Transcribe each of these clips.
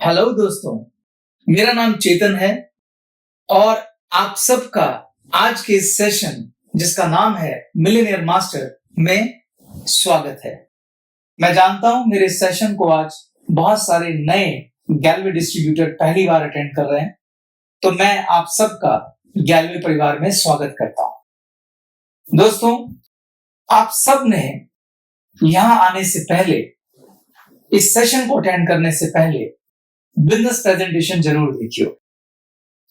Hello दोस्तों, मेरा नाम चेतन है और आप सबका आज के इस सेशन जिसका नाम है मिलियनेयर मास्टर में स्वागत है। मैं जानता हूं मेरे इस सेशन को आज बहुत सारे नए गैलवे डिस्ट्रीब्यूटर पहली बार अटेंड कर रहे हैं, तो मैं आप सबका गैलवे परिवार में स्वागत करता हूं। दोस्तों, आप सब ने यहां आने से पहले, इस सेशन को अटेंड करने से पहले बिजनेस प्रेजेंटेशन जरूर देखियो।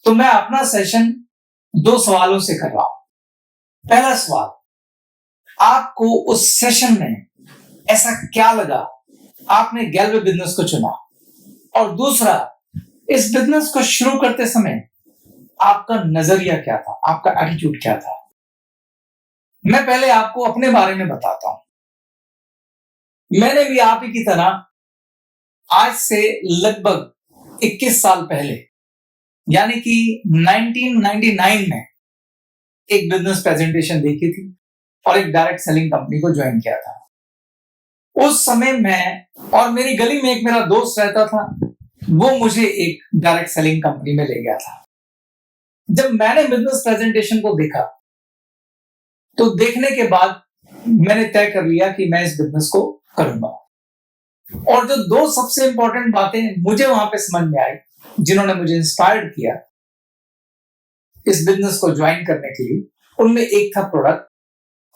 तो मैं अपना सेशन 2 सवालों से कर रहा हूं। पहला सवाल, आपको उस सेशन में ऐसा क्या लगा आपने गैलवे बिजनेस को चुना, और दूसरा, इस बिजनेस को शुरू करते समय आपका नजरिया क्या था, आपका एटीट्यूड क्या था। मैं पहले आपको अपने बारे में बताता हूं। मैंने भी आप ही की तरह आज से लगभग 21 साल पहले, यानी कि 1999 में एक बिजनेस प्रेजेंटेशन देखी थी और एक डायरेक्ट सेलिंग कंपनी को ज्वाइन किया था। उस समय मैं और मेरी गली में एक मेरा दोस्त रहता था, वो मुझे एक डायरेक्ट सेलिंग कंपनी में ले गया था। जब मैंने बिजनेस प्रेजेंटेशन को देखा, तो देखने के बाद मैंने तय कर लिया कि मैं इस बिजनेस को करूंगा। और जो 2 सबसे इंपॉर्टेंट बातें मुझे वहां पे समझ में आई, जिन्होंने मुझे इंस्पायर्ड किया इस बिजनेस को ज्वाइन करने के लिए, उनमें एक था प्रोडक्ट।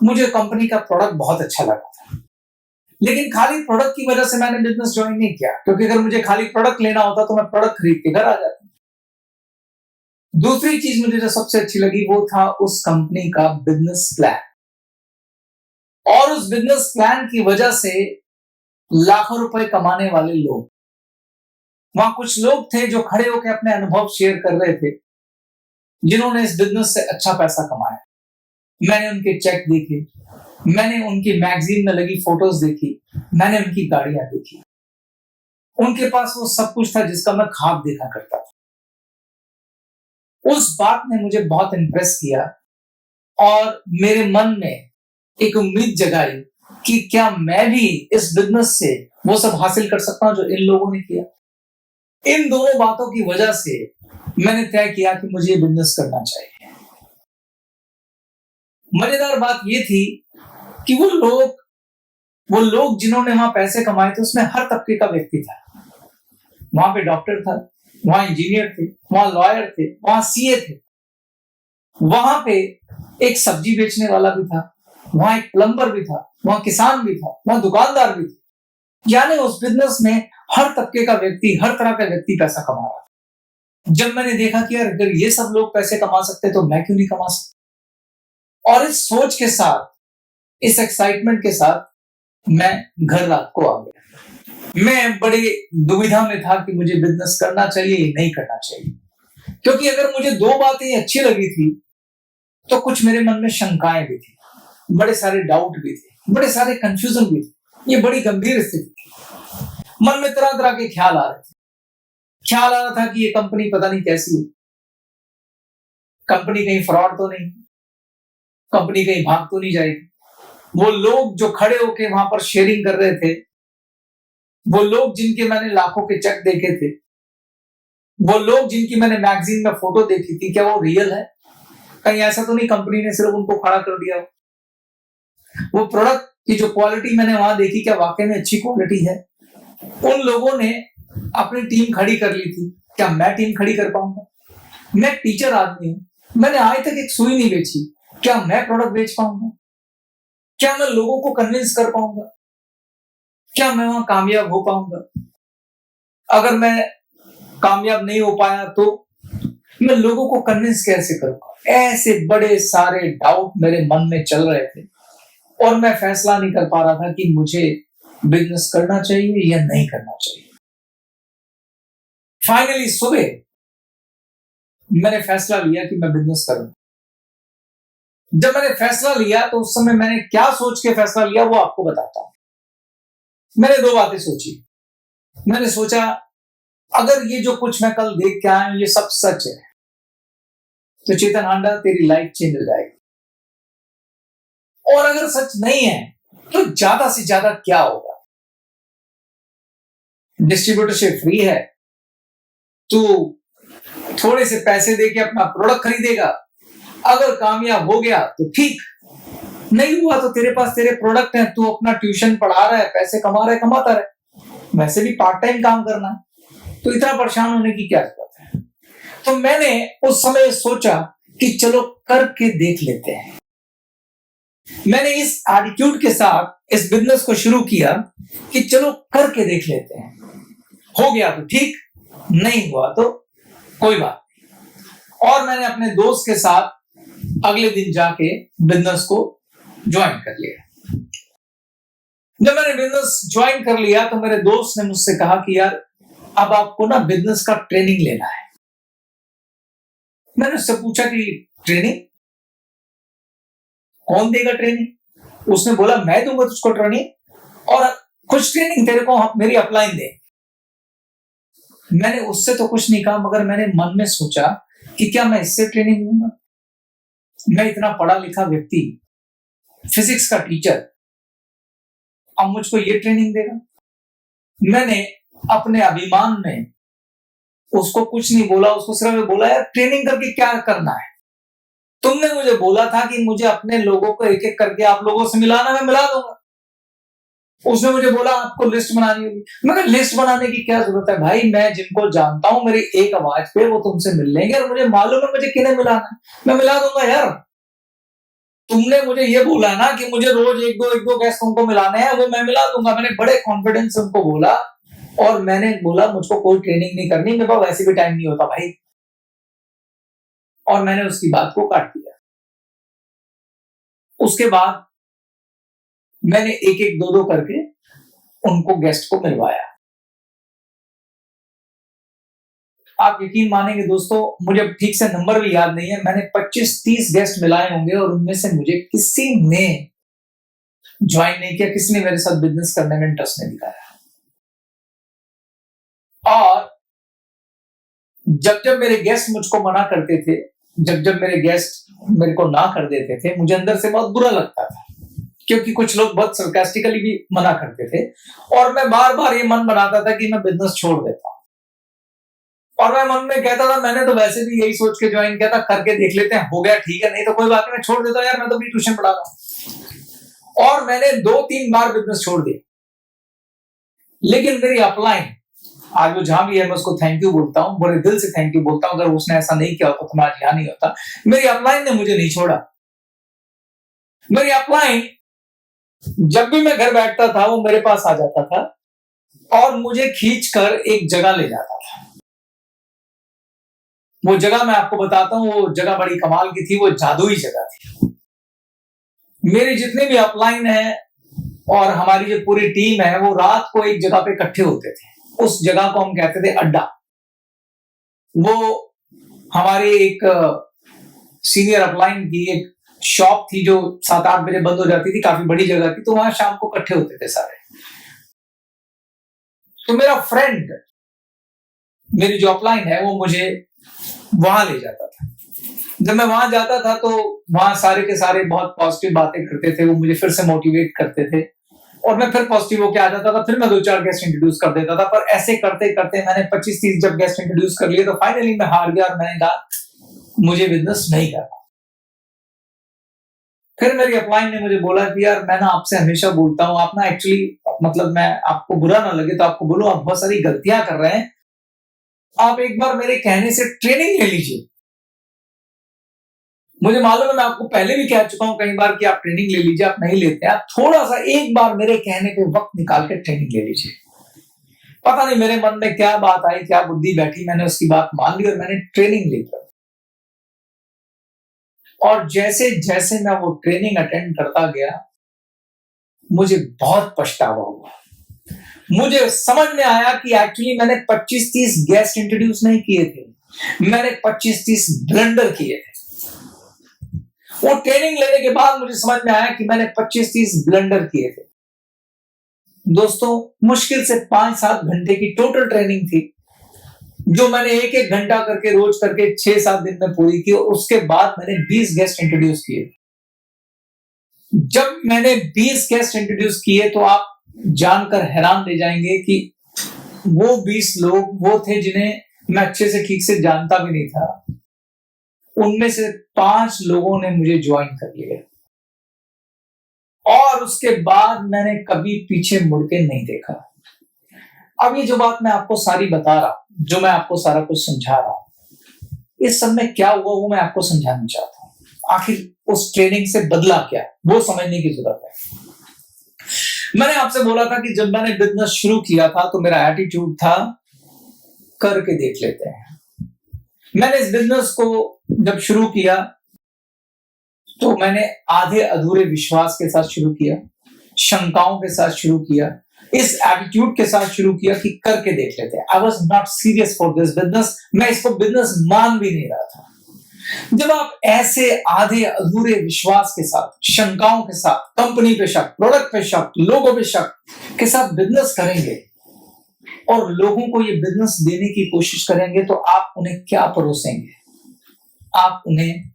मुझे कंपनी का प्रोडक्ट बहुत अच्छा लगा था, लेकिन खाली प्रोडक्ट की वजह से मैंने बिजनेस ज्वाइन नहीं किया, क्योंकि अगर मुझे खाली प्रोडक्ट लेना होता तो मैं प्रोडक्ट खरीद के घर आ जाता। दूसरी चीज मुझे जो सबसे अच्छी लगी वो था उस कंपनी का बिजनेस प्लान, और उस बिजनेस प्लान की वजह से लाखों रुपए कमाने वाले लोग, वहां कुछ लोग थे जो खड़े होकर अपने अनुभव शेयर कर रहे थे, जिन्होंने इस बिजनेस से अच्छा पैसा कमाया। मैंने उनके चेक देखे, मैंने उनकी मैगजीन में लगी फोटोज देखी, मैंने उनकी गाड़ियां देखी। उनके पास वो सब कुछ था जिसका मैं ख्वाब देखा करता था। उस बात ने मुझे बहुत इंप्रेस किया और मेरे मन में एक उम्मीद जगाई कि क्या मैं भी इस बिजनेस से वो सब हासिल कर सकता हूं जो इन लोगों ने किया। इन दोनों बातों की वजह से मैंने तय किया कि मुझे ये बिजनेस करना चाहिए। मजेदार बात ये थी कि वो लोग जिन्होंने वहां पैसे कमाए थे, उसमें हर तबके का व्यक्ति था। वहां पे डॉक्टर था, वहां इंजीनियर थे, वहां लॉयर थे, वहां सीए थे, वहां पे एक सब्जी बेचने वाला भी था, वहां एक प्लम्बर भी था, वहां किसान भी था, वहां दुकानदार भी था। यानी उस बिजनेस में हर तबके का व्यक्ति, हर तरह का व्यक्ति पैसा कमा रहा था। जब मैंने देखा कि यार, अगर ये सब लोग पैसे कमा सकते तो मैं क्यों नहीं कमा सकता, और इस सोच के साथ, इस एक्साइटमेंट के साथ मैं घर रात को आ गया। मैं बड़ी दुविधा में था कि मुझे बिजनेस करना चाहिए या नहीं करना चाहिए, क्योंकि अगर मुझे 2 बातें अच्छी लगी थी तो कुछ मेरे मन में शंकाएं भी थी, बड़े सारे डाउट भी थे, बड़े सारे कंफ्यूजन भी थे। ये बड़ी गंभीर स्थिति थी। मन में तरह तरह के ख्याल आ रहे थे। ख्याल आ रहा था कि ये कंपनी पता नहीं कैसी है, कंपनी कहीं फ्रॉड तो नहीं, कंपनी कहीं भाग तो नहीं जाएगी। वो लोग जो खड़े होके वहां पर शेयरिंग कर रहे थे, वो लोग जिनके मैंने लाखों के चेक देखे थे, वो लोग जिनकी मैंने मैगजीन में फोटो देखी थी, क्या वो रियल है? कहीं ऐसा तो नहीं कंपनी ने सिर्फ उनको खड़ा कर दिया? वो प्रोडक्ट की जो क्वालिटी मैंने वहां देखी, क्या वाकई में अच्छी क्वालिटी है? उन लोगों ने अपनी टीम खड़ी कर ली थी, क्या मैं टीम खड़ी कर पाऊंगा? मैं टीचर आदमी हूं, मैंने आज तक एक सुई नहीं बेची, क्या मैं प्रोडक्ट बेच पाऊंगा? क्या मैं लोगों को कन्विंस कर पाऊंगा? क्या मैं वहां कामयाब हो पाऊंगा? अगर मैं कामयाब नहीं हो पाया तो मैं लोगों को कन्विंस कैसे करूंगा? ऐसे बड़े सारे डाउट मेरे मन में चल रहे थे, और मैं फैसला नहीं कर पा रहा था कि मुझे बिजनेस करना चाहिए या नहीं करना चाहिए। फाइनली सुबह मैंने फैसला लिया कि मैं बिजनेस करूंगा। जब मैंने फैसला लिया तो उस समय मैंने क्या सोच के फैसला लिया वो आपको बताता हूं। मैंने 2 बातें सोची। मैंने सोचा, अगर ये जो कुछ मैं कल देख के आया हूं ये सब सच है, तो चेतन हांडा, तेरी लाइफ चेंज हो जाएगी। और अगर सच नहीं है तो ज्यादा से ज्यादा क्या होगा? डिस्ट्रीब्यूटरशिप फ्री है, तू थोड़े से पैसे देके अपना प्रोडक्ट खरीदेगा, अगर कामयाब हो गया तो ठीक, नहीं हुआ तो तेरे पास तेरे प्रोडक्ट हैं, तू अपना ट्यूशन पढ़ा रहा है, पैसे कमा रहा है, कमाता रहे, वैसे भी पार्ट टाइम काम करना है, तो इतना परेशान होने की क्या जरूरत है। तो मैंने उस समय सोचा कि चलो करके देख लेते हैं। मैंने इस एटीट्यूड के साथ इस बिजनेस को शुरू किया कि चलो करके देख लेते हैं, हो गया तो ठीक, नहीं हुआ तो कोई बात नहीं। और मैंने अपने दोस्त के साथ अगले दिन जाके बिजनेस को ज्वाइन कर लिया। जब मैंने बिजनेस ज्वाइन कर लिया तो मेरे दोस्त ने मुझसे कहा कि यार अब आपको ना बिजनेस का ट्रेनिंग लेना है। मैंने उससे पूछा कि ट्रेनिंग कौन देगा ट्रेनिंग? उसने बोला मैं दूंगा तुझको ट्रेनिंग, और कुछ ट्रेनिंग तेरे को मेरी अपलाइन दे। मैंने उससे तो कुछ नहीं कहा, मगर मैंने मन में सोचा कि क्या मैं इससे ट्रेनिंग लूंगा? मैं इतना पढ़ा लिखा व्यक्ति, फिजिक्स का टीचर, अब मुझको ये ट्रेनिंग देगा? मैंने अपने अभिमान में उसको कुछ नहीं बोला, उसको सिर्फ बोला यार ट्रेनिंग करके क्या करना है? तुमने मुझे बोला था कि मुझे अपने लोगों को एक एक करके आप लोगों से मिलाना, मैं मिला दूंगा। उसने मुझे बोला आपको लिस्ट बनानी होगी। मगर लिस्ट बनाने की क्या जरूरत है भाई, मैं जिनको जानता हूं मेरी एक आवाज पे वो तुमसे मिल लेंगे, और मुझे मालूम है मुझे किन्हें मिलाना है, मैं मिला दूंगा यार। तुमने मुझे ये बोला ना कि मुझे रोज एक दो गेस्ट तुमको मिलाने हैं, वो मैं मिला दूंगा। मैंने बड़े कॉन्फिडेंस से उनको बोला, और मैंने बोला मुझको कोई ट्रेनिंग नहीं करनी, मेरे पास वैसे भी टाइम नहीं होता भाई। और मैंने उसकी बात को काट दिया। उसके बाद मैंने एक एक दो करके उनको गेस्ट को मिलवाया। आप यकीन मानेंगे दोस्तों, मुझे ठीक से नंबर भी याद नहीं है, मैंने 25-30 गेस्ट मिलाए होंगे, और उनमें से मुझे किसी ने ज्वाइन नहीं किया, किसी ने मेरे साथ बिजनेस करने में इंटरेस्ट नहीं दिखाया। और जब जब मेरे गेस्ट मुझको मना करते थे, जब जब मेरे गेस्ट मेरे को ना कर देते थे, मुझे अंदर से बहुत बुरा लगता था, क्योंकि कुछ लोग बहुत सरकास्टिकली भी मना करते थे, और मैं बार बार ये मन बनाता था कि मैं बिजनेस छोड़ देता हूं। और मैं मन में कहता था मैंने तो वैसे भी यही सोच के ज्वाइन किया था, करके देख लेते हैं, हो गया ठीक है, नहीं तो कोई बात नहीं, मैं छोड़ देता हूं यार, मैं तो अपनी ट्यूशन पढ़ा रहा हूं। और मैंने 2-3 बार बिजनेस छोड़ दिया। लेकिन मेरी अपलाइन, आज वो जहां भी है मैं उसको थैंक यू बोलता हूं, बड़े दिल से थैंक यू बोलता हूं, अगर उसने ऐसा नहीं किया होता तो मैं आज यहां नहीं होता। मेरी अपलाइन ने मुझे नहीं छोड़ा। मेरी अपलाइन जब भी मैं घर बैठता था वो मेरे पास आ जाता था और मुझे खींचकर एक जगह ले जाता था। वो जगह मैं आपको बताता हूं, वो जगह बड़ी कमाल की थी, वो जादुई जगह थी। मेरे जितने भी अपलाइन है और हमारी जो पूरी टीम है, वो रात को एक जगह पे इकट्ठे होते थे। उस जगह को हम कहते थे अड्डा। वो हमारे एक सीनियर अपलाइन की एक शॉप थी जो 7-8 बजे बंद हो जाती थी, काफी बड़ी जगह थी, तो वहां शाम को इकट्ठे होते थे सारे। तो मेरा फ्रेंड, मेरी जो अपलाइन है, वो मुझे वहां ले जाता था। जब मैं वहां जाता था तो वहां सारे के सारे बहुत पॉजिटिव बातें करते थे, वो मुझे फिर से मोटिवेट करते थे, और मैं फिर पॉजिटिव होके आ जाता था। फिर मैं 2-4 गेस्ट इंट्रोड्यूस कर देता था, पर ऐसे करते करते मैंने 25-30 जब गेस्ट इंट्रोड्यूस कर लिए तो फाइनली मैं हार गया, और मैंने कहा मुझे बिजनेस नहीं करना। फिर मेरी अपलाइन ने मुझे बोला कि यार मैं ना आपसे हमेशा बोलता हूं, आप ना एक्चुअली, मतलब मैं आपको बुरा ना लगे तो आपको बोलूं, आप बहुत सारी गलतियां कर रहे हैं, आप एक बार मेरे कहने से ट्रेनिंग ले लीजिए। मुझे मालूम है, मैं आपको पहले भी कह चुका हूं कई बार कि आप ट्रेनिंग ले लीजिए, आप नहीं लेते हैं। आप थोड़ा सा एक बार मेरे कहने पे वक्त निकाल के ट्रेनिंग ले लीजिए। पता नहीं मेरे मन में क्या बात आई, क्या बुद्धि बैठी, मैंने उसकी बात मान ली और मैंने ट्रेनिंग ली। और जैसे जैसे मैं वो ट्रेनिंग अटेंड करता गया, मुझे बहुत पछतावा हुआ। मुझे समझ में आया कि एक्चुअली मैंने 25-30 गेस्ट इंट्रोड्यूस नहीं किए थे, मैंने 25-30 ब्लंडर किए थे। वो ट्रेनिंग लेने के बाद मुझे समझ में आया कि मैंने 25-30 ब्लंडर किए थे। दोस्तों, मुश्किल से 5-7 घंटे की टोटल ट्रेनिंग थी, जो मैंने 1-1 घंटा करके रोज करके 6-7 दिन में पूरी की, और उसके बाद मैंने 20 गेस्ट इंट्रोड्यूस किए। जब मैंने 20 गेस्ट इंट्रोड्यूस किए तो आप जानकर हैरान रह जाएंगे कि वो 20 लोग वो थे जिन्हें मैं अच्छे से ठीक से जानता भी नहीं था, उनमें से 5 लोगों ने मुझे ज्वाइन कर लिया और उसके बाद मैंने कभी पीछे मुड़ के नहीं देखा। अब ये जो बात मैं आपको सारी बता रहा हूं, जो मैं आपको सारा कुछ समझा रहा हूं, इस सब में क्या हुआ वो मैं आपको समझाना चाहता हूं। आखिर उस ट्रेनिंग से बदला क्या, वो समझने की जरूरत है। मैंने आपसे बोला था कि जब मैंने बिजनेस शुरू किया था तो मेरा एटीट्यूड था करके देख लेते हैं। मैंने इस बिजनेस को जब शुरू किया तो मैंने आधे अधूरे विश्वास के साथ शुरू किया, शंकाओं के साथ शुरू किया, इस एटीट्यूड के साथ शुरू किया कि करके देख लेते हैं। I was not serious for this business, मैं इसको बिजनेस मान भी नहीं रहा था। जब आप ऐसे आधे अधूरे विश्वास के साथ, शंकाओं के साथ, कंपनी पे शक, प्रोडक्ट पे शक, लोगों पे शक के साथ बिजनेस करेंगे और लोगों को ये बिजनेस देने की कोशिश करेंगे तो आप उन्हें क्या परोसेंगे? आप उन्हें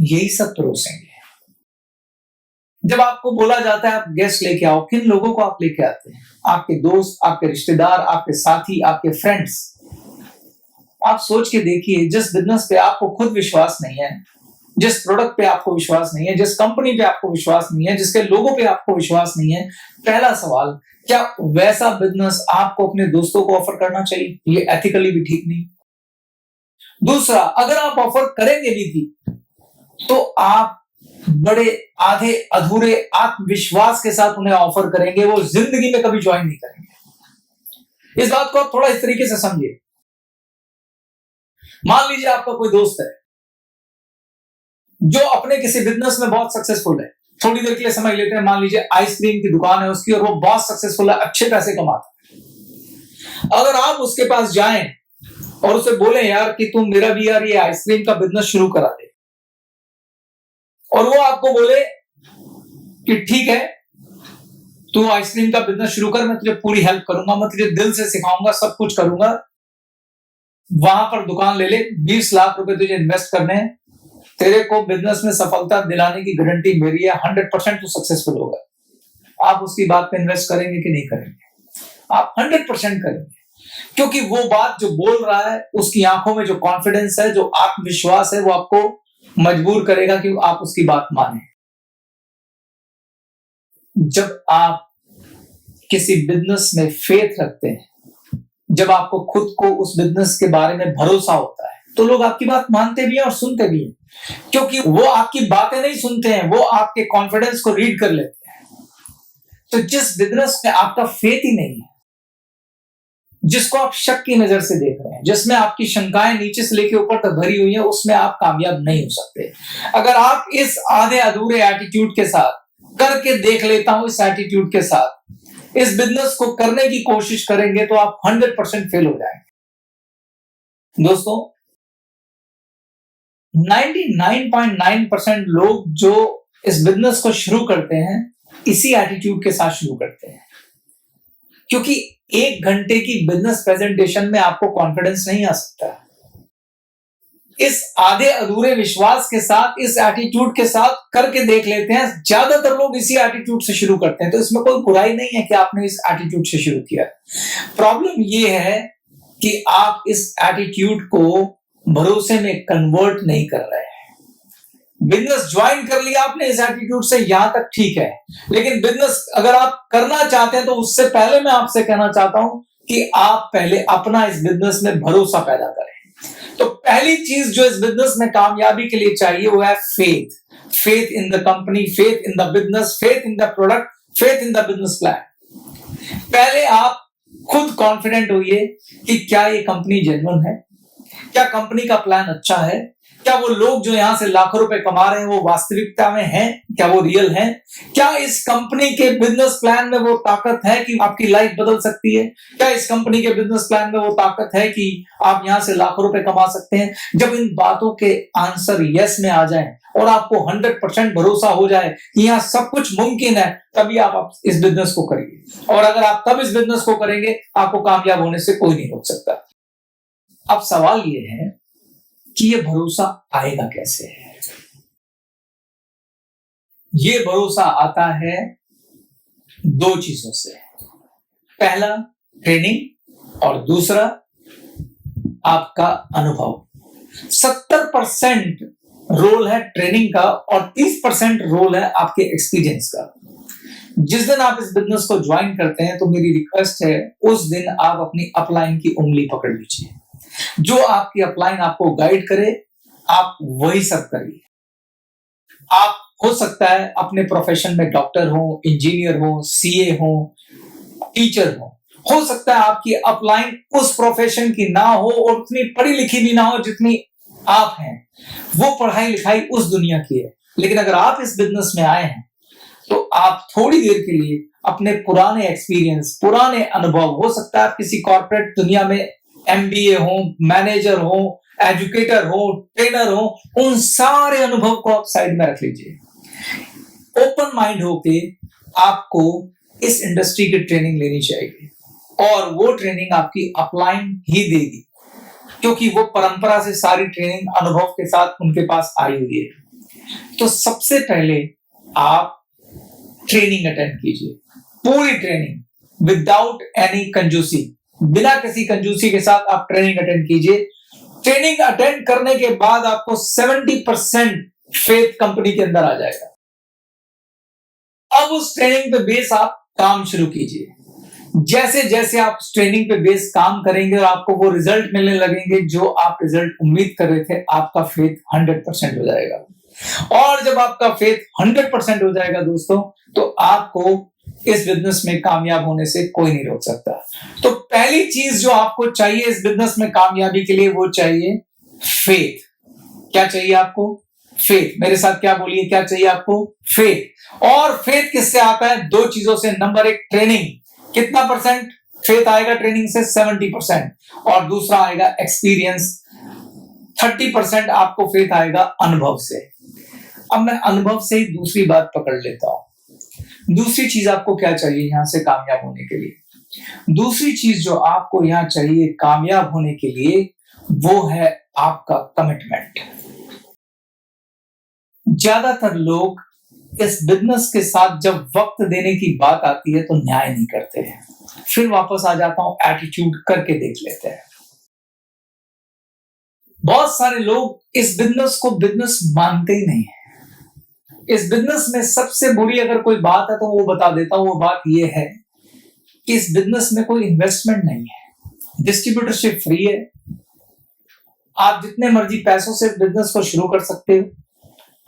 यही सब परोसेंगे। जब आपको बोला जाता है आप गेस्ट लेके आओ, किन लोगों को आप लेके आते हैं? आपके दोस्त, आपके रिश्तेदार, आपके साथी, आपके फ्रेंड्स। आप सोच के देखिए, जिस बिजनेस पे आपको खुद विश्वास नहीं है, जिस प्रोडक्ट पे आपको विश्वास नहीं है, जिस कंपनी पे आपको विश्वास नहीं है, जिसके लोगों पे आपको विश्वास नहीं है, पहला सवाल, क्या वैसा बिजनेस आपको अपने दोस्तों को ऑफर करना चाहिए? ये एथिकली भी ठीक नहीं। दूसरा, अगर आप ऑफर करेंगे भी तो आप बड़े आधे अधूरे आत्मविश्वास के साथ उन्हें ऑफर करेंगे, वो जिंदगी में कभी ज्वाइन नहीं करेंगे। इस बात को आप थोड़ा इस तरीके से समझिए। मान लीजिए आपका कोई दोस्त है जो अपने किसी बिजनेस में बहुत सक्सेसफुल है, थोड़ी देर के लिए समझ लेते हैं, मान लीजिए आइसक्रीम की दुकान है उसकी और वो बहुत सक्सेसफुल है, अच्छे पैसे कमाता है। अगर आप उसके पास जाएं और उसे बोले यार कि तुम मेरा भी यार ये आइसक्रीम का बिजनेस शुरू करा दे, और वो आपको बोले कि ठीक है तू आइसक्रीम का बिजनेस शुरू कर, मैं तुझे पूरी हेल्प करूंगा, मैं तुझे दिल से सिखाऊंगा, सब कुछ करूंगा, वहां पर दुकान ले ले, 20 लाख रुपए तुझे इन्वेस्ट करने हैं, तेरे को बिजनेस में सफलता दिलाने की गारंटी मेरी है, 100% तू सक्सेसफुल होगा। आप उसकी बात पे इन्वेस्ट करेंगे कि नहीं करेंगे? आप 100% करेंगे, क्योंकि वो बात जो बोल रहा है उसकी आंखों में जो कॉन्फिडेंस है, जो आत्मविश्वास है, वो आपको मजबूर करेगा कि आप उसकी बात माने। जब आप किसी बिजनेस में फेथ रखते हैं, जब आपको खुद को उस बिजनेस के बारे में भरोसा होता है, तो लोग आपकी बात मानते भी हैं और सुनते भी हैं, क्योंकि वो आपकी बातें नहीं सुनते हैं, वो आपके कॉन्फिडेंस को रीड कर लेते हैं। तो जिस बिजनेस में आपका फेथ ही नहीं है, जिसको आप शक की नजर से देख रहे हैं, जिसमें आपकी शंकाएं नीचे से लेकर ऊपर तक भरी हुई है, उसमें आप कामयाब नहीं हो सकते। अगर आप इस आधे अधूरे एटीट्यूड के साथ, करके देख लेता हूं इस एटीट्यूड के साथ इस बिजनेस को करने की कोशिश करेंगे तो आप 100% फेल हो जाएंगे। दोस्तों, 99.9% लोग जो इस बिजनेस को शुरू करते हैं इसी एटीट्यूड के साथ शुरू करते हैं, क्योंकि 1 घंटे की बिजनेस प्रेजेंटेशन में आपको कॉन्फिडेंस नहीं आ सकता। इस आधे अधूरे विश्वास के साथ, इस एटीट्यूड के साथ करके देख लेते हैं। ज्यादातर लोग इसी एटीट्यूड से शुरू करते हैं, तो इसमें कोई बुराई नहीं है कि आपने इस एटीट्यूड से शुरू किया। प्रॉब्लम यह है कि आप इस एटीट्यूड को भरोसे में कन्वर्ट नहीं कर रहे हैं। बिजनेस ज्वाइन कर लिया आपने इस एटीट्यूड से, यहां तक ठीक है, लेकिन बिजनेस अगर आप करना चाहते हैं तो उससे पहले मैं आपसे कहना चाहता हूं कि आप पहले अपना इस बिजनेस में भरोसा पैदा करें। तो पहली चीज जो इस बिजनेस में कामयाबी के लिए चाहिए वो है faith. Faith in the company, faith in the business, faith in the product, faith in the business plan. पहले आप खुद कॉन्फिडेंट होइए कि क्या ये कंपनी जेन्युइन है, क्या कंपनी का प्लान अच्छा है, क्या वो लोग जो यहां से लाखों रुपए कमा रहे हैं वो वास्तविकता में हैं, क्या वो रियल हैं, क्या इस कंपनी के बिजनेस प्लान में वो ताकत है कि आपकी लाइफ बदल सकती है, क्या इस कंपनी के बिजनेस प्लान में वो ताकत है कि आप यहां से लाखों रुपए कमा सकते हैं। जब इन बातों के आंसर यस में आ जाएं और आपको 100% भरोसा हो जाए कि यहां सब कुछ मुमकिन है, तभी आप इस बिजनेस को करिए। और अगर आप तब इस बिजनेस को करेंगे, आपको कामयाब होने से कोई नहीं रोक सकता। अब सवाल ये है कि ये भरोसा आएगा कैसे? ये भरोसा आता है 2 चीजों से। पहला ट्रेनिंग और दूसरा आपका अनुभव। 70% रोल है ट्रेनिंग का और 30% रोल है आपके एक्सपीरियंस का। जिस दिन आप इस बिजनेस को ज्वाइन करते हैं तो मेरी रिक्वेस्ट है उस दिन आप अपनी अपलाइन की उंगली पकड़ लीजिए। जो आपकी अपलाइन आपको गाइड करे आप वही सब करिए। आप हो सकता है अपने प्रोफेशन में डॉक्टर हो, इंजीनियर हो, सीए हो, टीचर हो सकता है आपकी अपलाइन उस प्रोफेशन की ना हो और उतनी पढ़ी लिखी भी ना हो जितनी आप हैं, वो पढ़ाई लिखाई उस दुनिया की है। लेकिन अगर आप इस बिजनेस में आए हैं तो आप थोड़ी देर के लिए अपने पुराने एक्सपीरियंस, पुराने अनुभव, हो सकता है आप किसी कॉर्पोरेट दुनिया में एमबीए हो, मैनेजर हो, एजुकेटर हो, ट्रेनर हो, उन सारे अनुभव को आप साइड में रख लीजिए। ओपन माइंड होके आपको इस इंडस्ट्री की ट्रेनिंग लेनी चाहिए और वो ट्रेनिंग आपकी अपलाइन ही देगी, क्योंकि वो परंपरा से सारी ट्रेनिंग अनुभव के साथ उनके पास आई हुई है। तो सबसे पहले आप ट्रेनिंग अटेंड कीजिए, पूरी ट्रेनिंग विदाउट एनी कंजूसी, बिना किसी कंजूसी के साथ आप ट्रेनिंग अटेंड कीजिए। ट्रेनिंग अटेंड करने के बाद आपको 70% फेथ कंपनी के अंदर आ जाएगा। अब उस ट्रेनिंग पे बेस आप काम शुरू कीजिए। जैसे जैसे आप ट्रेनिंग पे बेस काम करेंगे और आपको वो रिजल्ट मिलने लगेंगे जो आप रिजल्ट उम्मीद कर रहे थे, आपका फेथ 100% हो जाएगा। और जब आपका फेथ 100% हो जाएगा दोस्तों, तो आपको इस बिजनेस में कामयाब होने से कोई नहीं रोक सकता। तो पहली चीज जो आपको चाहिए इस बिजनेस में कामयाबी के लिए, वो चाहिए फेथ। क्या चाहिए आपको? फेथ। मेरे साथ क्या बोलिए, क्या चाहिए आपको? फेथ। और फेथ किससे आता है? दो चीजों से। नंबर एक, ट्रेनिंग। कितना परसेंट फेथ आएगा ट्रेनिंग से? 70%। और दूसरा आएगा एक्सपीरियंस। 30% आपको फेथ आएगा अनुभव से। अब मैं अनुभव से ही दूसरी बात पकड़ लेता हूं। दूसरी चीज आपको क्या चाहिए यहां से कामयाब होने के लिए? दूसरी चीज जो आपको यहां चाहिए कामयाब होने के लिए, वो है आपका कमिटमेंट। ज्यादातर लोग इस बिजनेस के साथ जब वक्त देने की बात आती है तो न्याय नहीं करते हैं। फिर वापस आ जाता हूं, एटीट्यूड करके देख लेते हैं। बहुत सारे लोग इस बिजनेस को बिजनेस मानते ही नहीं है। इस बिजनेस में सबसे बुरी अगर कोई बात है तो वो बता देता हूं। वो बात ये है कि इस बिजनेस में कोई इन्वेस्टमेंट नहीं है, डिस्ट्रीब्यूटरशिप फ्री है, आप जितने मर्जी पैसों से बिजनेस को शुरू कर सकते हो,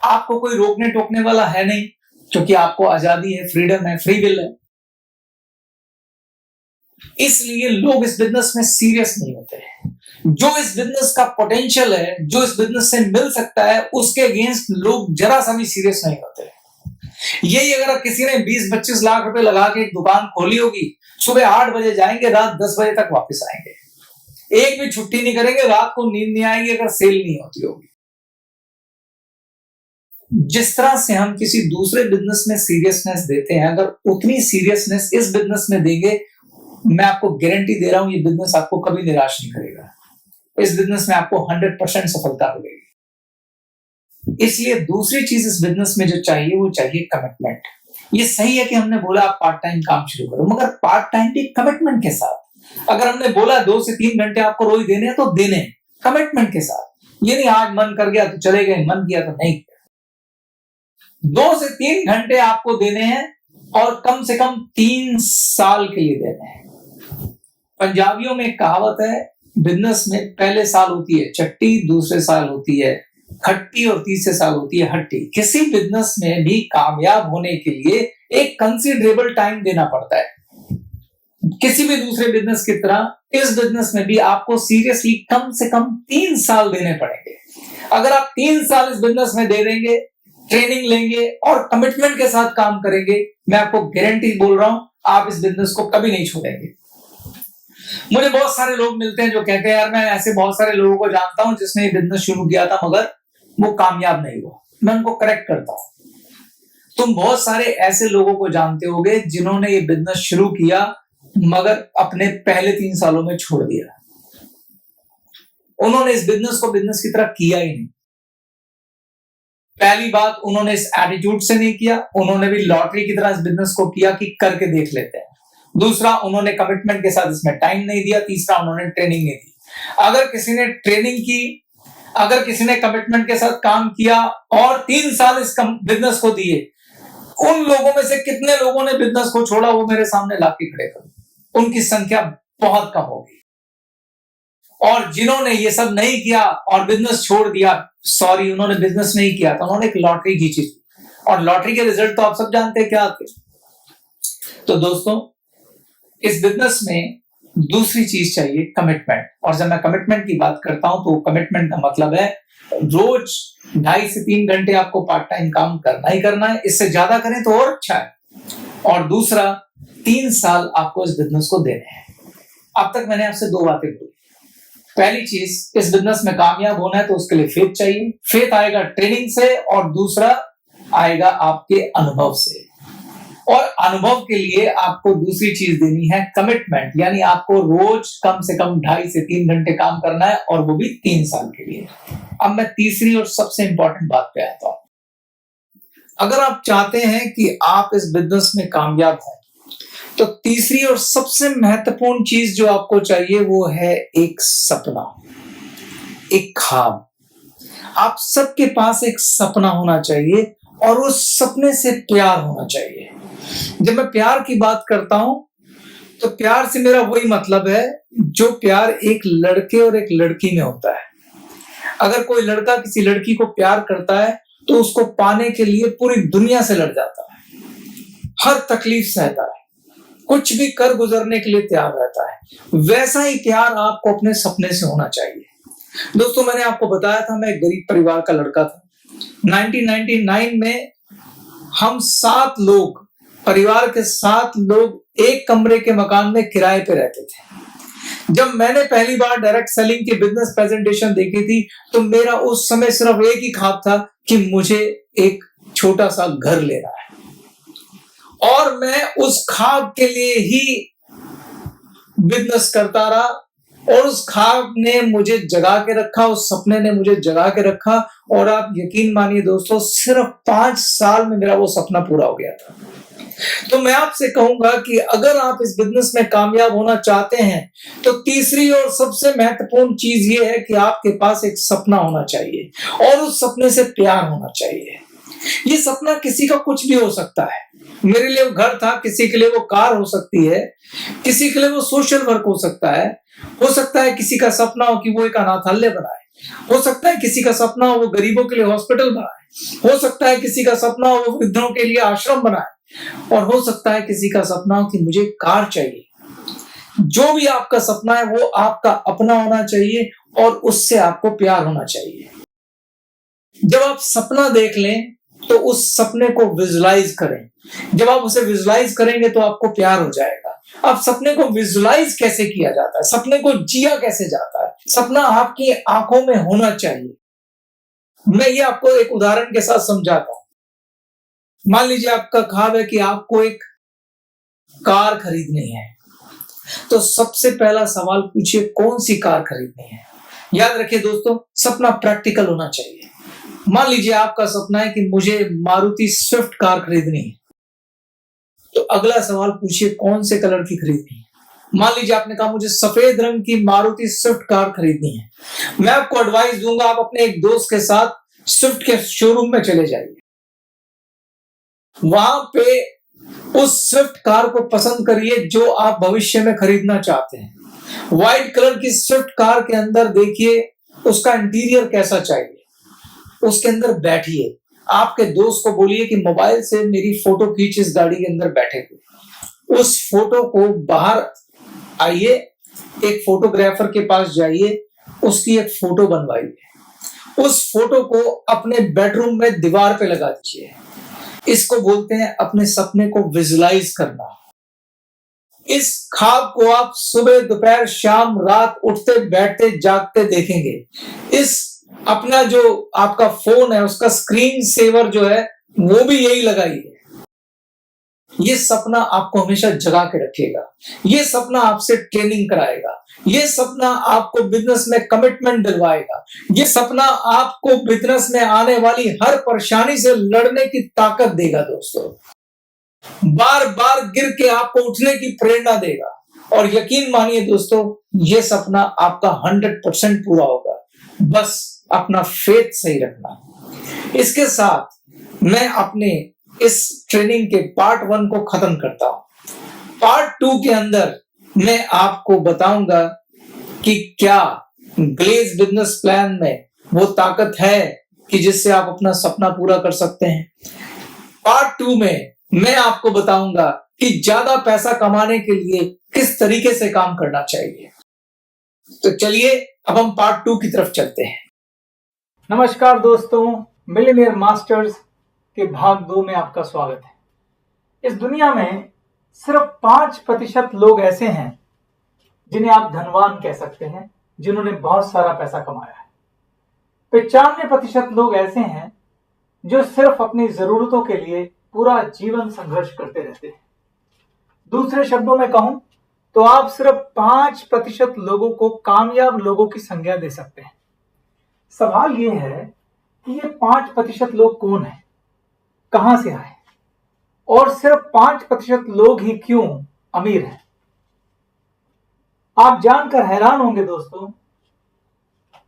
आपको कोई रोकने टोकने वाला है नहीं, क्योंकि आपको आजादी है, फ्रीडम है, फ्री विल है। इसलिए लोग इस बिजनेस में सीरियस नहीं होते। जो इस बिजनेस का पोटेंशियल है, जो इस बिजनेस से मिल सकता है, उसके अगेंस्ट लोग जरा सा भी सीरियस नहीं होते। यही अगर किसी ने 20-25 लाख रुपए लगा के एक दुकान खोली होगी, सुबह 8 बजे जाएंगे, रात 10 बजे तक वापस आएंगे, एक भी छुट्टी नहीं करेंगे, रात को नींद नहीं आएगी अगर सेल नहीं होती होगी। जिस तरह से हम किसी दूसरे बिजनेस में सीरियसनेस देते हैं, अगर उतनी सीरियसनेस इस बिजनेस में देंगे, मैं आपको गारंटी दे रहा हूं ये बिजनेस आपको कभी निराश नहीं करेगा। इस बिजनेस में आपको 100% सफलता मिलेगी। इसलिए दूसरी चीज इस बिजनेस में जो चाहिए वो चाहिए कमिटमेंट। ये सही है कि हमने बोला आप पार्ट टाइम काम शुरू करो, मगर पार्ट टाइम भी कमिटमेंट के साथ। अगर हमने बोला 2 से 3 घंटे आपको रोज देने हैं तो देने, कमिटमेंट के साथ। ये नहीं आज मन कर गया तो चले गए, मन किया तो नहीं। 2 से 3 घंटे आपको देने हैं और कम से कम 3 साल के लिए देने हैं। पंजाबियों में एक कहावत है, बिजनेस में पहले साल होती है चट्टी, दूसरे साल होती है खट्टी और तीसरे साल होती है हट्टी। किसी बिजनेस में भी कामयाब होने के लिए एक कंसीडरेबल टाइम देना पड़ता है। किसी भी दूसरे बिजनेस की तरह इस बिजनेस में भी आपको सीरियसली कम से कम 3 साल देने पड़ेंगे। अगर आप 3 साल इस बिजनेस में दे देंगे, ट्रेनिंग लेंगे और कमिटमेंट के साथ काम करेंगे, मैं आपको गारंटी बोल रहा हूं आप इस बिजनेस को कभी नहीं छोड़ेंगे। मुझे बहुत सारे लोग मिलते हैं जो कहते हैं यार मैं ऐसे बहुत सारे लोगों को जानता हूं जिसने ये बिजनेस शुरू किया था मगर वो कामयाब नहीं हुआ। मैं उनको करेक्ट करता हूं, तुम बहुत सारे ऐसे लोगों को जानते होगे जिन्होंने ये बिजनेस शुरू किया मगर अपने पहले 3 सालों में छोड़ दिया। उन्होंने इस बिजनेस को बिजनेस की तरह किया ही नहीं। पहली बात, उन्होंने इस एटीट्यूड से नहीं किया, उन्होंने भी लॉटरी की तरह इस बिजनेस को किया कि करके देख लेते हैं। दूसरा, उन्होंने कमिटमेंट के साथ इसमें टाइम नहीं दिया। तीसरा, उन्होंने ट्रेनिंग नहीं दी। अगर किसी ने ट्रेनिंग की, अगर किसी ने कमिटमेंट के साथ काम किया और 3 साल इस बिजनेस को दिए, उन लोगों में से कितने लोगों ने बिजनेस को छोड़ा, वो मेरे सामने लाके खड़े करो। उनकी संख्या बहुत कम होगी। और जिन्होंने ये सब नहीं किया और बिजनेस छोड़ दिया, सॉरी, उन्होंने बिजनेस नहीं किया था, उन्होंने एक लॉटरी खींची थी, और लॉटरी के रिजल्ट तो आप सब जानते हैं क्या आते। तो दोस्तों, इस बिजनेस में दूसरी चीज चाहिए कमिटमेंट। और जब मैं कमिटमेंट की बात करता हूं तो कमिटमेंट का मतलब है रोज 2.5 से 3 घंटे आपको पार्ट टाइम काम करना ही करना है, इससे ज्यादा करें तो और अच्छा है। और दूसरा, 3 साल आपको इस बिजनेस को देने हैं। अब तक मैंने आपसे 2 बातें बोली। पहली चीज, इस बिजनेस में कामयाब होना है तो उसके लिए फेथ चाहिए। फेथ आएगा ट्रेनिंग से, और दूसरा आएगा आपके अनुभव से। और अनुभव के लिए आपको दूसरी चीज देनी है कमिटमेंट, यानी आपको रोज कम से कम 2.5 से 3 घंटे काम करना है, और वो भी 3 साल के लिए। अब मैं तीसरी और सबसे इंपॉर्टेंट बात पे आता हूं। अगर आप चाहते हैं कि आप इस बिजनेस में कामयाब हो, तो तीसरी और सबसे महत्वपूर्ण चीज जो आपको चाहिए वो है एक सपना, एक ख्वाब। आप सबके पास एक सपना होना चाहिए, और उस सपने से प्यार होना चाहिए। जब मैं प्यार की बात करता हूं, तो प्यार से मेरा वही मतलब है जो प्यार एक लड़के और एक लड़की में होता है। अगर कोई लड़का किसी लड़की को प्यार करता है तो उसको पाने के लिए पूरी दुनिया से लड़ जाता है, हर तकलीफ सहता है, कुछ भी कर गुजरने के लिए तैयार रहता है। वैसा ही प्यार आपको अपने सपने से होना चाहिए। दोस्तों, मैंने आपको बताया था मैं एक गरीब परिवार का लड़का था। 1999 में हम 7 लोग, परिवार के 7 लोग एक कमरे के मकान में किराए पे रहते थे। जब मैंने पहली बार डायरेक्ट सेलिंग की बिजनेस प्रेजेंटेशन देखी थी, तो मेरा उस समय सिर्फ एक ही ख्वाब था कि मुझे एक छोटा सा घर लेना है, और मैं उस ख्वाब के लिए ही बिजनेस करता रहा। और उस ख्वाब ने मुझे जगा के रखा, उस सपने ने मुझे जगा के रखा, और आप यकीन मानिए दोस्तों, सिर्फ 5 साल में मेरा वो सपना पूरा हो गया था। तो मैं आपसे कहूंगा कि अगर आप इस बिजनेस में कामयाब होना चाहते हैं, तो तीसरी और सबसे महत्वपूर्ण चीज ये है कि आपके पास एक सपना होना चाहिए, और उस सपने से प्यार होना चाहिए। ये सपना किसी का कुछ भी हो सकता है। मेरे लिए वो घर था, किसी के लिए वो कार हो सकती है, किसी के लिए वो सोशल वर्क हो सकता है किसी का सपना हो कि वो एक अनाथालय बनाए, हो सकता है किसी का सपना हो वो गरीबों के लिए हॉस्पिटल बनाए, हो सकता है किसी का सपना हो वो वृद्धों के लिए आश्रम बनाए, और हो सकता है किसी का सपना हो कि मुझे कार चाहिए। जो भी आपका सपना है वो आपका अपना होना चाहिए, और उससे आपको प्यार होना चाहिए। जब आप सपना देख लें तो उस सपने को विजुलाइज करें। जब आप उसे विजुलाइज करेंगे तो आपको प्यार हो जाएगा। अब सपने को विजुलाइज कैसे किया जाता है, सपने को जिया कैसे जाता है? सपना आपकी आंखों में होना चाहिए। मैं ये आपको एक उदाहरण के साथ समझाता हूं। मान लीजिए आपका ख्वाब है कि आपको एक कार खरीदनी है, तो सबसे पहला सवाल पूछिए कौन सी कार खरीदनी है। याद रखिए दोस्तों, सपना प्रैक्टिकल होना चाहिए। मान लीजिए आपका सपना है कि मुझे मारुति स्विफ्ट कार खरीदनी है, तो अगला सवाल पूछिए कौन से कलर की खरीदनी है। मान लीजिए आपने कहा मुझे सफेद रंग की मारुति स्विफ्ट कार खरीदनी है। मैं आपको एडवाइस दूंगा, आप अपने एक दोस्त के साथ स्विफ्ट के शोरूम में चले जाइए। वहां पे उस स्विफ्ट कार को पसंद करिए जो आप भविष्य में खरीदना चाहते हैं। व्हाइट कलर की स्विफ्ट कार के अंदर देखिए उसका इंटीरियर कैसा चाहिए, उसके अंदर बैठिए। आपके दोस्त को बोलिए कि मोबाइल से मेरी फोटो खींच इस गाड़ी के अंदर बैठे हुए। उस फोटो को बाहर आइए, एक फोटोग्राफर के पास जाइए, उसकी एक फोटो बनवाइए। उस फोटो को अपने बेडरूम में दीवार पे लगा दीजिए। इसको बोलते हैं अपने सपने को विजुलाइज करना। इस ख्वाब को आप सुबह, दोपहर, शाम, रात, उठते बैठते जागते देखेंगे। इस अपना जो आपका फोन है उसका स्क्रीन सेवर जो है वो भी यही लगाइए। ये सपना आपको हमेशा जगा के रखेगा। ये सपना आपसे ट्रेनिंग कराएगा। ये सपना आपको बिजनेस में कमिटमेंट दिलवाएगा। ये सपना आपको बिजनेस में आने वाली हर परेशानी से लड़ने की ताकत देगा दोस्तों। बार बार गिर के आपको उठने की प्रेरणा देगा। और यकीन मानिए दोस्तों, ये सपना आपका 100% पूरा होगा। बस अपना फेथ सही रखना। इसके साथ मैं अपने इस ट्रेनिंग के पार्ट 1 को खत्म करता हूं। पार्ट 2 के अंदर मैं आपको बताऊंगा कि क्या ग्लेज बिजनेस प्लान में वो ताकत है कि जिससे आप अपना सपना पूरा कर सकते हैं। पार्ट 2 में मैं आपको बताऊंगा कि ज्यादा पैसा कमाने के लिए किस तरीके से काम करना चाहिए। तो चलिए अब हम पार्ट 2 की तरफ चलते हैं। नमस्कार दोस्तों, मिलियनेयर मास्टर्स के भाग 2 में आपका स्वागत है। इस दुनिया में सिर्फ 5% लोग ऐसे हैं जिन्हें आप धनवान कह सकते हैं, जिन्होंने बहुत सारा पैसा कमाया है। 95% लोग ऐसे हैं जो सिर्फ अपनी जरूरतों के लिए पूरा जीवन संघर्ष करते रहते हैं। दूसरे शब्दों में कहूं तो आप सिर्फ 5% लोगों को कामयाब लोगों की संज्ञा दे सकते हैं। सवाल यह है कि ये 5% लोग कौन हैं, कहां से आए, और सिर्फ 5% लोग ही क्यों अमीर हैं। आप जानकर हैरान होंगे दोस्तों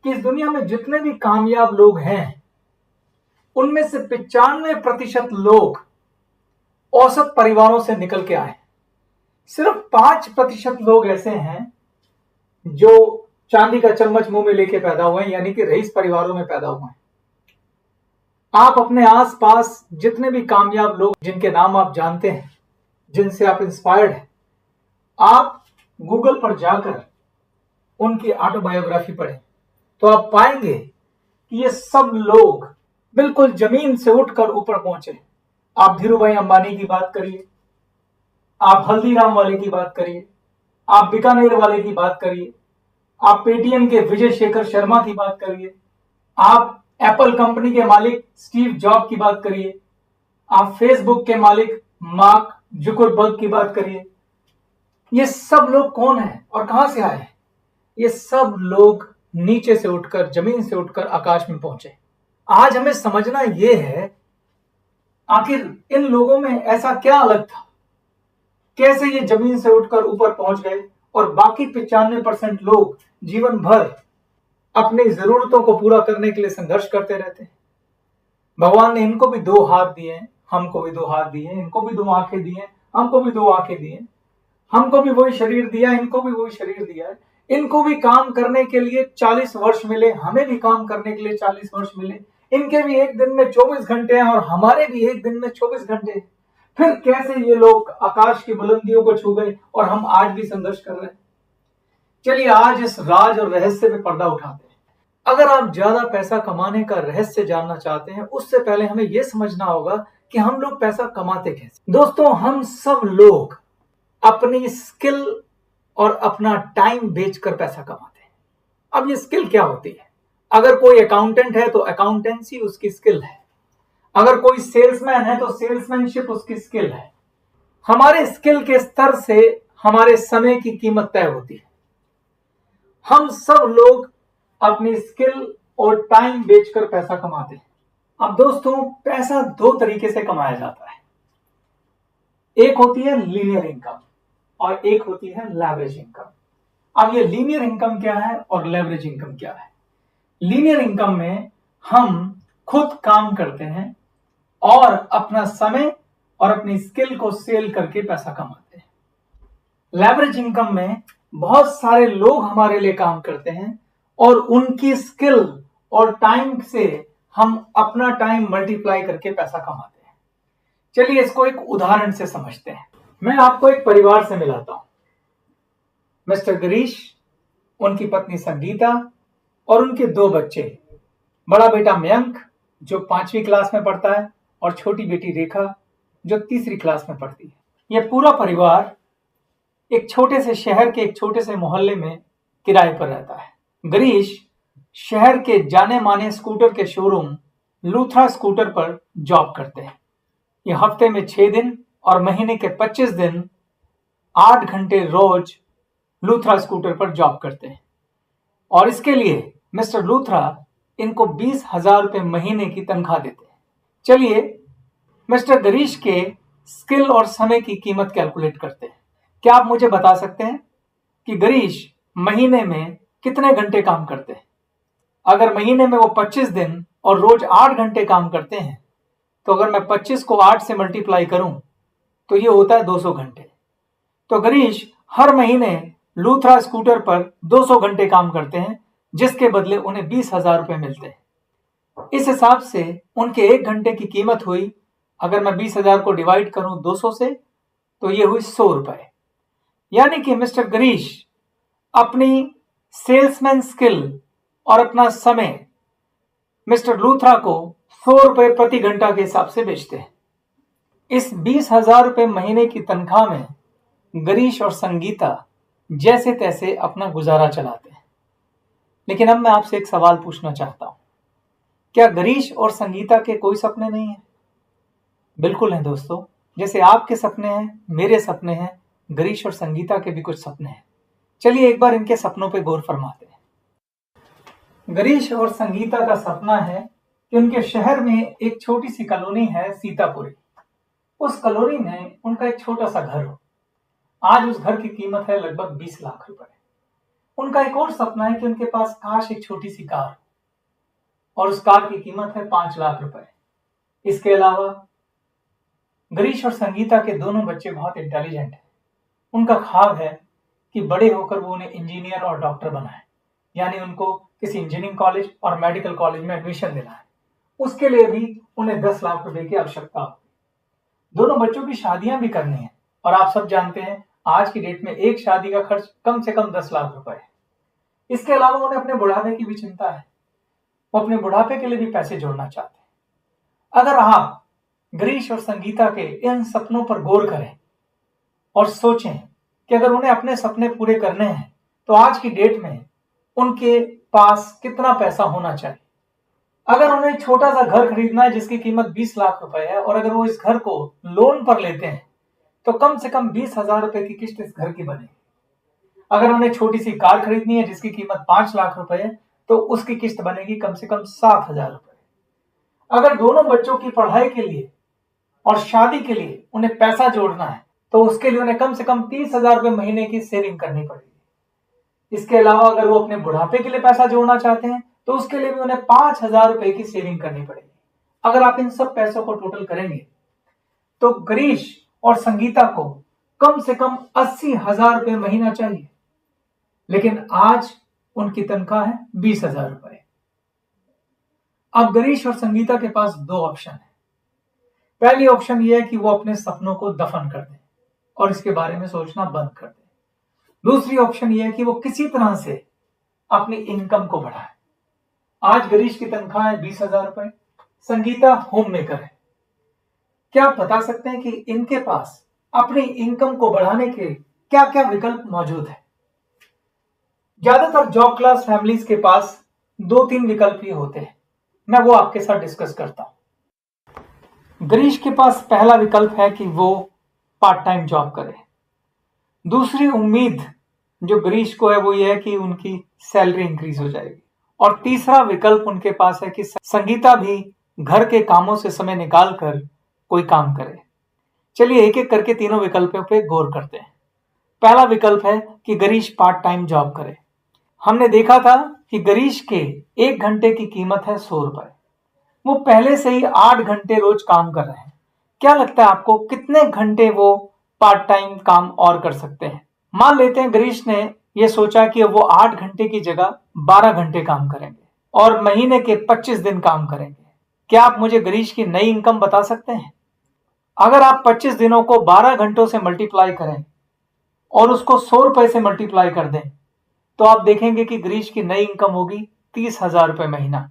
कि इस दुनिया में जितने भी कामयाब लोग हैं उनमें से 95% लोग औसत परिवारों से निकल के आए। सिर्फ 5% लोग ऐसे हैं जो चांदी का चम्मच मुंह में लेके पैदा हुए हैं, यानी कि रईस परिवारों में पैदा हुए हैं। आप अपने आसपास जितने भी कामयाब लोग जिनके नाम आप जानते हैं, जिनसे आप इंस्पायर्ड हैं, आप गूगल पर जाकर उनकी ऑटोबायोग्राफी पढ़ें तो आप पाएंगे कि ये सब लोग बिल्कुल जमीन से उठकर ऊपर पहुंचे। आप धीरूभाई अंबानी की बात करिए, आप हल्दीराम वाले की बात करिए, आप बीकानेर वाले की बात करिए, आप पेटीएम के विजय शेखर शर्मा की बात करिए, आप एप्पल कंपनी के मालिक स्टीव जॉब की बात करिए, आप फेसबुक के मालिक मार्क जुकरबर्ग की बात करिए। ये सब लोग कौन हैं और कहां से आए? ये सब लोग नीचे से उठकर, जमीन से उठकर आकाश में पहुंचे। आज हमें समझना यह है आखिर इन लोगों में ऐसा क्या अलग था, कैसे ये जमीन से उठकर ऊपर पहुंच गए और बाकी 95% लोग जीवन भर अपनी जरूरतों को पूरा करने के लिए संघर्ष करते रहते हैं। भगवान ने इनको भी 2 हाथ दिए हैं, हमको भी 2 हाथ दिए हैं, इनको भी 2 आंखें दी हैं, हमको भी 2 आंखें दी हैं, हमको भी वही शरीर दिया, इनको भी वही शरीर दिया है। इनको भी काम करने के लिए 40 वर्ष मिले, हमें भी काम करने के लिए 40 वर्ष मिले। इनके भी एक दिन में 24 घंटे हैं और हमारे भी एक दिन में 24 घंटे हैं। फिर कैसे ये लोग आकाश की बुलंदियों को छू गए और हम आज भी संघर्ष कर रहे हैं? चलिए आज इस राज और रहस्य पे पर्दा उठाते हैं। अगर आप ज्यादा पैसा कमाने का रहस्य जानना चाहते हैं, उससे पहले हमें यह समझना होगा कि हम लोग पैसा कमाते कैसे। दोस्तों, हम सब लोग अपनी स्किल और अपना टाइम बेचकर पैसा कमाते हैं। अब ये स्किल क्या होती है? अगर कोई अकाउंटेंट है तो अकाउंटेंसी उसकी स्किल है, अगर कोई सेल्समैन है तो सेल्समैनशिप उसकी स्किल है। हमारे स्किल के स्तर से हमारे समय की कीमत तय होती है। हम सब लोग अपनी स्किल और टाइम बेचकर पैसा कमाते हैं। अब दोस्तों, पैसा 2 तरीके से कमाया जाता है। एक होती है लीनियर इनकम और एक होती है लेवरेज इनकम। अब ये लीनियर इनकम क्या है और लेवरेज इनकम क्या है? लीनियर इनकम में हम खुद काम करते हैं और अपना समय और अपनी स्किल को सेल करके पैसा कमाते हैं। लेवरेज इनकम में बहुत सारे लोग हमारे लिए काम करते हैं और उनकी स्किल और टाइम से हम अपना टाइम मल्टीप्लाई करके पैसा कमाते हैं। चलिए इसको एक उदाहरण से समझते हैं। मैं आपको एक परिवार से मिलाता हूं। मिस्टर गिरीश, उनकी पत्नी संगीता और उनके 2 बच्चे, बड़ा बेटा मयंक जो 5वीं क्लास में पढ़ता है और छोटी बेटी रेखा जो 3री क्लास में पढ़ती है। यह पूरा परिवार एक छोटे से शहर के एक छोटे से मोहल्ले में किराए पर रहता है। गिरीश शहर के जाने माने स्कूटर के शोरूम लूथरा स्कूटर पर जॉब करते हैं। ये हफ्ते में 6 दिन और महीने के 25 दिन 8 घंटे रोज लूथरा स्कूटर पर जॉब करते हैं और इसके लिए मिस्टर लूथरा इनको 20,000 रुपये महीने की तनख्वाह देते हैं। चलिए मिस्टर गिरीश के स्किल और समय की कीमत कैलकुलेट करते हैं। क्या आप मुझे बता सकते हैं कि गिरीश महीने में कितने घंटे काम करते हैं। अगर महीने में वो 25 दिन और रोज 8 घंटे काम करते हैं, तो अगर मैं 25 को 8 से मल्टीप्लाई करूं तो ये होता है 200 घंटे। तो गिरीश हर महीने लूथरा स्कूटर पर 200 घंटे काम करते हैं, जिसके बदले उन्हें 20,000 रुपए मिलते हैं। इस हिसाब से उनके 1 घंटे की कीमत हुई, अगर मैं 20,000 को डिवाइड करूं 200 से, तो ये हुई 100 रुपए। यानी कि मिस्टर गिरीश अपनी सेल्समैन स्किल और अपना समय मिस्टर लूथरा को 100 रुपए प्रति घंटा के हिसाब से बेचते हैं। इस 20,000 रुपए महीने की तनख्वाह में गिरीश और संगीता जैसे तैसे अपना गुजारा चलाते हैं। लेकिन अब मैं आपसे एक सवाल पूछना चाहता हूं, क्या गिरीश और संगीता के कोई सपने नहीं है? बिल्कुल हैं दोस्तों, जैसे आपके सपने हैं, मेरे सपने हैं, गिरीश और संगीता के भी कुछ सपने हैं। चलिए एक बार इनके सपनों पे गौर फरमाते हैं। गिरीश और संगीता का सपना है कि उनके शहर में एक छोटी सी कॉलोनी है, सीतापुरी। उस कॉलोनी में उनका एक छोटा सा घर हो। आज उस घर की कीमत है लगभग 20 लाख रुपए। उनका एक और सपना है कि उनके पास काश एक छोटी सी कार हो, और उस कार की कीमत है 5 लाख रुपए। इसके अलावा गिरीश और संगीता के दोनों बच्चे बहुत इंटेलिजेंट हैं। उनका ख्वाब है कि बड़े होकर वो उन्हें इंजीनियर और डॉक्टर बनाए, यानी उनको किसी इंजीनियरिंग कॉलेज और मेडिकल कॉलेज में एडमिशन दिलाए। उसके लिए भी उन्हें 10 लाख रुपए की आवश्यकता होगी। दोनों बच्चों की शादियां भी करनी है, और आप सब जानते हैं आज की डेट में एक शादी का खर्च कम से कम 10 लाख रुपए है। इसके अलावा उन्हें अपने बुढ़ापे की भी चिंता है। वो अपने बुढ़ापे के लिए भी पैसे जोड़ना चाहते हैं। अगर आप गिरीश और संगीता के इन सपनों पर गौर करें और सोचें कि अगर उन्हें अपने सपने पूरे करने हैं तो आज की डेट में उनके पास कितना पैसा होना चाहिए। अगर उन्हें छोटा सा घर खरीदना है जिसकी कीमत 20 लाख रुपए है, और अगर वो इस घर को लोन पर लेते हैं तो कम से कम 20,000 रुपए की किस्त इस घर की बनेगी। अगर उन्हें छोटी सी कार खरीदनी है जिसकी कीमत 5 लाख रुपए है, तो उसकी किस्त बनेगी कम से कम 7,000 रुपए। अगर दोनों बच्चों की पढ़ाई के लिए और शादी के लिए उन्हें पैसा जोड़ना है तो उसके लिए उन्हें कम से कम 30,000 रुपए महीने की सेविंग करनी पड़ेगी। इसके अलावा अगर वो अपने बुढ़ापे के लिए पैसा जोड़ना चाहते हैं तो उसके लिए भी उन्हें 5,000 रुपए की सेविंग करनी पड़ेगी। अगर आप इन सब पैसों को टोटल करेंगे तो गिरीश और संगीता को कम से कम 80,000 रुपए महीना चाहिए, लेकिन आज उनकी तनख्वाह है 20,000 रुपए। अब गिरीश और संगीता के पास दो ऑप्शन है। पहली ऑप्शन यह है कि वो अपने सपनों को दफन कर दें और इसके बारे में सोचना बंद कर दें। दूसरी ऑप्शन यह है कि वो किसी तरह से अपनी इनकम को बढ़ाए। आज गिरीश की तनख्वाह है 20,000 रुपए, संगीता होम मेकर है। क्या आप बता सकते हैं कि इनके पास अपनी इनकम को बढ़ाने के क्या क्या विकल्प मौजूद है? ज्यादातर जॉब क्लास फैमिलीज के पास 2-3 विकल्प ही होते हैं। मैं वो आपके साथ डिस्कस करता हूं। गिरीश के पास पहला विकल्प है कि वो पार्ट टाइम जॉब करे। दूसरी उम्मीद जो गिरीश को है वो ये है कि उनकी सैलरी इंक्रीज हो जाएगी। और तीसरा विकल्प उनके पास है कि संगीता भी घर के कामों से समय निकाल कर कोई काम करे। चलिए एक एक करके तीनों विकल्पों पे गौर करते हैं। पहला विकल्प है कि गिरीश पार्ट टाइम जॉब करे। हमने देखा था कि गिरीश के 1 घंटे की कीमत है 100 रुपए। वो पहले से ही 8 घंटे रोज काम कर रहे हैं। क्या लगता है आपको कितने घंटे वो पार्ट टाइम काम और कर सकते हैं? मान लेते हैं गिरीश ने ये सोचा कि वो 8 घंटे की जगह 12 घंटे काम करेंगे और महीने के 25 दिन काम करेंगे। क्या आप मुझे गिरीश की नई इनकम बता सकते हैं? अगर आप 25 दिनों को 12 घंटों से मल्टीप्लाई करें और उसको 100 रुपए से मल्टीप्लाई कर दें तो आप देखेंगे कि गिरीश की नई इनकम होगी 30,000 रुपए महीना।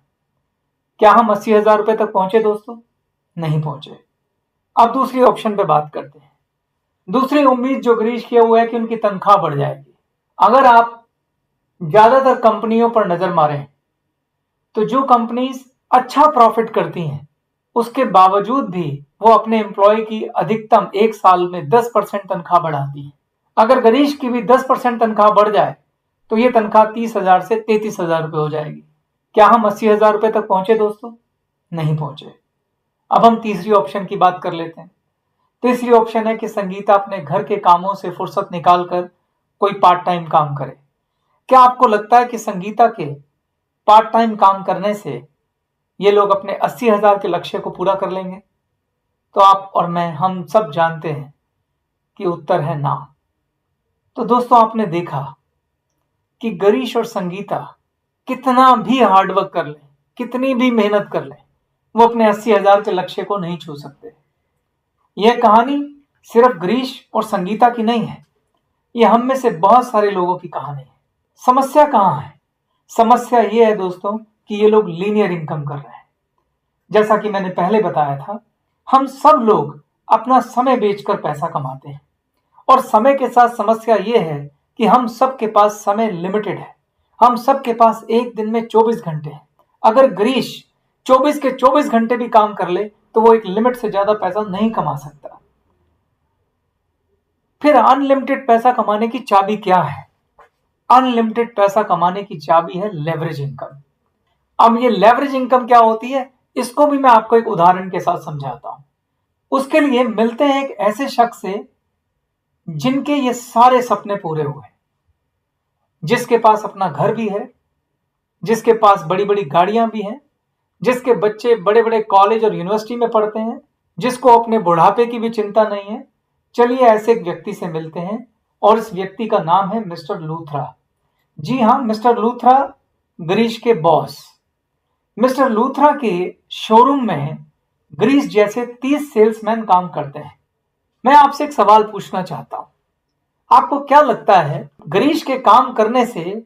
क्या हम 80,000 रुपए तक पहुंचे दोस्तों? नहीं पहुंचे। अब दूसरी ऑप्शन पे बात करते हैं। दूसरी उम्मीद जो गिरीश की है वो है कि उनकी तनख्वाह बढ़ जाएगी। अगर आप ज्यादातर कंपनियों पर नजर मारें तो जो कंपनीज अच्छा प्रॉफिट करती हैं उसके बावजूद भी वो अपने एम्प्लॉय की अधिकतम एक साल में 10% तनख्वाह बढ़ाती है। अगर गिरीश की भी 10% तनख्वाह बढ़ जाए तो ये तनख्वाह 30,000 से 33,000 रुपए हो जाएगी। क्या हम 80,000 रुपए तक पहुंचे दोस्तों? नहीं पहुंचे। अब हम तीसरी ऑप्शन की बात कर लेते हैं। तीसरी ऑप्शन है कि संगीता अपने घर के कामों से फुर्सत निकालकर कोई पार्ट टाइम काम करे। क्या आपको लगता है कि संगीता के पार्ट टाइम काम करने से ये लोग अपने 80,000 के लक्ष्य को पूरा कर लेंगे? तो आप और मैं, हम सब जानते हैं कि उत्तर है ना। तो दोस्तों, आपने देखा कि गिरीश और संगीता कितना भी हार्डवर्क कर लें, कितनी भी मेहनत कर लें, वो अपने 80,000 के लक्ष्य को नहीं छू सकते। यह कहानी सिर्फ गिरीश और संगीता की नहीं है, ये हम में से बहुत सारे लोगों की कहानी है। समस्या कहाँ है? समस्या ये है दोस्तों कि ये लोग लीनियर इनकम कर रहे हैं। जैसा कि मैंने पहले बताया था, हम सब लोग अपना समय बेचकर पैसा कमाते हैं, और समय के साथ समस्या ये है कि हम सब के पास समय लिमिटेड है। हम सब के पास एक दिन में 24 घंटे हैं। अगर गिरीश 24 के 24 घंटे भी काम कर ले तो वो एक लिमिट से ज्यादा पैसा नहीं कमा सकता। फिर अनलिमिटेड पैसा कमाने की चाबी क्या है? अनलिमिटेड पैसा कमाने की चाबी है लेवरेज इनकम। अब ये लेवरेज इनकम क्या होती है, इसको भी मैं आपको एक उदाहरण के साथ समझाता हूं। उसके लिए मिलते हैं एक ऐसे शख्स से जिनके ये सारे सपने पूरे हुए, जिसके पास अपना घर भी है, जिसके पास बड़ी बड़ी गाड़ियां भी हैं, जिसके बच्चे बड़े बड़े कॉलेज और यूनिवर्सिटी में पढ़ते हैं, जिसको अपने बुढ़ापे की भी चिंता नहीं है। चलिए ऐसे एक व्यक्ति से मिलते हैं, और इस व्यक्ति का नाम है मिस्टर लूथरा। जी हाँ, मिस्टर लूथरा गिरीश के बॉस। मिस्टर लूथरा के शोरूम में गिरीश जैसे 30 सेल्समैन काम करते हैं। मैं आपसे एक सवाल पूछना चाहता हूं, आपको क्या लगता है गिरीश के काम करने से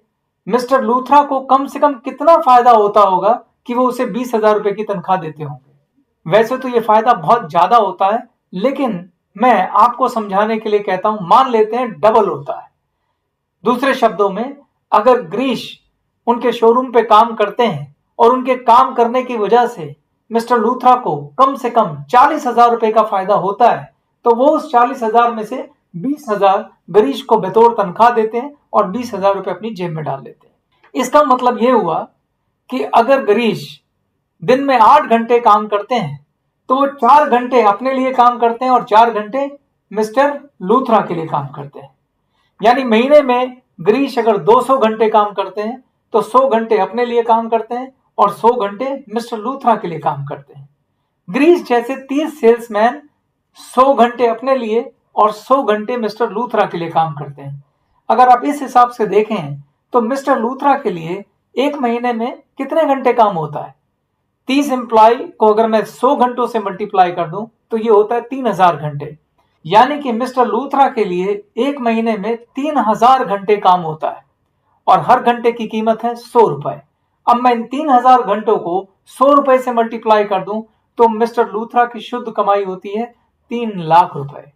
मिस्टर लूथरा को कम से कम कितना फायदा होता होगा कि वो उसे 20,000 रुपए की तनख्वाह देते होंगे? वैसे तो ये फायदा बहुत ज्यादा होता है, लेकिन मैं आपको समझाने के लिए कहता हूं, मान लेते हैं डबल होता है। दूसरे शब्दों में, अगर गिरीश उनके शोरूम पे काम करते हैं और उनके काम करने की वजह से मिस्टर लूथरा को कम से कम 40,000 रुपए का फायदा होता है, तो वो उस 40,000 में से 20,000 गिरीश को बतौर तनख्वाह देते हैं और 20,000 रुपए अपनी जेब में डाल लेते हैं। इसका मतलब यह हुआ कि अगर गिरीश दिन में 8 घंटे काम करते हैं तो वो 4 घंटे अपने लिए काम करते हैं और 4 घंटे मिस्टर लूथरा के लिए काम करते हैं। यानी महीने में गिरीश अगर 200 घंटे काम करते हैं तो 100 घंटे अपने लिए काम करते हैं और 100 घंटे मिस्टर लूथरा के लिए काम करते हैं। गिरीश जैसे 30 सेल्समैन 100 घंटे अपने लिए और 100 घंटे मिस्टर लूथरा के लिए काम करते हैं। अगर आप इस हिसाब से देखें तो मिस्टर लूथरा के लिए एक महीने में कितने घंटे काम होता है? 30 एम्प्लॉय को अगर मैं 100 घंटों से मल्टीप्लाई कर दूं तो ये होता है 3,000 घंटे। यानी कि मिस्टर लूथरा के लिए एक महीने में 3,000 घंटे काम होता है, और हर घंटे की कीमत है 100 रुपए। अब मैं इन 3,000 घंटों को 100 रुपए से मल्टीप्लाई कर दूं तो मिस्टर लूथरा की शुद्ध कमाई होती है 3 लाख रुपए।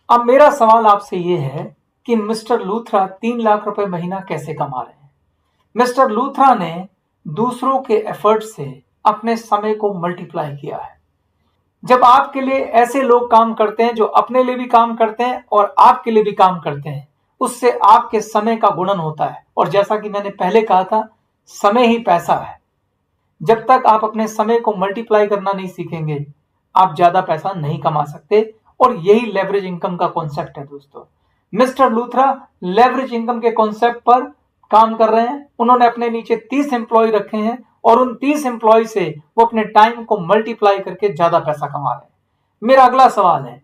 अब मेरा सवाल आपसे यह है कि मिस्टर लूथरा 3 लाख रुपए महीना कैसे कमा रहे हैं? मिस्टर लूथरा ने दूसरों के एफर्ट से अपने समय को मल्टीप्लाई किया है। जब आपके लिए ऐसे लोग काम करते हैं जो अपने लिए भी काम करते हैं और आपके लिए भी काम करते हैं, उससे आपके समय का गुणन होता है। और जैसा कि मैंने पहले कहा था, समय ही पैसा है। जब तक आप अपने समय को मल्टीप्लाई करना नहीं सीखेंगे, आप ज्यादा पैसा नहीं कमा सकते। और यही लेवरेज इनकम का कॉन्सेप्ट है दोस्तों। मिस्टर लूथरा लेवरेज इनकम के कॉन्सेप्ट पर काम कर रहे हैं। उन्होंने अपने नीचे 30 एम्प्लॉय रखे हैं और उन 30 एम्प्लॉय से वो अपने टाइम को मल्टीप्लाई करके ज्यादा पैसा कमा रहे हैं। मेरा अगला सवाल है,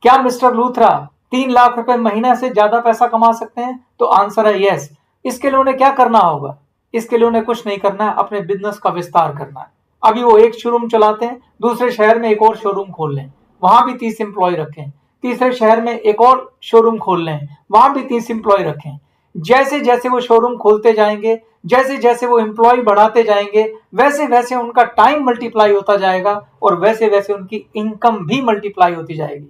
क्या मिस्टर लूथरा 3 लाख रुपए महीना से ज्यादा पैसा कमा सकते हैं? तो आंसर है यस। इसके लिए उन्हें क्या करना होगा? इसके लिए उन्हें कुछ नहीं करना है, अपने बिजनेस का विस्तार करना है। अभी वो एक शोरूम चलाते हैं, दूसरे शहर में एक और शोरूम खोल लें, वहां भी 30 एम्प्लॉय रखें। तीसरे शहर में एक और शोरूम खोल लें, वहां भी 30 एम्प्लॉय रखें। जैसे जैसे वो शोरूम खोलते जाएंगे, जैसे जैसे वो एम्प्लॉय बढ़ाते जाएंगे, वैसे वैसे उनका टाइम मल्टीप्लाई होता जाएगा और वैसे वैसे उनकी इनकम भी मल्टीप्लाई होती जाएगी।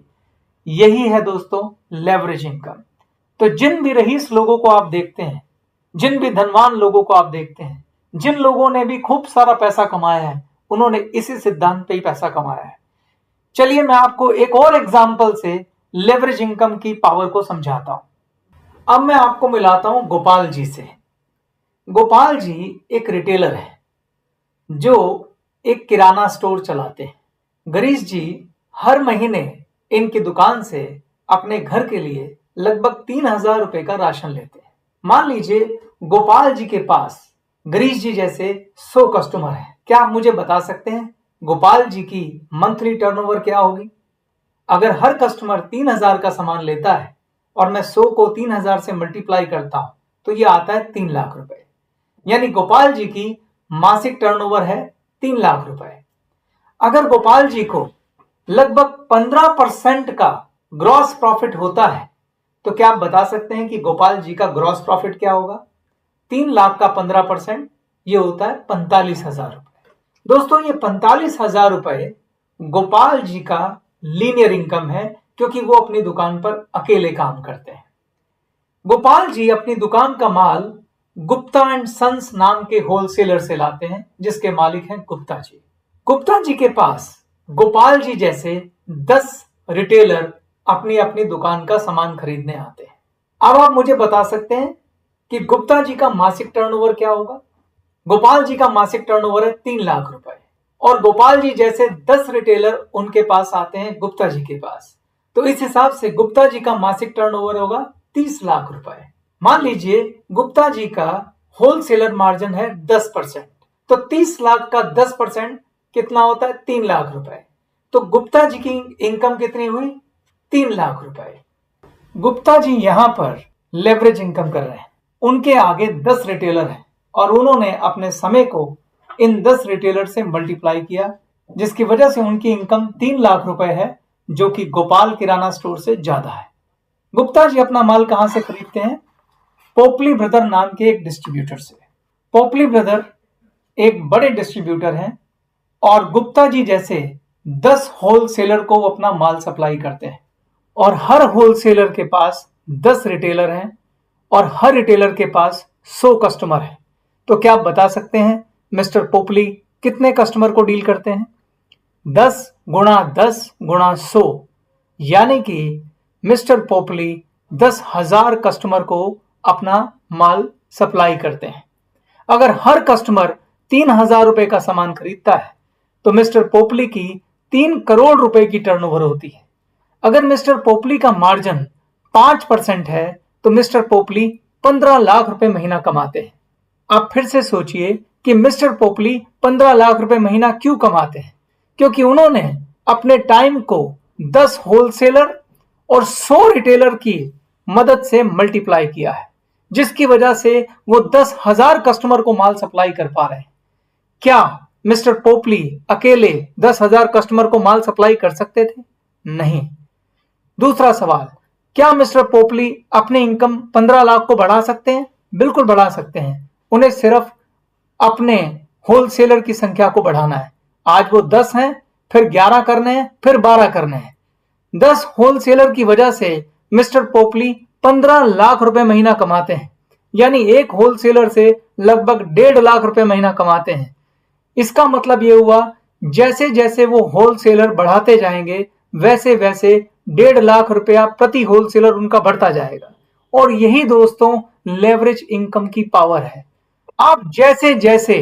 यही है दोस्तों लेवरेज इनकम। तो जिन भी रईस लोगों को आप देखते हैं, जिन भी धनवान लोगों को आप देखते हैं, जिन लोगों ने भी खूब सारा पैसा कमाया है, उन्होंने इसी सिद्धांत पे ही पैसा कमाया है। चलिए मैं आपको एक और एग्जांपल से लेवरेज इनकम की पावर को समझाता हूं। अब मैं आपको मिलाता हूं गोपाल जी से। गोपाल जी एक रिटेलर है जो एक किराना स्टोर चलाते हैं। गिरीश जी हर महीने इनकी दुकान से अपने घर के लिए लगभग 3,000 रुपए का राशन लेते हैं। मान लीजिए गोपाल जी के पास गिरीश जी जैसे 100 कस्टमर हैं। क्या आप मुझे बता सकते हैं गोपाल जी की मंथली टर्नओवर क्या होगी? अगर हर कस्टमर 3,000 का सामान लेता है और मैं 100 को 3,000 से मल्टीप्लाई करता हूं तो ये आता है 3 लाख रुपए। यानी गोपाल जी की मासिक टर्नओवर है 3 लाख रुपए। अगर गोपाल जी को लगभग 15% का ग्रॉस प्रॉफिट होता है तो क्या आप बता सकते हैं कि गोपाल जी का ग्रॉस प्रॉफिट क्या होगा? 3 लाख का 15% ये होता है 45,000 रुपए। दोस्तों ये 45,000 रुपए गोपाल जी का लीनियर इनकम है, क्योंकि वो अपनी दुकान पर अकेले काम करते हैं। गोपाल जी अपनी दुकान का माल गुप्ता एंड सन्स नाम के होलसेलर से लाते हैं, जिसके मालिक हैं गुप्ता जी। गुप्ता जी के पास गोपाल जी जैसे 10 रिटेलर अपनी अपनी दुकान का सामान खरीदने आते हैं। अब आप मुझे बता सकते हैं कि गुप्ता जी का मासिक टर्नओवर क्या होगा? गोपाल जी का मासिक टर्नओवर है 3 लाख रुपए और गोपाल जी जैसे 10 रिटेलर उनके पास आते हैं गुप्ता जी के पास, तो इस हिसाब से गुप्ता जी का मासिक टर्नओवर होगा 30 लाख रुपए। मान लीजिए गुप्ता जी का होलसेलर मार्जिन है 10%, तो 30 लाख का 10% कितना होता है? 3 लाख रुपए। तो गुप्ता जी की इनकम कितनी हुई? 3 लाख रुपए। गुप्ता जी यहां पर लेवरेज इनकम कर रहे हैं। उनके आगे 10 रिटेलर हैं और उन्होंने अपने समय को इन 10 रिटेलर से मल्टीप्लाई किया, जिसकी वजह से उनकी इनकम 3 लाख रुपए है, जो कि गोपाल किराना स्टोर से ज्यादा है। गुप्ता जी अपना माल कहां से खरीदते हैं? पोपली ब्रदर नाम के एक डिस्ट्रीब्यूटर से। पोपली ब्रदर एक बड़े डिस्ट्रीब्यूटर हैं और गुप्ता जी जैसे 10 होलसेलर को अपना माल सप्लाई करते हैं और हर होलसेलर के पास 10 रिटेलर हैं और हर रिटेलर के पास 100 कस्टमर हैं। तो क्या आप बता सकते हैं मिस्टर पोपली कितने कस्टमर को डील करते हैं? 10 गुणा 10 गुणा 100, यानी कि मिस्टर पोपली 10,000 कस्टमर को अपना माल सप्लाई करते हैं। अगर हर कस्टमर 3,000 रुपए का सामान खरीदता है तो मिस्टर पोपली की 3 करोड़ रुपए की टर्नओवर होती है। अगर मिस्टर पोपली का मार्जिन 5% है तो मिस्टर पोपली 15 लाख रुपए महीना कमाते हैं। आप फिर से सोचिए कि मिस्टर पोपली 15 लाख रुपए महीना क्यों कमाते हैं? क्योंकि उन्होंने अपने टाइम को 10 होलसेलर और 100 रिटेलर की मदद से मल्टीप्लाई किया है, जिसकी वजह से वो 10,000 कस्टमर को माल सप्लाई कर पा रहे हैं। क्या मिस्टर पोपली अकेले 10,000 कस्टमर को माल सप्लाई कर सकते थे? नहीं। दूसरा सवाल, क्या मिस्टर पोपली अपने इनकम 15 लाख को बढ़ा सकते हैं? बिल्कुल बढ़ा सकते हैं। उन्हें सिर्फ अपने होलसेलर की संख्या को बढ़ाना है। आज वो 10 हैं, फिर 11 करने हैं, फिर 12 करने हैं। 10 होलसेलर की वजह से मिस्टर पोपली 15 लाख रुपए महीना कमाते हैं, यानी एक होलसेलर से लगभग 1.5 लाख रुपए महीना कमाते हैं। इसका मतलब यह हुआ जैसे जैसे वो होलसेलर बढ़ाते जाएंगे वैसे वैसे 1.5 लाख रुपया प्रति होलसेलर उनका बढ़ता जाएगा। और यही दोस्तों लेवरेज इनकम की पावर है। आप जैसे जैसे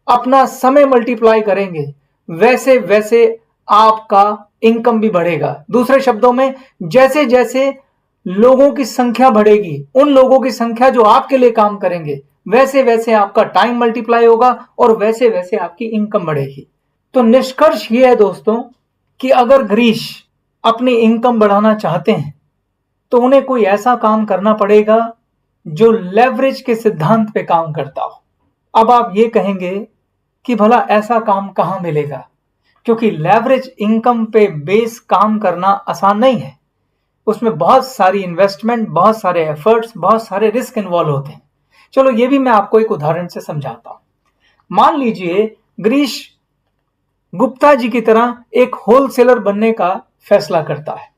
अपना समय मल्टीप्लाई करेंगे वैसे वैसे आपका इनकम भी बढ़ेगा। दूसरे शब्दों में, जैसे जैसे लोगों की संख्या बढ़ेगी, उन लोगों की संख्या जो आपके लिए काम करेंगे, वैसे वैसे आपका टाइम मल्टीप्लाई होगा और वैसे वैसे आपकी इनकम बढ़ेगी। तो निष्कर्ष ये है दोस्तों कि अगर गिरीश अपनी इनकम बढ़ाना चाहते हैं तो उन्हें कोई ऐसा काम करना पड़ेगा जो लेवरेज के सिद्धांत पे काम करता हो। अब आप ये कहेंगे कि भला ऐसा काम कहां मिलेगा, क्योंकि लेवरेज इनकम पे बेस काम करना आसान नहीं है। उसमें बहुत सारी इन्वेस्टमेंट, बहुत सारे एफर्ट्स, बहुत सारे रिस्क इन्वॉल्व होते हैं। चलो ये भी मैं आपको एक उदाहरण से समझाता हूं। मान लीजिए गिरीश गुप्ता जी की तरह एक होलसेलर बनने का फैसला करता है।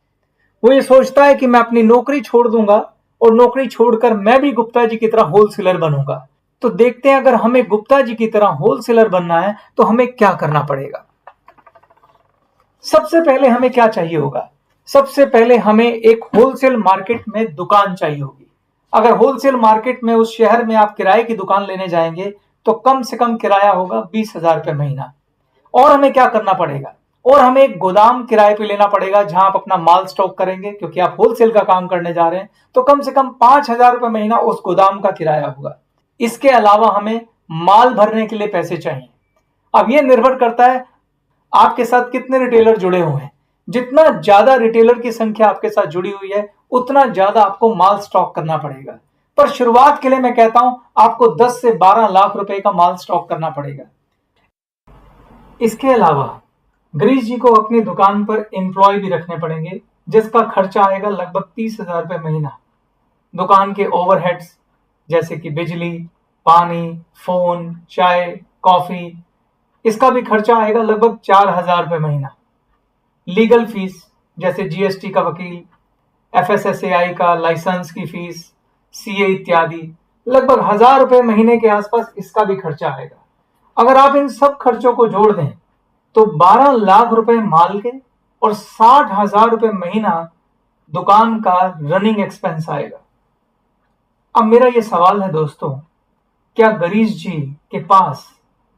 वो ये सोचता है कि मैं अपनी नौकरी छोड़ दूंगा और नौकरी छोड़कर मैं भी गुप्ता जी की तरह होलसेलर बनूंगा। तो देखते हैं अगर हमें गुप्ता जी की तरह होलसेलर बनना है तो हमें क्या करना पड़ेगा। सबसे पहले हमें क्या चाहिए होगा? सबसे पहले हमें एक होलसेल मार्केट में दुकान चाहिए होगी। अगर होलसेल मार्केट में उस शहर में आप किराए की दुकान लेने जाएंगे तो कम से कम किराया होगा 20,000 रुपए महीना। और हमें क्या करना पड़ेगा? और हमें एक गोदाम किराए पे लेना पड़ेगा जहां आप अपना माल स्टॉक करेंगे, क्योंकि आप होलसेल का काम करने जा रहे हैं। तो कम से कम 5,000 रुपए महीना उस गोदाम का किराया होगा। इसके अलावा हमें माल भरने के लिए पैसे चाहिए। अब यह निर्भर करता है आपके साथ कितने रिटेलर जुड़े हुए हैं। जितना ज्यादा रिटेलर की संख्या आपके साथ जुड़ी हुई है, उतना ज्यादा आपको माल स्टॉक करना पड़ेगा। पर शुरुआत के लिए मैं कहता हूं आपको 10 से 12 लाख रुपए का माल स्टॉक करना पड़ेगा। इसके अलावा गिरीश जी को अपनी दुकान पर एम्प्लॉय भी रखने पड़ेंगे, जिसका खर्चा आएगा लगभग 30,000 रुपए महीना। दुकान के ओवरहेड्स जैसे कि बिजली, पानी, फोन, चाय, कॉफी, इसका भी खर्चा आएगा लगभग 4,000 रुपए महीना। लीगल फीस जैसे जीएसटी का वकील, एफएसएसएआई का लाइसेंस की फीस, सीए इत्यादि, लगभग 1,000 रुपए महीने के आसपास इसका भी खर्चा आएगा। अगर आप इन सब खर्चों को जोड़ दें तो 12 लाख रुपए माल के और 60,000 रुपए महीना दुकान का रनिंग एक्सपेंस आएगा। अब मेरा ये सवाल है दोस्तों, क्या गिरीश जी के पास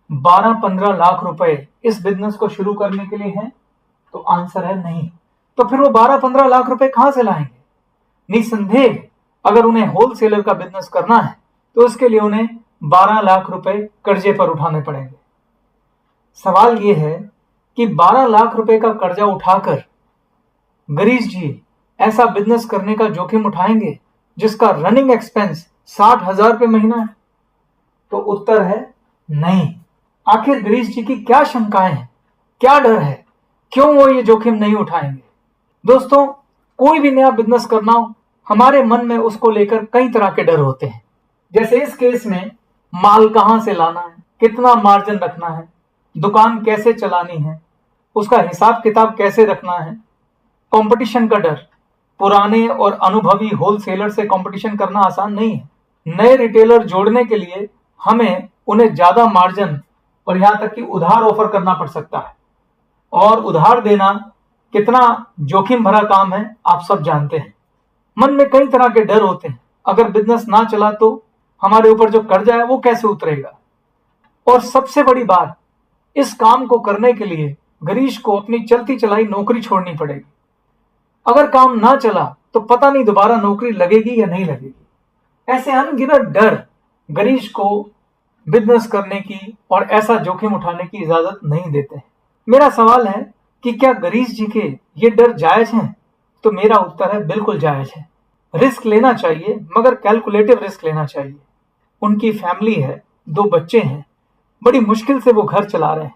12-15 लाख रुपए इस बिजनेस को शुरू करने के लिए हैं? तो आंसर है नहीं। तो फिर वो 12-15 लाख रुपए कहां से लाएंगे? निसंदेह अगर उन्हें होलसेलर का बिजनेस करना है तो उसके लिए उन्हें 12 लाख रुपए कर्जे पर उठाने पड़ेंगे। सवाल यह है कि 12 लाख रुपए का कर्जा उठाकर गिरीश जी ऐसा बिजनेस करने का जोखिम उठाएंगे जिसका रनिंग एक्सपेंस 60,000 रुपए महीना है? तो उत्तर है नहीं। आखिर गिरीश जी की क्या शंकाएं हैं, क्या डर है, क्यों वो ये जोखिम नहीं उठाएंगे? दोस्तों, कोई भी नया बिजनेस करना हो, हमारे मन में उसको लेकर कई तरह के डर होते हैं। जैसे इस केस में माल कहां से लाना है, कितना मार्जिन रखना है, दुकान कैसे चलानी है, उसका हिसाब किताब कैसे रखना है, कंपटीशन का डर। पुराने और अनुभवी होलसेलर से कंपटीशन करना आसान नहीं है। नए रिटेलर जोड़ने के लिए हमें उन्हें ज्यादा मार्जिन और यहां तक कि उधार ऑफर करना पड़ सकता है, और उधार देना कितना जोखिम भरा काम है आप सब जानते हैं। मन में कई तरह के डर होते हैं। अगर बिजनेस ना चला तो हमारे ऊपर जो कर्जा है वो कैसे उतरेगा? और सबसे बड़ी बात, इस काम को करने के लिए गिरीश को अपनी चलती चलाई नौकरी छोड़नी पड़ेगी। अगर काम ना चला तो पता नहीं दोबारा नौकरी लगेगी या नहीं लगेगी। ऐसे अनगिनत डर गिरीश को बिजनेस करने की और ऐसा जोखिम उठाने की इजाजत नहीं देते हैं। मेरा सवाल है कि क्या गिरीश जी के ये डर जायज हैं? तो मेरा उत्तर है बिल्कुल जायज है। रिस्क लेना चाहिए, मगर कैलकुलेटिव रिस्क लेना चाहिए। उनकी फैमिली है, 2 बच्चे हैं, बड़ी मुश्किल से वो घर चला रहे हैं।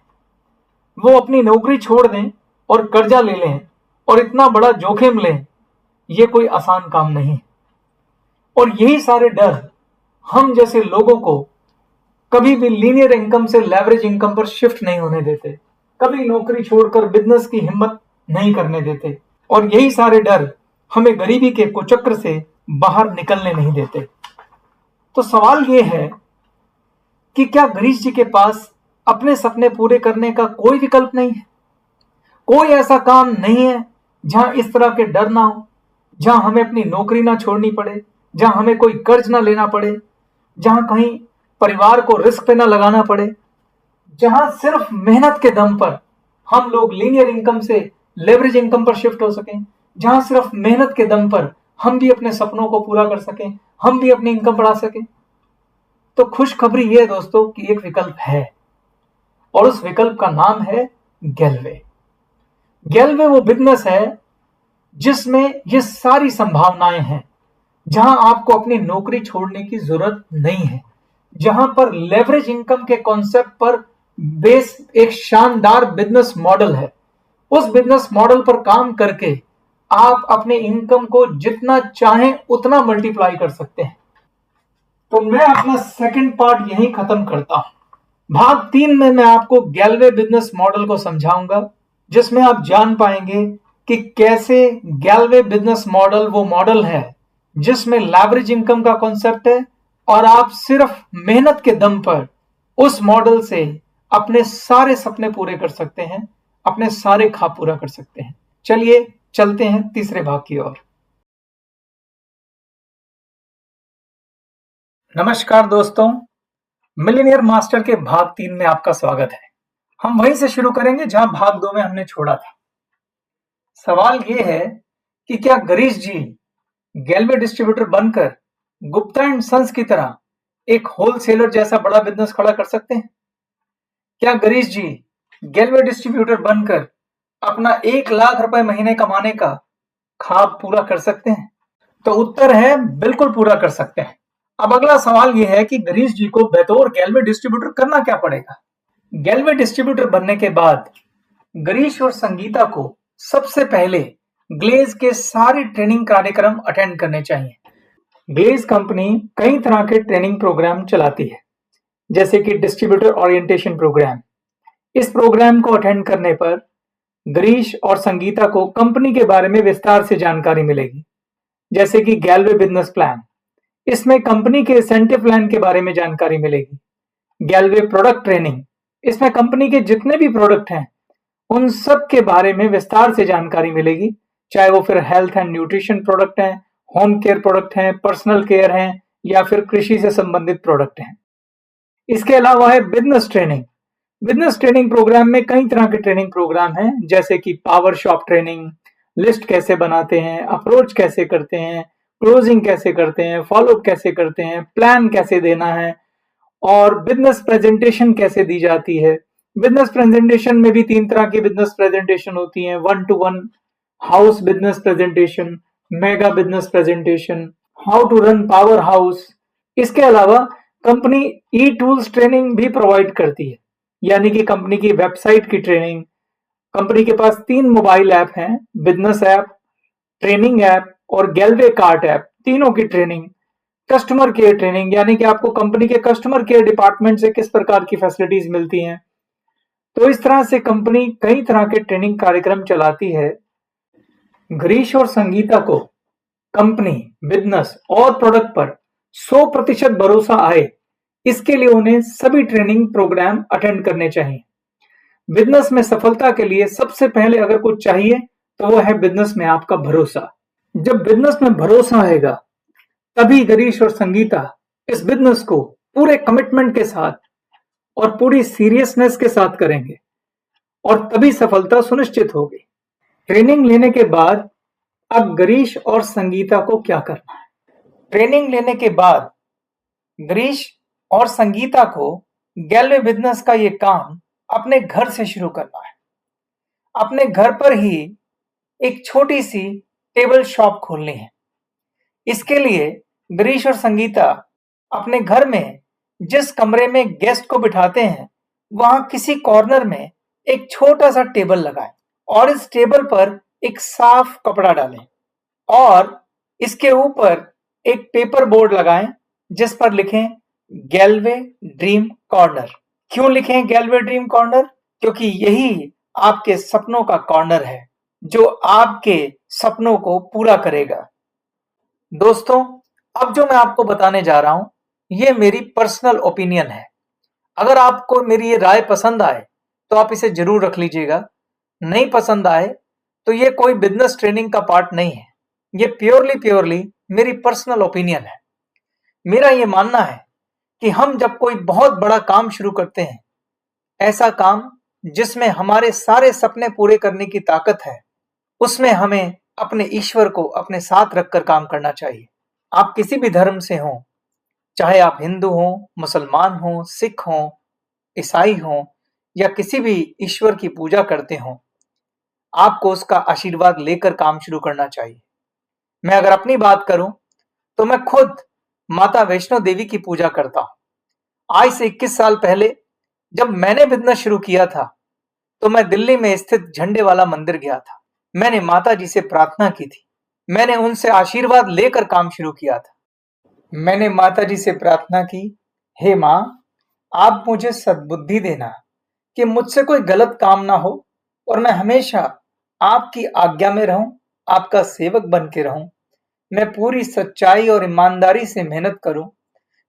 वो अपनी नौकरी छोड़ दें और कर्जा ले लें और इतना बड़ा जोखिम लें, ये कोई आसान काम नहीं। और यही सारे डर हम जैसे लोगों को कभी भी लीनियर इनकम से लेवरेज इनकम पर शिफ्ट नहीं होने देते, कभी नौकरी छोड़कर बिजनेस की हिम्मत नहीं करने देते, और यही सारे डर हमें गरीबी के कुचक्र से बाहर निकलने नहीं देते। तो सवाल यह है कि क्या गिरीश जी के पास अपने सपने पूरे करने का कोई विकल्प नहीं है? कोई ऐसा काम नहीं है जहां इस तरह के डर ना हो, जहां हमें अपनी नौकरी ना छोड़नी पड़े, जहां हमें कोई कर्ज ना लेना पड़े, जहां कहीं परिवार को रिस्क पे ना लगाना पड़े, जहां सिर्फ मेहनत के दम पर हम लोग लीनियर इनकम से लेवरेज इनकम पर शिफ्ट हो सकें, जहां सिर्फ मेहनत के दम पर हम भी अपने सपनों को पूरा कर सकें, हम भी अपनी इनकम बढ़ा सकें? तो खुशखबरी यह है दोस्तों कि एक विकल्प है, और उस विकल्प का नाम है गैलवे। गैलवे वो बिजनेस है जिसमें ये सारी संभावनाएं हैं, जहां आपको अपनी नौकरी छोड़ने की जरूरत नहीं है, जहां पर लेवरेज इनकम के कॉन्सेप्ट पर बेस एक शानदार बिजनेस मॉडल है। उस बिजनेस मॉडल पर काम करके आप अपने इनकम को जितना चाहें उतना मल्टीप्लाई कर सकते हैं। तो मैं अपना सेकंड पार्ट यहीं खत्म करता हूं। भाग 3 में मैं आपको गैलवे बिजनेस मॉडल को समझाऊंगा, जिसमें आप जान पाएंगे कि कैसे गैलवे बिजनेस मॉडल वो मॉडल है जिसमें लेवरेज इनकम का कॉन्सेप्ट है, और आप सिर्फ मेहनत के दम पर उस मॉडल से अपने सारे सपने पूरे कर सकते हैं, अपने सारे ख्वाब पूरा कर सकते हैं। चलिए चलते हैं तीसरे भाग की ओर। नमस्कार दोस्तों, मिलियनेयर मास्टर के भाग 3 में आपका स्वागत है। हम वहीं से शुरू करेंगे जहां भाग 2 में हमने छोड़ा था। सवाल ये है कि क्या गिरीश जी गैल्वे डिस्ट्रीब्यूटर बनकर गुप्ता एंड सन्स की तरह एक होलसेलर जैसा बड़ा बिजनेस खड़ा कर सकते हैं? क्या गिरीश जी गैल्वे डिस्ट्रीब्यूटर बनकर अपना 1 लाख रुपए महीने कमाने का ख्वाब पूरा कर सकते हैं? तो उत्तर है बिल्कुल पूरा कर सकते हैं। अब अगला सवाल यह है कि गिरीश जी को बतौर गैल्वे डिस्ट्रीब्यूटर करना क्या पड़ेगा? गैल्वे डिस्ट्रीब्यूटर बनने के बाद गिरीश और संगीता को सबसे पहले ग्लेज के सारे ट्रेनिंग कार्यक्रम अटेंड करने चाहिए। ग्लेज कंपनी कई तरह के ट्रेनिंग प्रोग्राम चलाती है, जैसे कि डिस्ट्रीब्यूटर ओरिएंटेशन प्रोग्राम। इस प्रोग्राम को अटेंड करने पर गिरीश और संगीता को कंपनी के बारे में विस्तार से जानकारी मिलेगी, जैसे कि गैल्वे बिजनेस प्लान। इसमें कंपनी के इंसेंटिव प्लान के बारे में जानकारी मिलेगी। गैल्वे प्रोडक्ट ट्रेनिंग, इसमें कंपनी के जितने भी प्रोडक्ट हैं उन सब के बारे में विस्तार से जानकारी मिलेगी, चाहे वो फिर हेल्थ एंड न्यूट्रिशन प्रोडक्ट हैं, होम केयर प्रोडक्ट हैं, पर्सनल केयर हैं या फिर कृषि से संबंधित प्रोडक्ट हैं। इसके अलावा है business training. Business training program में कई तरह के ट्रेनिंग प्रोग्राम हैं, जैसे कि पावर शॉप ट्रेनिंग, लिस्ट कैसे बनाते हैं, अप्रोच कैसे करते हैं, क्लोजिंग कैसे करते हैं, फॉलोअप कैसे करते हैं, प्लान कैसे देना है और बिजनेस प्रेजेंटेशन कैसे दी जाती है। बिजनेस प्रेजेंटेशन में भी 3 तरह की बिजनेस प्रेजेंटेशन होती हैं, 1-to-1 house business presentation, mega business presentation, how to run power house. इसके अलावा कंपनी ई टूल्स ट्रेनिंग भी प्रोवाइड करती है, यानी कि कंपनी की वेबसाइट की ट्रेनिंग। कंपनी के पास 3 मोबाइल ऐप हैं, बिजनेस ऐप, ट्रेनिंग ऐप और गैल्वे कार्ट ऐप, तीनों की ट्रेनिंग। कस्टमर केयर ट्रेनिंग, यानी कि आपको कंपनी के कस्टमर केयर डिपार्टमेंट से किस प्रकार की फैसिलिटीज मिलती हैं। तो इस तरह से कंपनी कई तरह के ट्रेनिंग कार्यक्रम चलाती है। गिरीश और संगीता को कंपनी, बिजनेस और प्रोडक्ट पर 100% भरोसा आए, इसके लिए उन्हें सभी ट्रेनिंग प्रोग्राम अटेंड करने चाहिए। बिजनेस में सफलता के लिए सबसे पहले अगर कुछ चाहिए तो वो है बिजनेस में आपका भरोसा। जब बिजनेस में भरोसा आएगा तभी गिरीश और संगीता इस बिजनेस को पूरे कमिटमेंट के साथ और पूरी सीरियसनेस के साथ करेंगे और तभी सफलता सुनिश्चित होगी। ट्रेनिंग लेने के बाद अब गिरीश और संगीता को क्या करना है? ट्रेनिंग लेने के बाद गिरीश और संगीता को गैल्वे बिजनेस का ये काम अपने घर से शुरू करना है। अपने घर पर ही एक छोटी सी टेबल शॉप खोलनी है। इसके लिए गिरीश और संगीता अपने घर में जिस कमरे में गेस्ट को बिठाते हैं वहां किसी कॉर्नर में एक छोटा सा टेबल लगाएं और इस टेबल पर एक साफ कपड़ा डालें और इसके ऊपर एक पेपर बोर्ड लगाएं जिस पर लिखें गैल्वे ड्रीम कॉर्नर। क्यों लिखें गैल्वे ड्रीम कॉर्नर? क्योंकि यही आपके सपनों का कॉर्नर है जो आपके सपनों को पूरा करेगा। दोस्तों, अब जो मैं आपको बताने जा रहा हूं ये मेरी पर्सनल ओपिनियन है। अगर आपको मेरी ये राय पसंद आए तो आप इसे जरूर रख लीजिएगा, नहीं पसंद आए तो ये कोई बिजनेस ट्रेनिंग का पार्ट नहीं है, ये प्योरली मेरी पर्सनल ओपिनियन है। मेरा ये मानना है कि हम जब कोई बहुत बड़ा काम शुरू करते हैं, ऐसा काम जिसमें हमारे सारे सपने पूरे करने की ताकत है, उसमें हमें अपने ईश्वर को अपने साथ रखकर काम करना चाहिए। आप किसी भी धर्म से हों, चाहे आप हिंदू हों, मुसलमान हों, सिख हों, ईसाई हों या किसी भी ईश्वर की पूजा करते हों, आपको उसका आशीर्वाद लेकर काम शुरू करना चाहिए। मैं अगर अपनी बात करूं तो मैं खुद माता वैष्णो देवी की पूजा करता हूं। आज से 21 साल पहले जब मैंने बिजनेस शुरू किया था तो मैं दिल्ली में स्थित झंडे वाला मंदिर गया था। मैंने माता जी से प्रार्थना की थी, मैंने उनसे आशीर्वाद लेकर काम शुरू किया था। मैंने माता जी से प्रार्थना की, हे माँ, आप मुझे सद्बुद्धि देना कि मुझसे कोई गलत काम ना हो और मैं हमेशा आपकी आज्ञा में रहूं, आपका सेवक बन के रहूं। मैं पूरी सच्चाई और ईमानदारी से मेहनत करूं,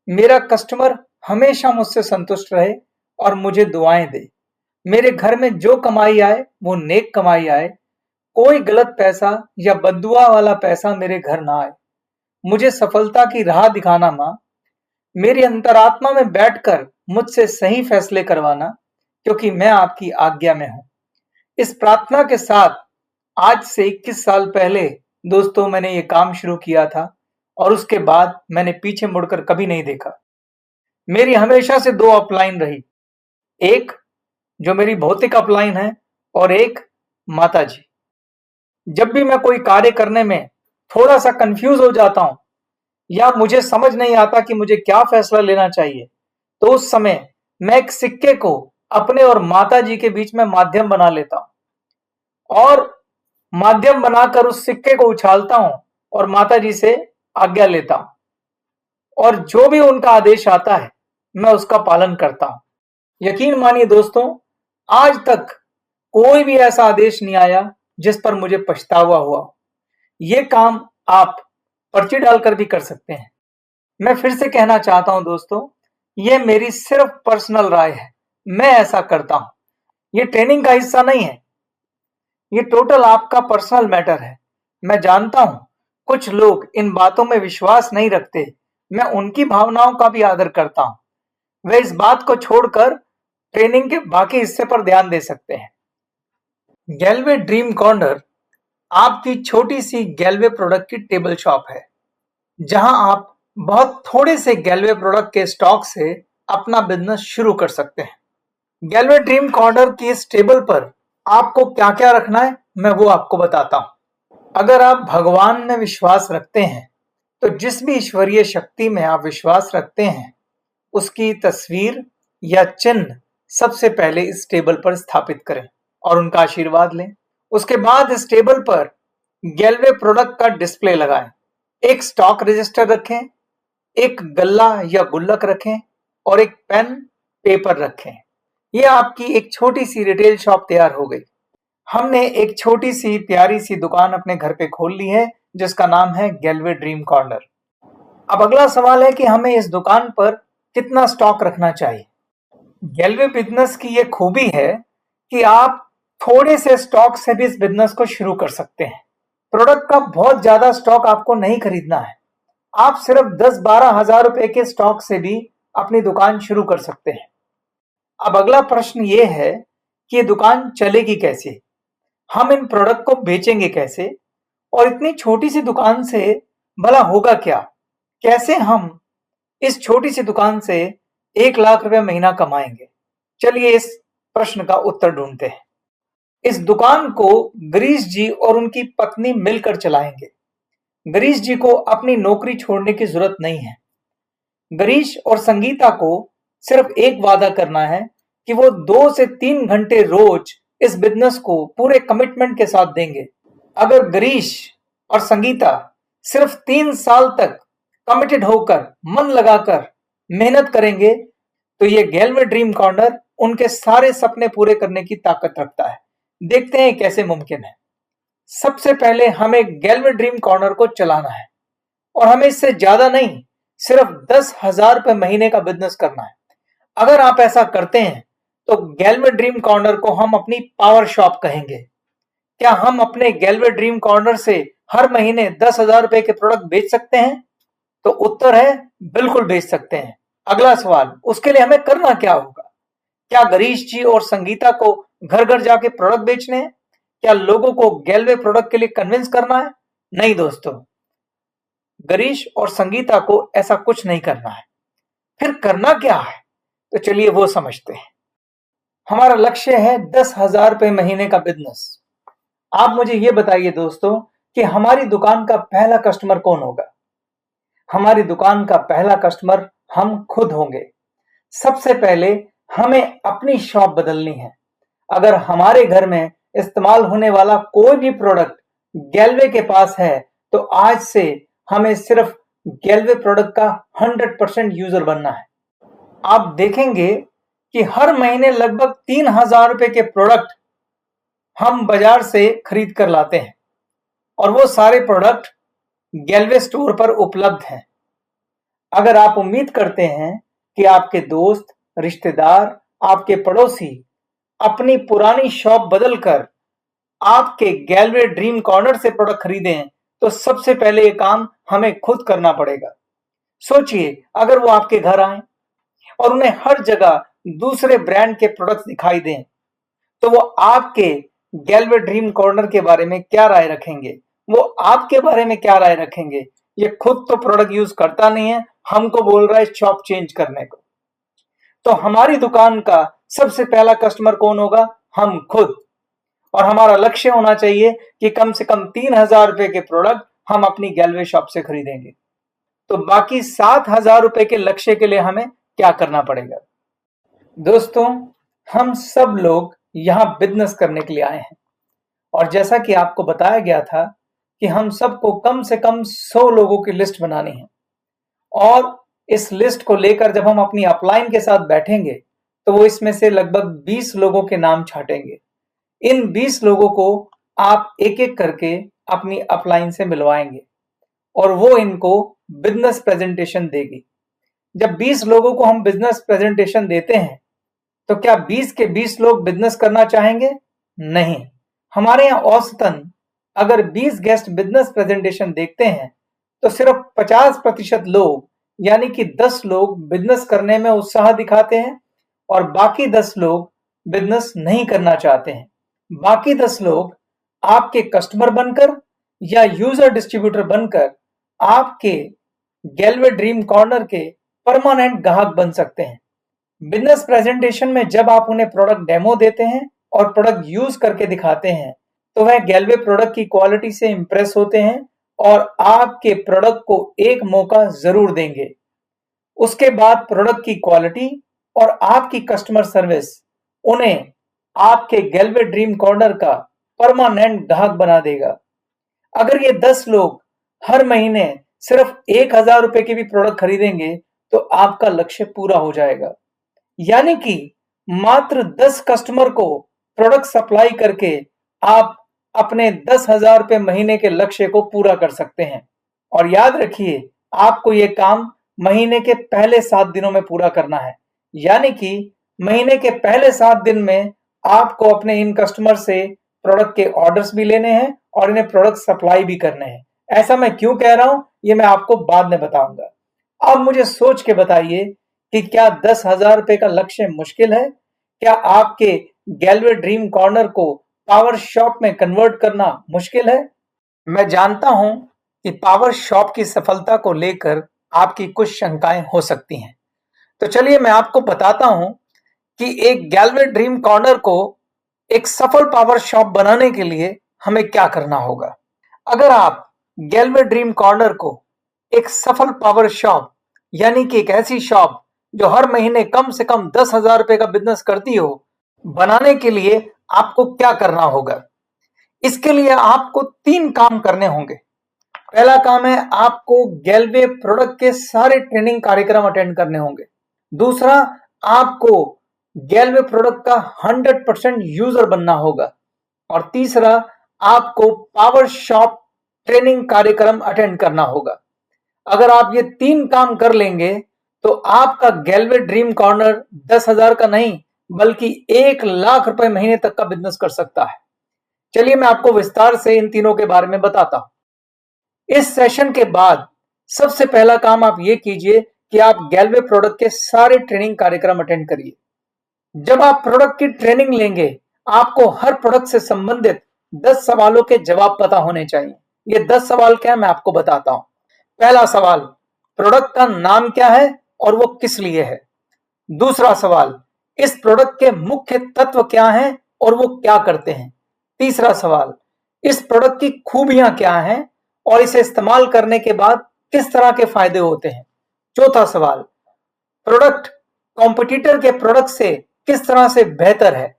मेरा कस्टमर हमेशा मुझसे संतुष्ट रहे और मुझे दुआएं दे। मेरे घर में जो कमाई आए वो नेक कमाई आए, कोई गलत पैसा या बद्दुआ वाला पैसा मेरे घर ना आए। मुझे सफलता की राह दिखाना माँ, मेरी अंतरात्मा में बैठकर मुझसे सही फैसले करवाना क्योंकि मैं आपकी आज्ञा में हूं। इस प्रार्थना के साथ आज से 21 साल पहले दोस्तों मैंने ये काम शुरू किया था और उसके बाद मैंने पीछे मुड़कर कभी नहीं देखा। मेरी हमेशा से 2 अपलाइन रही, एक जो मेरी भौतिक अपलाइन है और एक माताजी। जब भी मैं कोई कार्य करने में थोड़ा सा कंफ्यूज हो जाता हूं या मुझे समझ नहीं आता कि मुझे क्या फैसला लेना चाहिए, तो उस समय मैं एक सिक्के को अपने और माताजी के बीच में माध्यम बना लेता हूं और माध्यम बनाकर उस सिक्के को उछालता हूं और माताजी से आज्ञा लेता हूं और जो भी उनका आदेश आता है मैं उसका पालन करता हूं। यकीन मानिए दोस्तों, आज तक कोई भी ऐसा आदेश नहीं आया जिस पर मुझे पछतावा हुआ। ये काम आप पर्ची डालकर भी कर सकते हैं। मैं फिर से कहना चाहता हूं दोस्तों, ये मेरी सिर्फ पर्सनल राय है, मैं ऐसा करता हूं। ये ट्रेनिंग का हिस्सा नहीं है, ये टोटल आपका पर्सनल मैटर है। मैं जानता हूं कुछ लोग इन बातों में विश्वास नहीं रखते, मैं उनकी भावनाओं का भी आदर करता हूं। वे इस बात को छोड़कर ट्रेनिंग के बाकी हिस्से पर ध्यान दे सकते हैं। गैलवे ड्रीम कॉर्नर आपकी छोटी सी गैलवे प्रोडक्ट की टेबल शॉप है, जहां आप बहुत थोड़े से गैलवे प्रोडक्ट के स्टॉक से अपना बिजनेस शुरू कर सकते हैं। गैलवे ड्रीम कॉर्नर की इस टेबल पर आपको क्या क्या रखना है मैं वो आपको बताता हूं। अगर आप भगवान में विश्वास रखते हैं तो जिस भी ईश्वरीय शक्ति में आप विश्वास रखते हैं उसकी तस्वीर या चिन्ह सबसे पहले इस टेबल पर स्थापित करें और उनका आशीर्वाद लें। उसके बाद इस टेबल पर गैलवे प्रोडक्ट का डिस्प्ले लगाएं, एक स्टॉक रजिस्टर रखें, एक गल्ला या गुल्लक रखें और एक पेन पेपर रखें। ये आपकी एक छोटी सी रिटेल शॉप तैयार हो गई। हमने एक छोटी सी प्यारी सी दुकान अपने घर पे खोल ली है जिसका नाम है गैलवे ड्रीम कॉर्नर। अब अगला सवाल है कि हमें इस दुकान पर कितना स्टॉक रखना चाहिए। गैलवे बिजनेस की ये खूबी है कि आप थोड़े से स्टॉक से भी इस बिजनेस को शुरू कर सकते हैं। प्रोडक्ट का बहुत ज्यादा स्टॉक आपको नहीं खरीदना है, आप सिर्फ 10-12 हजार रुपए के स्टॉक से भी अपनी दुकान शुरू कर सकते हैं। अब अगला प्रश्न ये है कि ये दुकान चलेगी कैसे, हम इन प्रोडक्ट को बेचेंगे कैसे और इतनी छोटी सी दुकान से भला होगा क्या, कैसे हम इस छोटी सी दुकान से 1 लाख रुपए महीना कमाएंगे। चलिए इस प्रश्न का उत्तर ढूंढते हैं। इस दुकान को गिरीश जी और उनकी पत्नी मिलकर चलाएंगे। गिरीश जी को अपनी नौकरी छोड़ने की जरूरत नहीं है। गिरीश और संगीता को सिर्फ एक वादा करना है कि वो 2 से 3 घंटे रोज इस बिजनेस को पूरे कमिटमेंट के साथ देंगे। अगर गिरीश और संगीता सिर्फ 3 साल तक कमिटेड होकर मन लगाकर मेहनत करेंगे तो ये गैलवे ड्रीम कॉर्नर उनके सारे सपने पूरे करने की ताकत रखता है। देखते हैं कैसे मुमकिन है। सबसे पहले हमें गैलवे ड्रीम कॉर्नर को चलाना है और हमें इससे ज्यादा नहीं, सिर्फ 10,000 रुपए महीने का बिजनेस करना है। अगर आप ऐसा करते हैं तो गैलवे ड्रीम कॉर्नर को हम अपनी पावर शॉप कहेंगे। क्या हम अपने गैलवे ड्रीम कॉर्नर से हर महीने 10,000 रुपए के प्रोडक्ट बेच सकते हैं? तो उत्तर है बिल्कुल बेच सकते हैं। अगला सवाल, उसके लिए हमें करना क्या होगा? क्या गिरीश जी और संगीता को घर घर जाके प्रोडक्ट बेचने हैं? क्या लोगों को गैलवे प्रोडक्ट के लिए कन्विंस करना है? नहीं दोस्तों, गिरीश और संगीता को ऐसा कुछ नहीं करना है। फिर करना क्या है? तो चलिए वो समझते हैं। हमारा लक्ष्य है 10,000 रुपए महीने का बिजनेस। आप मुझे ये बताइए दोस्तों कि हमारी दुकान का पहला कस्टमर कौन होगा? हमारी दुकान का पहला कस्टमर हम खुद होंगे। सबसे पहले हमें अपनी शॉप बदलनी है। अगर हमारे घर में इस्तेमाल होने वाला कोई भी प्रोडक्ट गैलवे के पास है तो आज से हमें सिर्फ गैलवे प्रोडक्ट का 100% यूजर बनना है। आप देखेंगे कि हर महीने लगभग 3,000 रुपए के प्रोडक्ट हम बाजार से खरीद कर लाते हैं और वो सारे प्रोडक्ट गैलवे स्टोर पर उपलब्ध हैं। अगर आप उम्मीद करते हैं कि आपके दोस्त, रिश्तेदार, आपके पड़ोसी अपनी पुरानी शॉप बदलकर आपके गैलवे ड्रीम कॉर्नर से प्रोडक्ट खरीदें तो सबसे पहले ये काम हमें खुद करना पड़ेगा। सोचिए, अगर वो आपके घर आए और उन्हें हर जगह दूसरे ब्रांड के प्रोडक्ट्स दिखाई दें तो वो आपके गैल्वे ड्रीम कॉर्नर के बारे में क्या राय रखेंगे, वो आपके बारे में क्या राय रखेंगे। ये खुद तो प्रोडक्ट यूज करता नहीं है, हमको बोल रहा है शॉप चेंज करने को। तो हमारी दुकान का सबसे पहला कस्टमर कौन होगा? हम खुद। और हमारा लक्ष्य होना चाहिए कि कम से कम 3,000 रुपए के प्रोडक्ट हम अपनी गैल्वे शॉप से खरीदेंगे। तो बाकी 7,000 रुपए के लक्ष्य के लिए हमें क्या करना पड़ेगा? दोस्तों, हम सब लोग यहाँ बिजनेस करने के लिए आए हैं और जैसा कि आपको बताया गया था कि हम सबको कम से कम 100 लोगों की लिस्ट बनानी है और इस लिस्ट को लेकर जब हम अपनी अपलाइन के साथ बैठेंगे तो वो इसमें से लगभग 20 लोगों के नाम छाटेंगे। इन 20 लोगों को आप एक एक करके अपनी अपलाइन से मिलवाएंगे और वो इनको बिजनेस प्रेजेंटेशन देगी। जब 20 लोगों को हम बिजनेस प्रेजेंटेशन देते हैं तो क्या 20 के 20 लोग बिजनेस करना चाहेंगे? नहीं। हमारे यहाँ औसतन अगर 20 गेस्ट बिजनेस प्रेजेंटेशन देखते हैं तो सिर्फ 50% लोग यानी कि 10 लोग बिजनेस करने में उत्साह दिखाते हैं और बाकी 10 लोग बिजनेस नहीं करना चाहते हैं। बाकी 10 लोग आपके कस्टमर बनकर या यूजर डिस्ट्रीब्यूटर बनकर आपके गैल्वे ड्रीम कॉर्नर के परमानेंट ग्राहक बन सकते हैं। बिजनेस प्रेजेंटेशन में जब आप उन्हें प्रोडक्ट डेमो देते हैं और प्रोडक्ट यूज करके दिखाते हैं तो वह गैल्वे प्रोडक्ट की क्वालिटी से इंप्रेस होते हैं और आपके प्रोडक्ट को एक मौका जरूर देंगे। उसके बाद प्रोडक्ट की क्वालिटी और आपकी कस्टमर सर्विस उन्हें आपके गैल्वे ड्रीम कॉर्नर का परमानेंट ग्राहक बना देगा। अगर ये 10 लोग हर महीने सिर्फ 1,000 रुपए के भी प्रोडक्ट खरीदेंगे तो आपका लक्ष्य पूरा हो जाएगा। यानी कि मात्र 10 कस्टमर को प्रोडक्ट सप्लाई करके आप अपने 10,000 रुपए महीने के लक्ष्य को पूरा कर सकते हैं। और याद रखिए, आपको ये काम महीने के पहले 7 दिनों में पूरा करना है। यानी कि महीने के पहले 7 दिन में आपको अपने इन कस्टमर से प्रोडक्ट के ऑर्डर्स भी लेने हैं और इन्हें प्रोडक्ट सप्लाई भी करने हैं। ऐसा मैं क्यों कह रहा हूं ये मैं आपको बाद में बताऊंगा। अब मुझे सोच के बताइए कि क्या 10,000 रुपए का लक्ष्य मुश्किल है? क्या आपके गैल्वे ड्रीम कॉर्नर को पावर शॉप में कन्वर्ट करना मुश्किल है? मैं जानता हूं कि पावर शॉप की सफलता को लेकर आपकी कुछ शंकाएं हो सकती हैं। तो चलिए मैं आपको बताता हूं कि एक गैल्वे ड्रीम कॉर्नर को एक सफल पावर शॉप बनाने के लिए हमें क्या करना होगा। अगर आप गैल्वे ड्रीम कॉर्नर को एक सफल पावर शॉप यानी कि एक ऐसी शॉप जो हर महीने कम से कम 10,000 रुपए का बिजनेस करती हो, बनाने के लिए आपको क्या करना होगा? इसके लिए आपको 3 काम करने होंगे। पहला काम है आपको गैल्वे प्रोडक्ट के सारे ट्रेनिंग कार्यक्रम अटेंड करने होंगे। दूसरा, आपको गैल्वे प्रोडक्ट का 100% यूजर बनना होगा। और तीसरा, आपको पावर शॉप ट्रेनिंग कार्यक्रम अटेंड करना होगा। अगर आप ये 3 काम कर लेंगे तो आपका गैल्वे ड्रीम कॉर्नर 10,000 का नहीं बल्कि 1,00,000 रुपए महीने तक का बिजनेस कर सकता है। चलिए मैं आपको विस्तार से इन तीनों के बारे में बताता हूं। इस सेशन के बाद सबसे पहला काम आप ये कीजिए कि आप गैल्वे प्रोडक्ट के सारे ट्रेनिंग कार्यक्रम अटेंड करिए। जब आप प्रोडक्ट की ट्रेनिंग लेंगे आपको हर प्रोडक्ट से संबंधित 10 सवालों के जवाब पता होने चाहिए। ये 10 सवाल क्या है मैं आपको बताता हूं। पहला सवाल, प्रोडक्ट का नाम क्या है और वो किस लिए है? दूसरा सवाल, इस प्रोडक्ट के मुख्य तत्व क्या हैं और वो क्या करते हैं? तीसरा सवाल, इस प्रोडक्ट की खूबियां क्या हैं और इसे इस्तेमाल करने के बाद किस तरह के फायदे होते हैं? चौथा सवाल, प्रोडक्ट कॉम्पिटिटर के प्रोडक्ट से किस तरह से बेहतर है,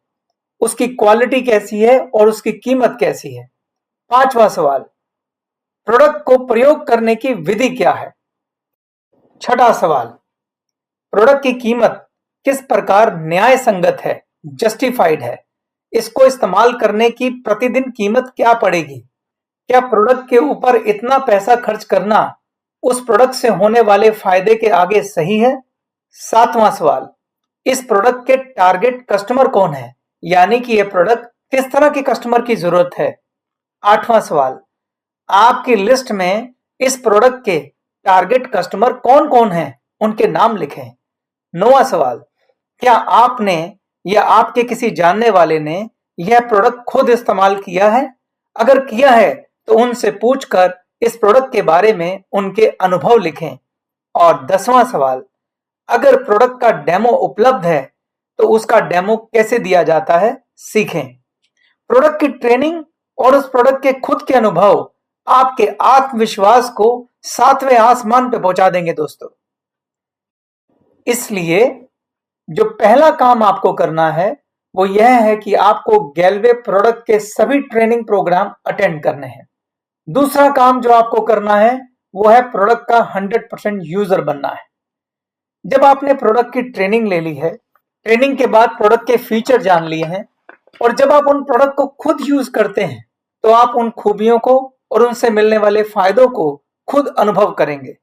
उसकी क्वालिटी कैसी है और उसकी कीमत कैसी है? पांचवा सवाल, प्रोडक्ट को प्रयोग करने की विधि क्या है? छठा सवाल, प्रोडक्ट की कीमत किस प्रकार न्याय संगत है, जस्टिफाइड है? इसको इस्तेमाल करने की प्रतिदिन कीमत क्या पड़ेगी? क्या प्रोडक्ट के ऊपर इतना पैसा खर्च करना उस प्रोडक्ट से होने वाले फायदे के आगे सही है? सातवां सवाल, इस प्रोडक्ट के टारगेट कस्टमर कौन है, यानी कि यह प्रोडक्ट किस तरह के कस्टमर की जरूरत है? आठवां सवाल, आपकी लिस्ट में इस प्रोडक्ट के टारगेट कस्टमर कौन कौन हैं, उनके नाम लिखें। नौवां सवाल, क्या आपने या आपके किसी जानने वाले ने यह प्रोडक्ट खुद इस्तेमाल किया है? अगर किया है तो उनसे पूछकर इस प्रोडक्ट के बारे में उनके अनुभव लिखें। और 10वां सवाल, अगर प्रोडक्ट का डेमो उपलब्ध है तो उसका डेमो कैसे दिया जाता है, सीखें। प्रोडक्ट की ट्रेनिंग और उस प्रोडक्ट के खुद के अनुभव आपके आत्मविश्वास को 7वें आसमान पे पहुंचा देंगे दोस्तों। इसलिए जो पहला काम आपको करना है वो यह है कि आपको गैलवे प्रोडक्ट के सभी ट्रेनिंग प्रोग्राम अटेंड करने हैं। दूसरा काम जो आपको करना है वो है प्रोडक्ट का 100% यूजर बनना है। जब आपने प्रोडक्ट की ट्रेनिंग ले ली है, ट्रेनिंग के बाद प्रोडक्ट के फीचर जान लिए हैं और जब आप उन प्रोडक्ट को खुद यूज करते हैं तो आप उन खूबियों को और उनसे मिलने वाले फायदों को खुद अनुभव करेंगे।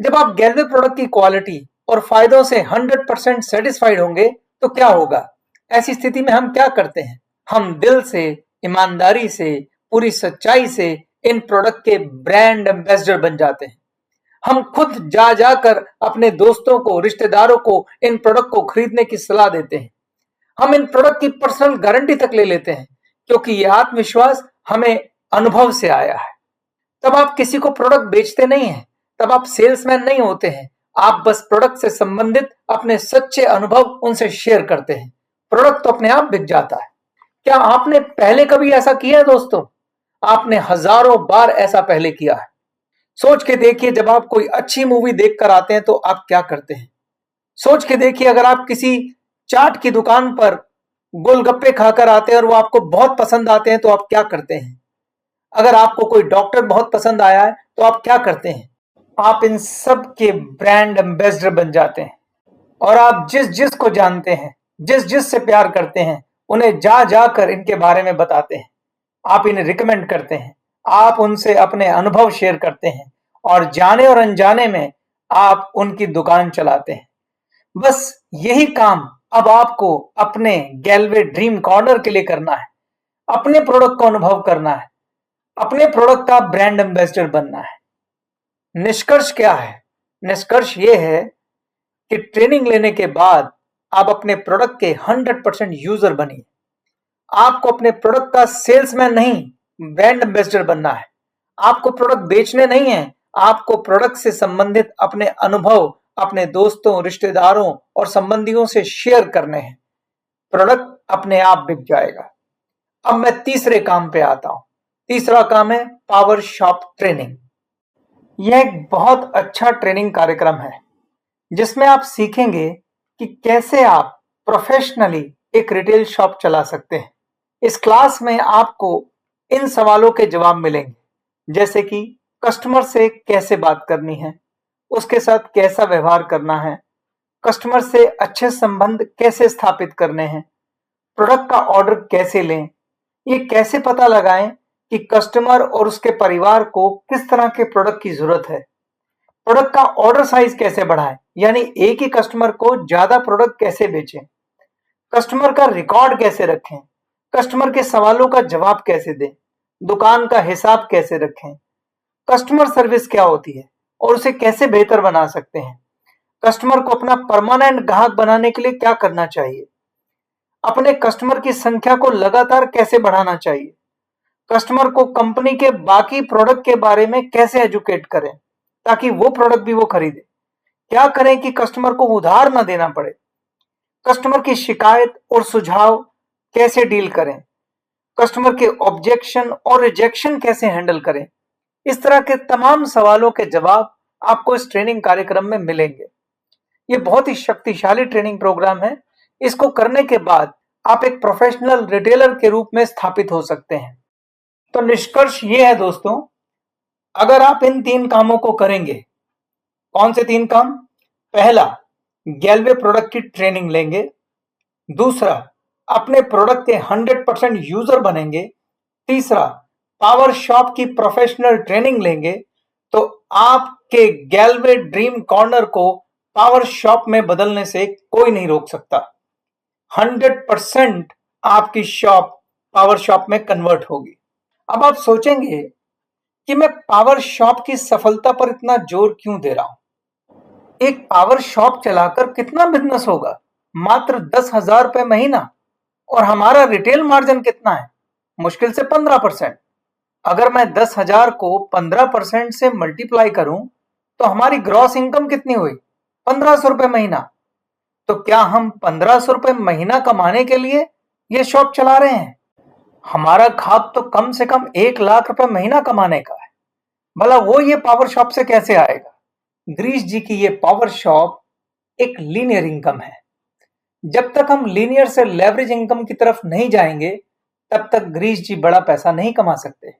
जब आप गैलवे प्रोडक्ट की क्वालिटी और फायदों से 100% सेटिस्फाइड होंगे तो क्या होगा? ऐसी स्थिति में हम क्या करते हैं? हम दिल से, ईमानदारी से, पूरी सच्चाई से इन प्रोडक्ट के ब्रांड एम्बेसडर बन जाते हैं। हम खुद जा जाकर अपने दोस्तों को, रिश्तेदारों को इन प्रोडक्ट को खरीदने की सलाह देते हैं। हम इन प्रोडक्ट की पर्सनल गारंटी तक ले लेते हैं क्योंकि यह आत्मविश्वास हमें अनुभव से आया है। तब आप किसी को प्रोडक्ट बेचते नहीं हैं, तब आप सेल्समैन नहीं होते हैं, आप बस प्रोडक्ट से संबंधित अपने सच्चे अनुभव उनसे शेयर करते हैं। प्रोडक्ट तो अपने आप बिक जाता है। क्या आपने पहले कभी ऐसा किया है दोस्तों? आपने हजारों बार ऐसा पहले किया है। सोच के देखिए, जब आप कोई अच्छी मूवी देखकर आते हैं तो आप क्या करते हैं? सोच के देखिए, अगर आप किसी चाट की दुकान पर गोलगप्पे खाकर आते हैं और वो आपको बहुत पसंद आते हैं तो आप क्या करते हैं? अगर आपको कोई डॉक्टर बहुत पसंद आया है तो आप क्या करते हैं? आप इन सब के ब्रांड एम्बेसडर बन जाते हैं और आप जिस जिस को जानते हैं, जिस जिस से प्यार करते हैं, उन्हें जा जाकर इनके बारे में बताते हैं। आप इन्हें रिकमेंड करते हैं, आप उनसे अपने अनुभव शेयर करते हैं और जाने और अनजाने में आप उनकी दुकान चलाते हैं। बस यही काम अब आपको अपने गैलवे ड्रीम कॉर्नर के लिए करना है। अपने प्रोडक्ट को अनुभव करना है, अपने प्रोडक्ट का ब्रांड एम्बेसडर बनना है। निष्कर्ष क्या है? निष्कर्ष ये है कि ट्रेनिंग लेने के बाद आप अपने प्रोडक्ट के 100% यूजर बनिए। आपको अपने प्रोडक्ट का सेल्समैन नहीं, ब्रांड एम्बेसडर बनना है। आपको प्रोडक्ट बेचने नहीं है, आपको प्रोडक्ट से संबंधित अपने अनुभव अपने दोस्तों, रिश्तेदारों और संबंधियों से शेयर करने हैं। प्रोडक्ट अपने आप बिक जाएगा। अब मैं तीसरे काम पे आता हूं। तीसरा काम है पावर शॉप ट्रेनिंग। यह एक बहुत अच्छा ट्रेनिंग कार्यक्रम है जिसमें आप सीखेंगे कि कैसे आप प्रोफेशनली एक रिटेल शॉप चला सकते हैं। इस क्लास में आपको इन सवालों के जवाब मिलेंगे, जैसे कि कस्टमर से कैसे बात करनी है, उसके साथ कैसा व्यवहार करना है, कस्टमर से अच्छे संबंध कैसे स्थापित करने हैं, प्रोडक्ट का ऑर्डर कैसे लें, ये कैसे पता लगाएं कि कस्टमर और उसके परिवार को किस तरह के प्रोडक्ट की जरूरत है, प्रोडक्ट का ऑर्डर साइज कैसे बढ़ाएं, यानी एक ही कस्टमर को ज्यादा प्रोडक्ट कैसे बेचें, कस्टमर का रिकॉर्ड कैसे रखें, कस्टमर के सवालों का जवाब कैसे दें, दुकान का हिसाब कैसे रखें, कस्टमर सर्विस क्या होती है और उसे कैसे बेहतर बना सकते हैं, कस्टमर को अपना परमानेंट ग्राहक बनाने के लिए क्या करना चाहिए, अपने कस्टमर की संख्या को लगातार कैसे बढ़ाना चाहिए, कस्टमर को कंपनी के बाकी प्रोडक्ट के बारे में कैसे एजुकेट करें ताकि वो प्रोडक्ट भी वो खरीदे, क्या करें कि कस्टमर को उधार ना देना पड़े, कस्टमर की शिकायत और सुझाव कैसे डील करें, कस्टमर के ऑब्जेक्शन और रिजेक्शन कैसे हैंडल करें। इस तरह के तमाम सवालों के जवाब आपको इस ट्रेनिंग कार्यक्रम में मिलेंगे। ये बहुत ही शक्तिशाली ट्रेनिंग प्रोग्राम है। इसको करने के बाद आप एक प्रोफेशनल रिटेलर के रूप में स्थापित हो सकते हैं। तो निष्कर्ष ये है दोस्तों, अगर आप इन 3 कामों को करेंगे। कौन से 3 काम? पहला, गैलवे प्रोडक्ट की ट्रेनिंग लेंगे। दूसरा, अपने प्रोडक्ट के 100% यूजर बनेंगे। तीसरा, पावर शॉप की प्रोफेशनल ट्रेनिंग लेंगे तो आपके गैलवे ड्रीम कॉर्नर को पावर शॉप में बदलने से कोई नहीं रोक सकता। 100% आपकी शॉप पावर शॉप में कन्वर्ट होगी। अब आप सोचेंगे कि मैं पावर शॉप की सफलता पर इतना जोर क्यों दे रहा हूं? एक पावर शॉप चलाकर कितना बिजनेस होगा? मात्र 10,000 रुपए महीना, और हमारा रिटेल मार्जिन कितना है? मुश्किल से 15%। अगर मैं 10,000 को 15% से मल्टीप्लाई करूं तो हमारी ग्रॉस इनकम कितनी हुई? 1,500 रुपए महीना। तो क्या हम 1,500 रुपए महीना कमाने के लिए ये शॉप चला रहे हैं? हमारा ख्वाब तो कम से कम 1,00,000 रुपए महीना कमाने का है। भला वो ये पावर शॉप से कैसे आएगा? गिरीश जी की ये पावर शॉप एक लीनियर इनकम है। जब तक हम लीनियर से लेवरेज इनकम की तरफ नहीं जाएंगे तब तक गिरीश जी बड़ा पैसा नहीं कमा सकते।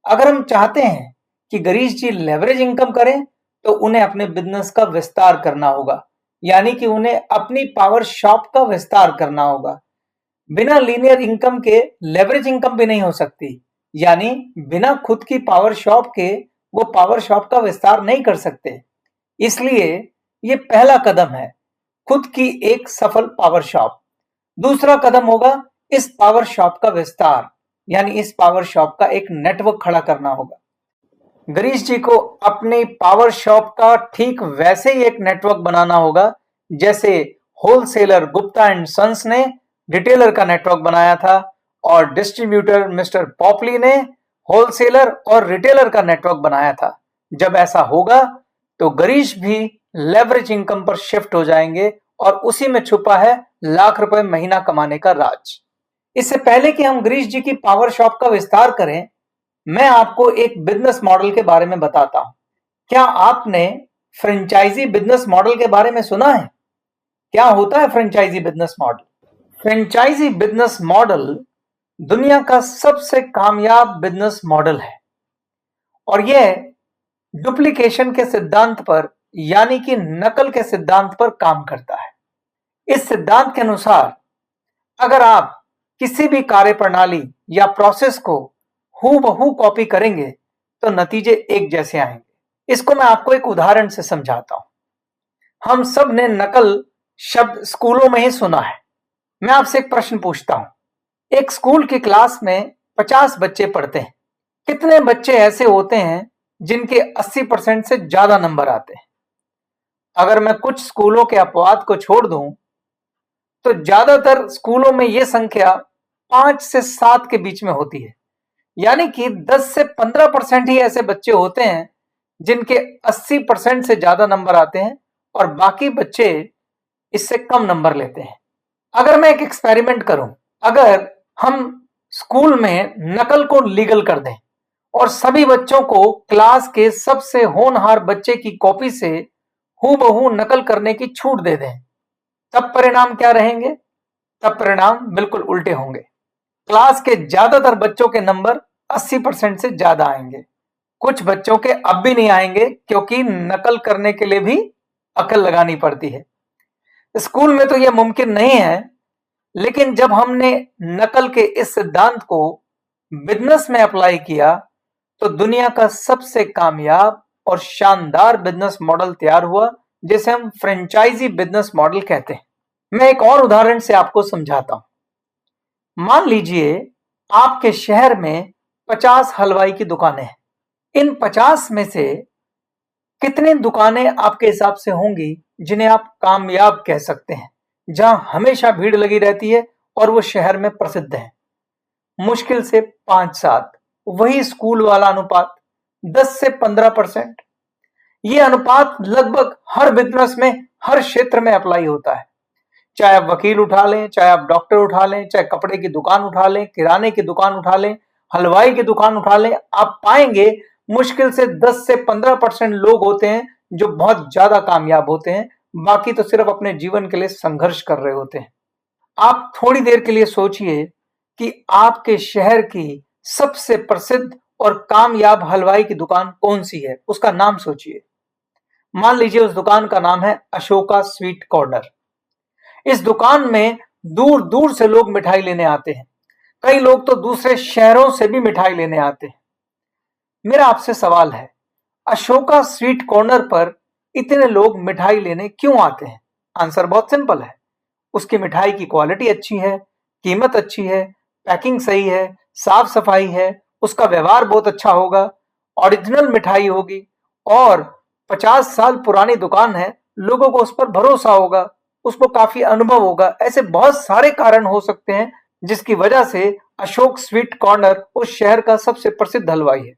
अगर हम चाहते हैं कि गिरीश जी लेवरेज इनकम करें तो उन्हें अपने बिजनेस का विस्तार करना होगा, यानी कि उन्हें अपनी पावर शॉप का विस्तार करना होगा। बिना लीनियर इनकम के लेवरेज इनकम भी नहीं हो सकती, यानी बिना खुद की पावर शॉप के वो पावर शॉप का विस्तार नहीं कर सकते। इसलिए ये पहला कदम है, खुद की एक सफल पावर शॉप। दूसरा कदम होगा इस पावर शॉप का विस्तार, यानी इस पावर शॉप का एक नेटवर्क खड़ा करना होगा। गिरीश जी को अपनी पावर शॉप का ठीक वैसे ही एक नेटवर्क बनाना होगा जैसे होलसेलर गुप्ता एंड सन्स ने रिटेलर का नेटवर्क बनाया था और डिस्ट्रीब्यूटर मिस्टर पॉपली ने होलसेलर और रिटेलर का नेटवर्क बनाया था। जब ऐसा होगा तो गिरीश भी लेवरेज इनकम पर शिफ्ट हो जाएंगे और उसी में छुपा है लाख रुपए महीना कमाने का राज। इससे पहले कि हम गिरीश जी की पावर शॉप का विस्तार करें, मैं आपको एक बिजनेस मॉडल के बारे में बताता हूं। क्या आपने फ्रेंचाइजी बिजनेस मॉडल के बारे में सुना है? क्या होता है franchisee business model? Franchisee business model दुनिया का सबसे कामयाब बिजनेस मॉडल है और यह डुप्लीकेशन के सिद्धांत पर, यानी कि नकल के सिद्धांत पर काम करता है। इस सिद्धांत के अनुसार अगर आप किसी भी कार्य प्रणाली या प्रोसेस को हूबहू कॉपी करेंगे तो नतीजे एक जैसे आएंगे। इसको मैं आपको एक उदाहरण से समझाता हूं। हम सब ने नकल शब्द स्कूलों में ही सुना है। मैं आपसे एक प्रश्न पूछता हूं। एक स्कूल की क्लास में 50 बच्चे पढ़ते हैं। कितने बच्चे ऐसे होते हैं जिनके 80% से ज्यादा नंबर आते हैं? अगर मैं कुछ स्कूलों के अपवाद को छोड़ दूं तो ज्यादातर स्कूलों में यह संख्या 5 से 7 के बीच में होती है, यानी कि 10 से 15% ही ऐसे बच्चे होते हैं जिनके 80% से ज्यादा नंबर आते हैं और बाकी बच्चे इससे कम नंबर लेते हैं। अगर मैं एक एक्सपेरिमेंट करूं, अगर हम स्कूल में नकल को लीगल कर दें और सभी बच्चों को क्लास के सबसे होनहार बच्चे की कॉपी से हूबहू नकल करने की छूट दे दें, तब परिणाम क्या रहेंगे? तब परिणाम बिल्कुल उल्टे होंगे। क्लास के ज्यादातर बच्चों के नंबर 80% से ज्यादा आएंगे। कुछ बच्चों के अब भी नहीं आएंगे क्योंकि नकल करने के लिए भी अकल लगानी पड़ती है। स्कूल में तो यह मुमकिन नहीं है, लेकिन जब हमने नकल के इस सिद्धांत को बिजनेस में अप्लाई किया तो दुनिया का सबसे कामयाब और शानदार बिजनेस मॉडल तैयार हुआ, जिसे हम फ्रेंचाइजी बिजनेस मॉडल कहते हैं। मैं एक और उदाहरण से आपको समझाता हूं। मान लीजिए आपके शहर में 50 हलवाई की दुकानें हैं। इन 50 में से कितनी दुकानें आपके हिसाब से होंगी जिन्हें आप कामयाब कह सकते हैं, जहां हमेशा भीड़ लगी रहती है और वो शहर में प्रसिद्ध है? मुश्किल से 5-7। वही स्कूल वाला अनुपात, 10 से 15%। ये अनुपात लगभग हर बिजनेस में, हर क्षेत्र में अप्लाई होता है। चाहे आप वकील उठा लें, चाहे आप डॉक्टर उठा लें, चाहे कपड़े की दुकान उठा लें, किराने की दुकान उठा लें, हलवाई की दुकान उठा लें, आप पाएंगे मुश्किल से 10 से 15% लोग होते हैं जो बहुत ज्यादा कामयाब होते हैं। बाकी तो सिर्फ अपने जीवन के लिए संघर्ष कर रहे होते हैं। आप थोड़ी देर के लिए सोचिए कि आपके शहर की सबसे प्रसिद्ध और कामयाब हलवाई की दुकान कौन सी है, उसका नाम सोचिए। मान लीजिए उस दुकान का नाम है अशोका स्वीट कॉर्नर। इस दुकान में दूर दूर से लोग मिठाई लेने आते हैं। कई लोग तो दूसरे शहरों से भी मिठाई लेने आते हैं। मेरा आपसे सवाल है, अशोका स्वीट कॉर्नर पर इतने लोग मिठाई लेने क्यों आते हैं? आंसर बहुत सिंपल है। उसकी मिठाई की क्वालिटी अच्छी है, कीमत अच्छी है, पैकिंग सही है, साफ सफाई है, उसका व्यवहार बहुत अच्छा होगा, ओरिजिनल मिठाई होगी और 50 साल पुरानी दुकान है, लोगों को उस पर भरोसा होगा। उसको काफी अनुभव होगा। ऐसे बहुत सारे कारण हो सकते हैं जिसकी वजह से अशोक स्वीट कॉर्नर उस शहर का सबसे प्रसिद्ध हलवाई है।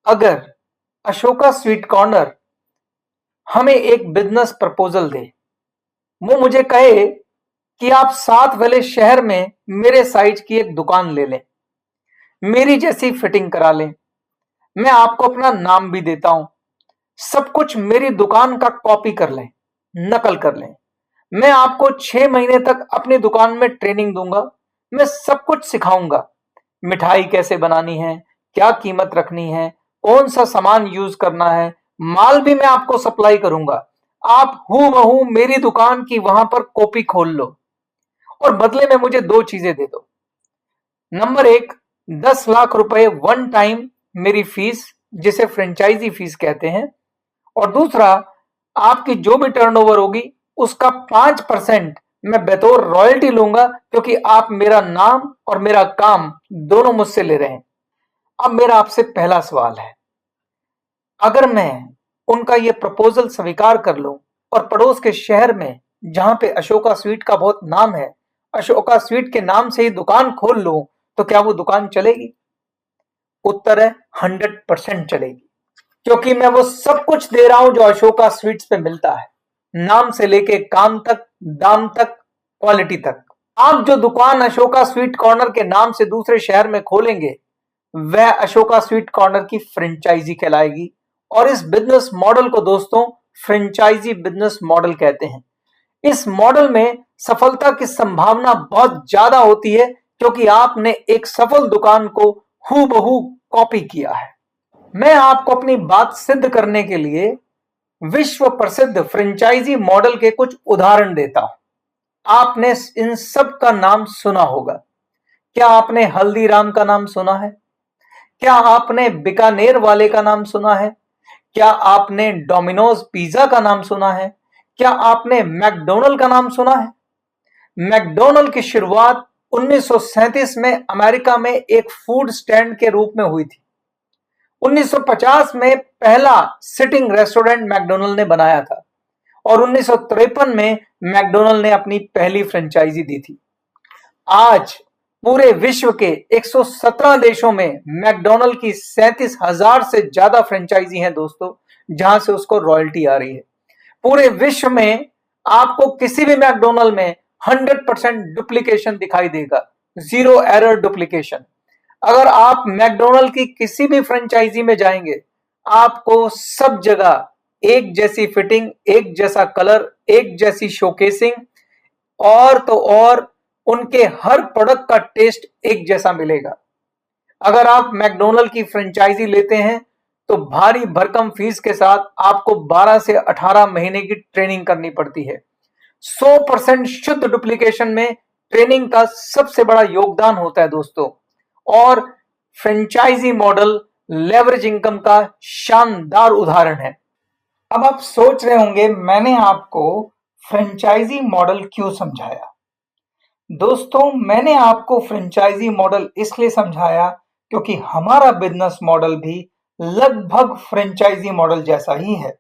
अगर अशोका स्वीट कॉर्नर हमें एक बिजनेस प्रपोजल दे, वो मुझे कहे कि आप साथ वाले शहर में मेरे साइज की एक दुकान ले लें, मेरी जैसी फिटिंग करा लें, मैं आपको अपना नाम भी देता हूं, सब कुछ मेरी दुकान का कॉपी कर लें, नकल कर लें, मैं आपको 6 महीने तक अपनी दुकान में ट्रेनिंग दूंगा, मैं सब कुछ सिखाऊंगा, मिठाई कैसे बनानी है, क्या कीमत रखनी है, कौन सा सामान यूज करना है, माल भी मैं आपको सप्लाई करूंगा, आप हूबहू मेरी दुकान की वहां पर कॉपी खोल लो और बदले में मुझे 2 चीजें दे दो। नंबर 1, 10 लाख रुपए वन टाइम मेरी फीस, जिसे फ्रेंचाइजी फीस कहते हैं, और दूसरा, आपकी जो भी टर्नओवर होगी उसका 5% मैं बतौर रॉयल्टी लूंगा, क्योंकि आप मेरा नाम और मेरा काम दोनों मुझसे ले रहे हैं। अब मेरा आपसे पहला सवाल है, अगर मैं उनका यह प्रपोजल स्वीकार कर लूं और पड़ोस के शहर में जहां पे अशोका स्वीट का बहुत नाम है, अशोका स्वीट के नाम से ही दुकान खोल लूं, तो क्या वो दुकान चलेगी? उत्तर है 100% चलेगी, क्योंकि मैं वो सब कुछ दे रहा हूं जो अशोका स्वीट्स पे मिलता है, नाम से लेके काम तक, दाम तक, क्वालिटी तक। आप जो दुकान अशोका स्वीट कॉर्नर के नाम से दूसरे शहर में खोलेंगे, वह अशोका स्वीट कॉर्नर की फ्रेंचाइजी कहलाएगी। और इस बिजनेस मॉडल को दोस्तों फ्रेंचाइजी बिजनेस मॉडल कहते हैं। इस मॉडल में सफलता की संभावना बहुत ज्यादा होती है, क्योंकि आपने एक सफल दुकान को हूबहू कॉपी किया है। मैं आपको अपनी बात सिद्ध करने के लिए विश्व प्रसिद्ध फ्रेंचाइजी मॉडल के कुछ उदाहरण देता हूं। आपने इन सब का नाम सुना होगा। क्या आपने हल्दीराम का नाम सुना है? क्या आपने बीकानेर वाले का नाम सुना है? क्या आपने डोमिनोज पिज्जा का नाम सुना है? क्या आपने मैकडोनल्ड का नाम सुना है? मैकडोनल्ड की शुरुआत 1937 में अमेरिका में एक फूड स्टैंड के रूप में हुई थी। 1950 में पहला सिटिंग रेस्टोरेंट मैकडोनल्ड ने बनाया था और 1953 में मैकडोनल्ड ने अपनी पहली फ्रेंचाइजी दी थी। आज पूरे विश्व के 117 देशों में मैकडोनल्ड की 37,000 से ज्यादा फ्रेंचाइजी हैं दोस्तों, जहां से उसको रॉयल्टी आ रही है। पूरे विश्व में आपको किसी भी मैकडोनल्ड में 100% डुप्लीकेशन दिखाई देगा, जीरो एरर डुप्लीकेशन। अगर आप मैकडोनल्ड की किसी भी फ्रेंचाइजी में जाएंगे, आपको सब जगह एक जैसी फिटिंग, एक जैसा कलर, एक जैसी शोकेसिंग, और तो और उनके हर प्रोडक्ट का टेस्ट एक जैसा मिलेगा। अगर आप मैकडोनल्ड की फ्रेंचाइजी लेते हैं तो भारी भरकम फीस के साथ आपको 12 से 18 महीने की ट्रेनिंग करनी पड़ती है। 100% शुद्ध डुप्लीकेशन में ट्रेनिंग का सबसे बड़ा योगदान होता है दोस्तों। और फ्रेंचाइजी मॉडल लेवरेज इनकम का शानदार उदाहरण है। अब आप सोच रहे होंगे मैंने आपको फ्रेंचाइजी मॉडल क्यों समझाया। दोस्तों, मैंने आपको फ्रेंचाइजी मॉडल इसलिए समझाया क्योंकि हमारा बिजनेस मॉडल भी लगभग फ्रेंचाइजी मॉडल जैसा ही है।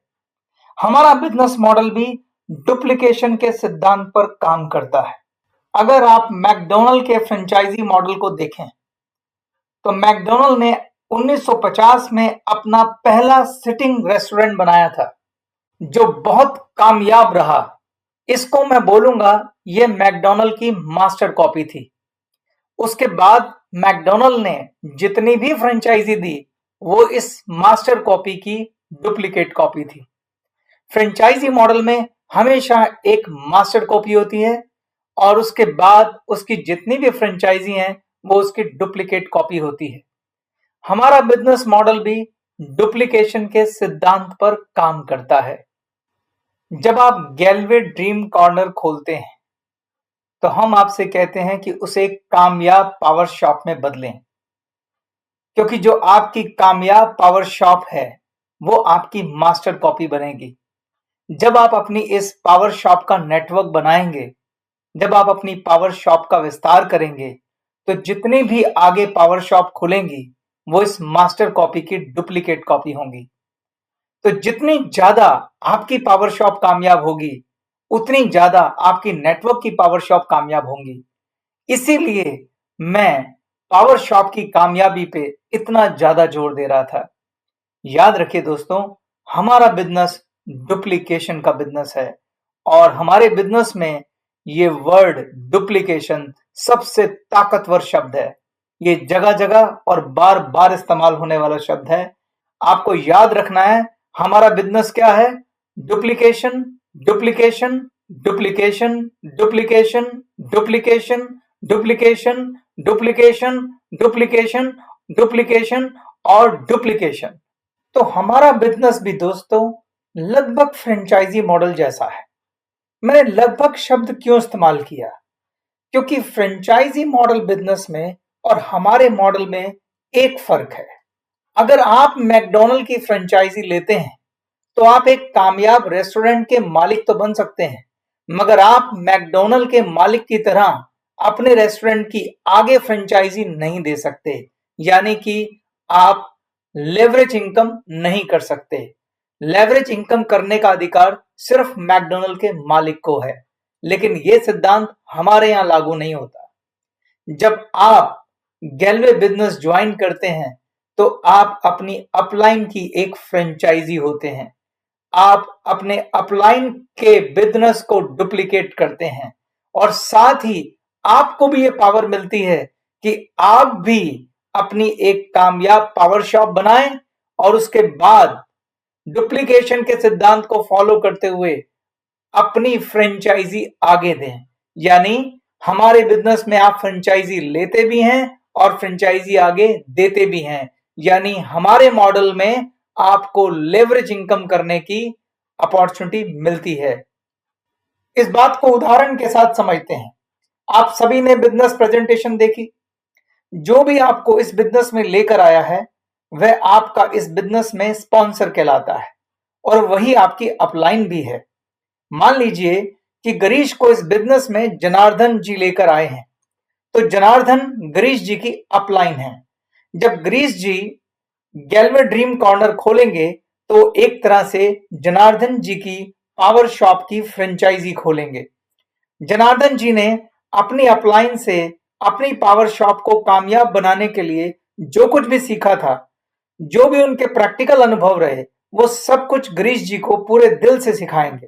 हमारा बिजनेस मॉडल भी डुप्लीकेशन के सिद्धांत पर काम करता है। अगर आप मैकडोनल्ड के फ्रेंचाइजी मॉडल को देखें तो मैकडोनल्ड ने 1950 में अपना पहला सिटिंग रेस्टोरेंट बनाया था, जो बहुत कामयाब रहा। इसको मैं बोलूंगा ये मैकडोनल्ड की मास्टर कॉपी थी। उसके बाद मैकडोनल्ड ने जितनी भी फ्रेंचाइजी दी, वो इस मास्टर कॉपी की डुप्लीकेट कॉपी थी। फ्रेंचाइजी मॉडल में हमेशा एक मास्टर कॉपी होती है और उसके बाद उसकी जितनी भी फ्रेंचाइजी हैं, वो उसकी डुप्लीकेट कॉपी होती है। हमारा बिजनेस मॉडल भी डुप्लीकेशन के सिद्धांत पर काम करता है। जब आप गैलवे ड्रीम कॉर्नर खोलते हैं तो हम आपसे कहते हैं कि उसे एक कामयाब पावर शॉप में बदलें, क्योंकि जो आपकी कामयाब पावर शॉप है वो आपकी मास्टर कॉपी बनेगी। जब आप अपनी इस पावर शॉप का नेटवर्क बनाएंगे, जब आप अपनी पावर शॉप का विस्तार करेंगे, तो जितनी भी आगे पावर शॉप खुलेंगी वो इस मास्टर कॉपी की डुप्लीकेट कॉपी होंगी। तो जितनी ज्यादा आपकी पावर शॉप कामयाब होगी, उतनी ज्यादा आपकी नेटवर्क की पावर शॉप कामयाब होंगी। इसीलिए मैं पावर शॉप की कामयाबी पे इतना ज्यादा जोर दे रहा था। याद रखिए दोस्तों, हमारा बिजनेस डुप्लीकेशन का बिजनेस है और हमारे बिजनेस में ये वर्ड डुप्लीकेशन सबसे ताकतवर शब्द है। ये जगह जगह और बार बार इस्तेमाल होने वाला शब्द है। आपको याद रखना है हमारा बिजनेस क्या है। Duplication, duplication, duplication, duplication, duplication, duplication, duplication, duplication, duplication और डुप्लीकेशन। तो हमारा बिजनेस भी दोस्तों लगभग फ्रेंचाइजी मॉडल जैसा है। मैंने लगभग शब्द क्यों इस्तेमाल किया? क्योंकि फ्रेंचाइजी मॉडल बिजनेस में और हमारे मॉडल में एक फर्क है। अगर आप मैकडॉनल्ड की फ्रेंचाइजी लेते हैं तो आप एक कामयाब रेस्टोरेंट के मालिक तो बन सकते हैं, मगर आप मैकडॉनल्ड के मालिक की तरह अपने रेस्टोरेंट की आगे फ्रेंचाइजी नहीं दे सकते। यानी कि आप लेवरेज इनकम नहीं कर सकते। लेवरेज इनकम करने का अधिकार सिर्फ मैकडॉनल्ड के मालिक को है, लेकिन यह सिद्धांत हमारे यहां लागू नहीं होता। जब आप गैलवे बिजनेस ज्वाइन करते हैं तो आप अपनी अपलाइन की एक फ्रेंचाइजी होते हैं। आप अपने अपलाइन के बिजनेस को डुप्लीकेट करते हैं और साथ ही आपको भी ये पावर मिलती है कि आप भी अपनी एक कामयाब पावर शॉप बनाएं और उसके बाद डुप्लीकेशन के सिद्धांत को फॉलो करते हुए अपनी फ्रेंचाइजी आगे दें। यानी हमारे बिजनेस में आप फ्रेंचाइजी लेते भी हैं और फ्रेंचाइजी आगे देते भी हैं। यानी हमारे मॉडल में आपको लेवरेज इनकम करने की अपॉर्चुनिटी मिलती है। इस बात को उदाहरण के साथ समझते हैं। आप सभी ने बिजनेस प्रेजेंटेशन देखी। जो भी आपको इस बिजनेस में लेकर आया है वह आपका इस बिजनेस में स्पॉन्सर कहलाता है और वही आपकी अपलाइन भी है। मान लीजिए कि गिरीश को इस बिजनेस में जनार्दन जी लेकर आए हैं, तो जनार्दन गिरीश जी की अपलाइन है। जब गिरीश जी गैलवे ड्रीम कॉर्नर खोलेंगे तो एक तरह से जनार्दन जी की पावर शॉप की फ्रेंचाइजी खोलेंगे। जनार्दन जी ने अपनी अपलाइन से अपनी पावर शॉप को कामयाब बनाने के लिए जो कुछ भी सीखा था, जो भी उनके प्रैक्टिकल अनुभव रहे, वो सब कुछ गिरीश जी को पूरे दिल से सिखाएंगे।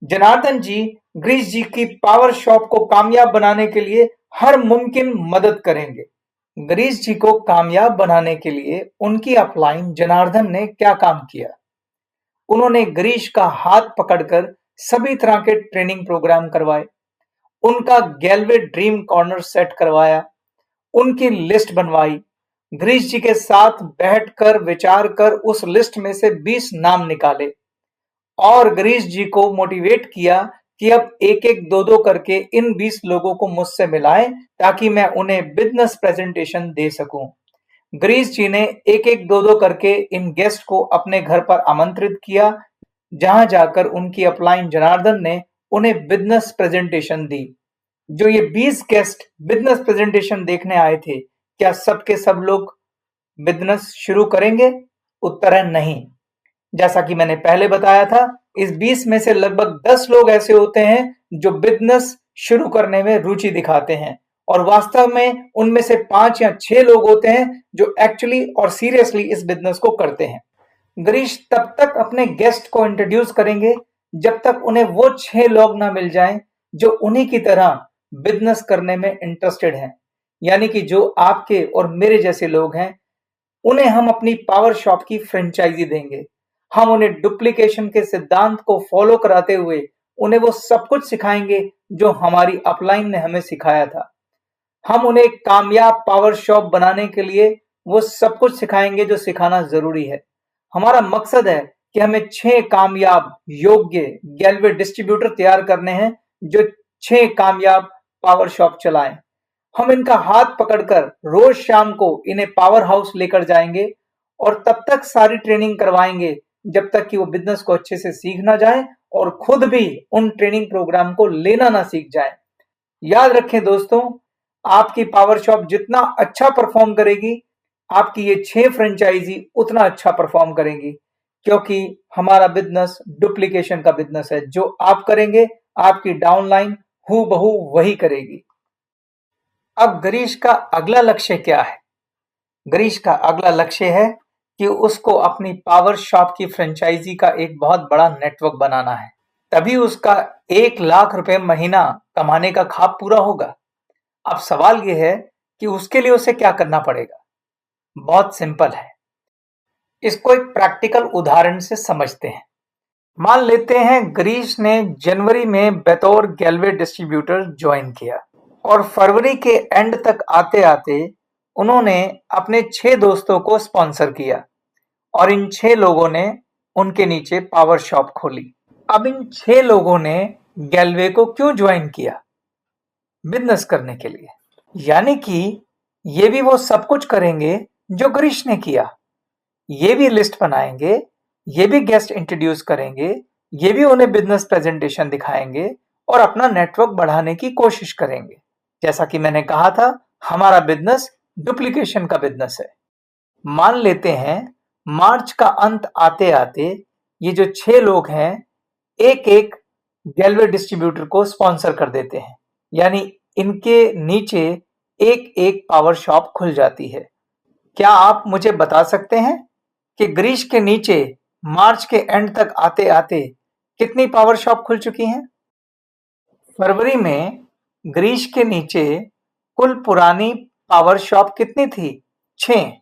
जनार्दन जी गिरीश जी की पावर शॉप को कामयाब बनाने के लिए हर मुमकिन मदद करेंगे। गिरीश जी को कामयाब बनाने के लिए उनकी अपलाइन जनार्दन ने क्या काम किया? उन्होंने गिरीश का हाथ पकड़कर सभी तरह के ट्रेनिंग प्रोग्राम करवाए, उनका गैलवे ड्रीम कॉर्नर सेट करवाया, उनकी लिस्ट बनवाई, गिरीश जी के साथ बैठकर विचार कर उस लिस्ट में से 20 नाम निकाले और गिरीश जी को मोटिवेट किया कि अब एक एक दो दो करके इन 20 लोगों को मुझसे मिलाएं ताकि मैं उन्हें बिजनेस प्रेजेंटेशन दे सकूं। गिरीश जी ने एक एक दो दो करके इन गेस्ट को अपने घर पर आमंत्रित किया, जहां जाकर उनकी अपलाइन जनार्दन ने उन्हें बिजनेस प्रेजेंटेशन दी। जो ये 20 गेस्ट बिजनेस प्रेजेंटेशन देखने आए थे, क्या सब के सब लोग बिजनेस शुरू करेंगे? उत्तर है नहीं। जैसा कि मैंने पहले बताया था, इस 20 में से लगभग 10 लोग ऐसे होते हैं जो बिजनेस शुरू करने में रुचि दिखाते हैं और वास्तव में उनमें से 5 या 6 लोग होते हैं जो एक्चुअली और सीरियसली इस बिजनेस को करते हैं। गिरीश तब तक अपने गेस्ट को इंट्रोड्यूस करेंगे जब तक उन्हें वो 6 लोग ना मिल जाएं जो उन्हीं की तरह बिजनेस करने में इंटरेस्टेड हैं। यानी कि जो आपके और मेरे जैसे लोग हैं, उन्हें हम अपनी पावर शॉप की फ्रेंचाइजी देंगे। हम उन्हें डुप्लीकेशन के सिद्धांत को फॉलो कराते हुए उन्हें वो सब कुछ सिखाएंगे जो हमारी अपलाइन ने हमें सिखाया था। हम उन्हें कामयाब पावर शॉप बनाने के लिए वो सब कुछ सिखाएंगे जो सिखाना जरूरी है। हमारा मकसद है कि हमें 6 कामयाब योग्य गैलवे डिस्ट्रीब्यूटर तैयार करने हैं जो 6 कामयाब पावर शॉप चलाएं। हम इनका हाथ पकड़कर रोज शाम को इन्हें पावर हाउस लेकर जाएंगे और तब तक सारी ट्रेनिंग करवाएंगे जब तक कि वो बिजनेस को अच्छे से सीख ना जाए और खुद भी उन ट्रेनिंग प्रोग्राम को लेना ना सीख जाए। याद रखें दोस्तों, आपकी पावर शॉप जितना अच्छा परफॉर्म करेगी, आपकी ये 6 फ्रेंचाइजी उतना अच्छा परफॉर्म करेंगी। क्योंकि हमारा बिजनेस डुप्लीकेशन का बिजनेस है। जो आप करेंगे आपकी डाउनलाइन हूबहू वही करेगी। अब गिरीश का अगला लक्ष्य क्या है? गिरीश का अगला लक्ष्य है कि उसको अपनी पावर शॉप की फ्रेंचाइजी का एक बहुत बड़ा नेटवर्क बनाना है। तभी उसका 1 लाख रुपए महीना कमाने का ख्वाब पूरा होगा। अब सवाल यह है कि उसके लिए उसे क्या करना पड़ेगा। बहुत सिंपल है। इसको एक प्रैक्टिकल उदाहरण से समझते हैं। मान लेते हैं गिरीश ने जनवरी में बतौर गैलवे डिस्ट्रीब्यूटर ज्वाइन किया और फरवरी के एंड तक आते आते उन्होंने अपने 6 दोस्तों को स्पॉन्सर किया और इन 6 लोगों ने उनके नीचे पावर शॉप खोली। अब इन 6 लोगों ने गैलवे को क्यों ज्वाइन किया? बिजनेस करने के लिए। यानी कि ये भी वो सब कुछ करेंगे जो गिरीश ने किया। ये भी लिस्ट बनाएंगे, ये भी गेस्ट इंट्रोड्यूस करेंगे, ये भी उन्हें बिजनेस प्रेजेंटेशन दिखाएंगे और अपना नेटवर्क बढ़ाने की कोशिश करेंगे। जैसा कि मैंने कहा था, हमारा बिजनेस डुप्लीकेशन का बिजनेस है। मान लेते हैं मार्च का अंत आते आते ये जो 6 लोग हैं एक एक गैलवे डिस्ट्रीब्यूटर को स्पॉन्सर कर देते हैं, यानी इनके नीचे एक एक पावर शॉप खुल जाती है। क्या आप मुझे बता सकते हैं कि गिरीश के नीचे मार्च के एंड तक आते आते कितनी पावर शॉप खुल चुकी हैं? फरवरी में गिरीश के नीचे कुल पुरानी पावर शॉप कितनी थी? 6।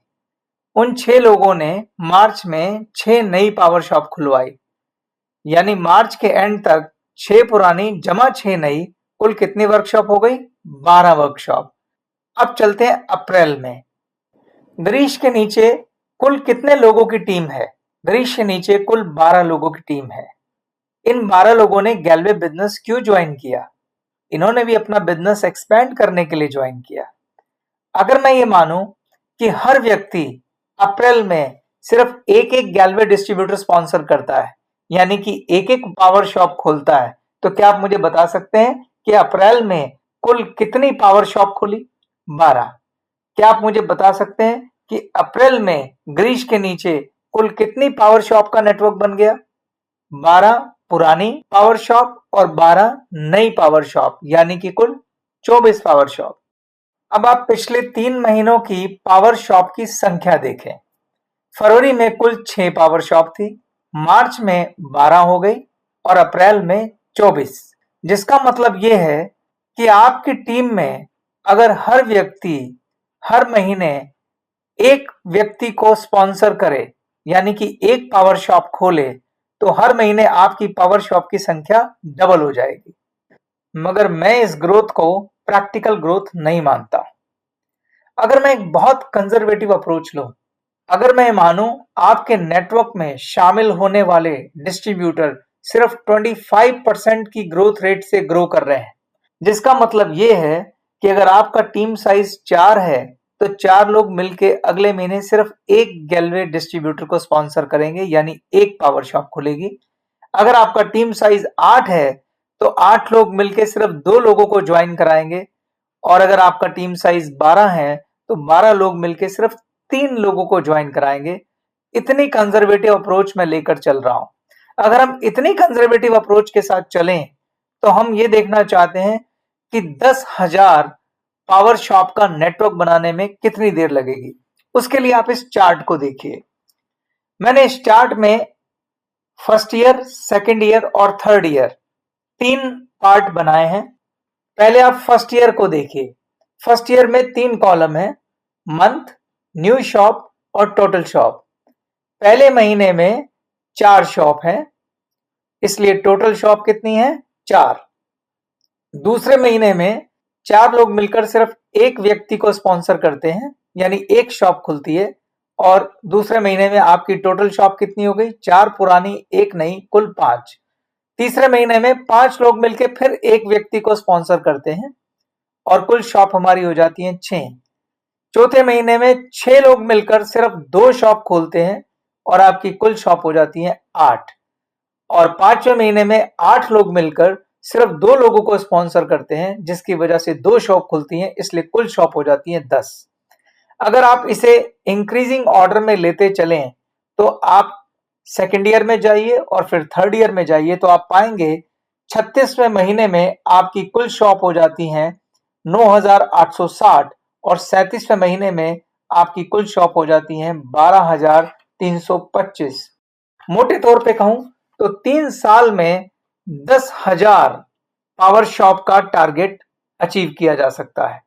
उन 6 लोगों ने मार्च में 6 नई पावर शॉप खुलवाई, यानी मार्च के एंड तक 6 पुरानी जमा 6 नई, कुल कितनी वर्कशॉप हो गई? 12 वर्कशॉप। अब चलते हैं अप्रैल में। गिरीश के नीचे कुल कितने लोगों की टीम है? गिरीश के नीचे कुल 12 लोगों की टीम है। इन 12 लोगों ने गैलवे बिजनेस क्यों ज्वाइन किया? इन्होंने भी अपना बिजनेस एक्सपेंड करने के लिए ज्वाइन किया। अगर मैं ये मानूं कि हर व्यक्ति अप्रैल में सिर्फ एक एक गैलवे डिस्ट्रीब्यूटर स्पॉन्सर करता है, यानी कि एक एक पावर शॉप खोलता है, तो क्या आप मुझे बता सकते हैं कि अप्रैल में कुल कितनी पावर शॉप खुली? 12। क्या आप मुझे बता सकते हैं कि अप्रैल में गिरीश के नीचे कुल कितनी पावर शॉप का नेटवर्क बन गया? 12 पुरानी पावर शॉप और 12 नई पावर शॉप, यानी कि कुल 24 पावर शॉप। अब आप पिछले 3 महीनों की पावर शॉप की संख्या देखें। फरवरी में कुल 6 पावर शॉप थी, मार्च में 12 हो गई और अप्रैल में 24। जिसका मतलब यह है कि आपकी टीम में अगर हर व्यक्ति हर महीने एक व्यक्ति को स्पॉन्सर करे, यानी कि एक पावर शॉप खोले, तो हर महीने आपकी पावर शॉप की संख्या डबल हो जाएगी। मगर मैं इस ग्रोथ को प्रैक्टिकल ग्रोथ नहीं मानता। अगर मैं एक बहुत कंजर्वेटिव अप्रोच लूं, अगर मैं मानूं आपके नेटवर्क में शामिल होने वाले डिस्ट्रीब्यूटर सिर्फ 25% की ग्रोथ रेट से ग्रो कर रहे हैं, जिसका मतलब यह है कि अगर आपका टीम साइज 4 है तो 4 लोग मिलके अगले महीने सिर्फ एक गैलवे डिस्ट्रीब्यूटर को स्पॉन्सर करेंगे, यानी एक पावर शॉप खुलेगी। अगर आपका टीम साइज 8 है तो 8 लोग मिलके सिर्फ 2 लोगों को ज्वाइन कराएंगे, और अगर आपका टीम साइज 12 है तो 12 लोग मिलके सिर्फ 3 लोगों को ज्वाइन कराएंगे। इतनी कंजर्वेटिव अप्रोच मैं लेकर चल रहा हूं। अगर हम इतनी कंजर्वेटिव अप्रोच के साथ चलें तो हम ये देखना चाहते हैं कि 10,000 पावर शॉप का नेटवर्क बनाने में कितनी देर लगेगी। उसके लिए आप इस चार्ट को देखिए। मैंने इस चार्ट में फर्स्ट ईयर, सेकेंड ईयर और थर्ड ईयर 3 पार्ट बनाए हैं। पहले आप फर्स्ट ईयर को देखिए। फर्स्ट ईयर में 3 कॉलम है, मंथ, न्यू शॉप और टोटल शॉप। पहले महीने में 4 शॉप है, इसलिए टोटल शॉप कितनी है? 4। दूसरे महीने में 4 लोग मिलकर सिर्फ एक व्यक्ति को स्पॉन्सर करते हैं, यानी एक शॉप खुलती है, और दूसरे महीने में आपकी टोटल शॉप कितनी हो गई? 4 पुरानी, एक नई, कुल 5। तीसरे महीने में 5 लोग मिलकर फिर एक व्यक्ति को स्पॉन्सर करते हैं और कुल शॉप हमारी हो जाती है 6। चौथे महीने में 6 लोग मिलकर सिर्फ 2 शॉप खोलते हैं और आपकी कुल शॉप हो जाती है 8। और 5वें महीने में 8 लोग मिलकर सिर्फ 2 लोगों को स्पॉन्सर करते हैं, जिसकी वजह से 2 शॉप खुलती हैं, इसलिए कुल शॉप हो जाती है 10। अगर आप इसे इंक्रीजिंग ऑर्डर में लेते चलें तो आप सेकेंड ईयर में जाइए और फिर थर्ड ईयर में जाइए तो आप पाएंगे 36वें महीने में आपकी कुल शॉप हो जाती हैं 9,860 और 37वें महीने में आपकी कुल शॉप हो जाती हैं 12,325। मोटे तौर पे कहूं तो 3 साल में 10,000 पावर शॉप का टारगेट अचीव किया जा सकता है।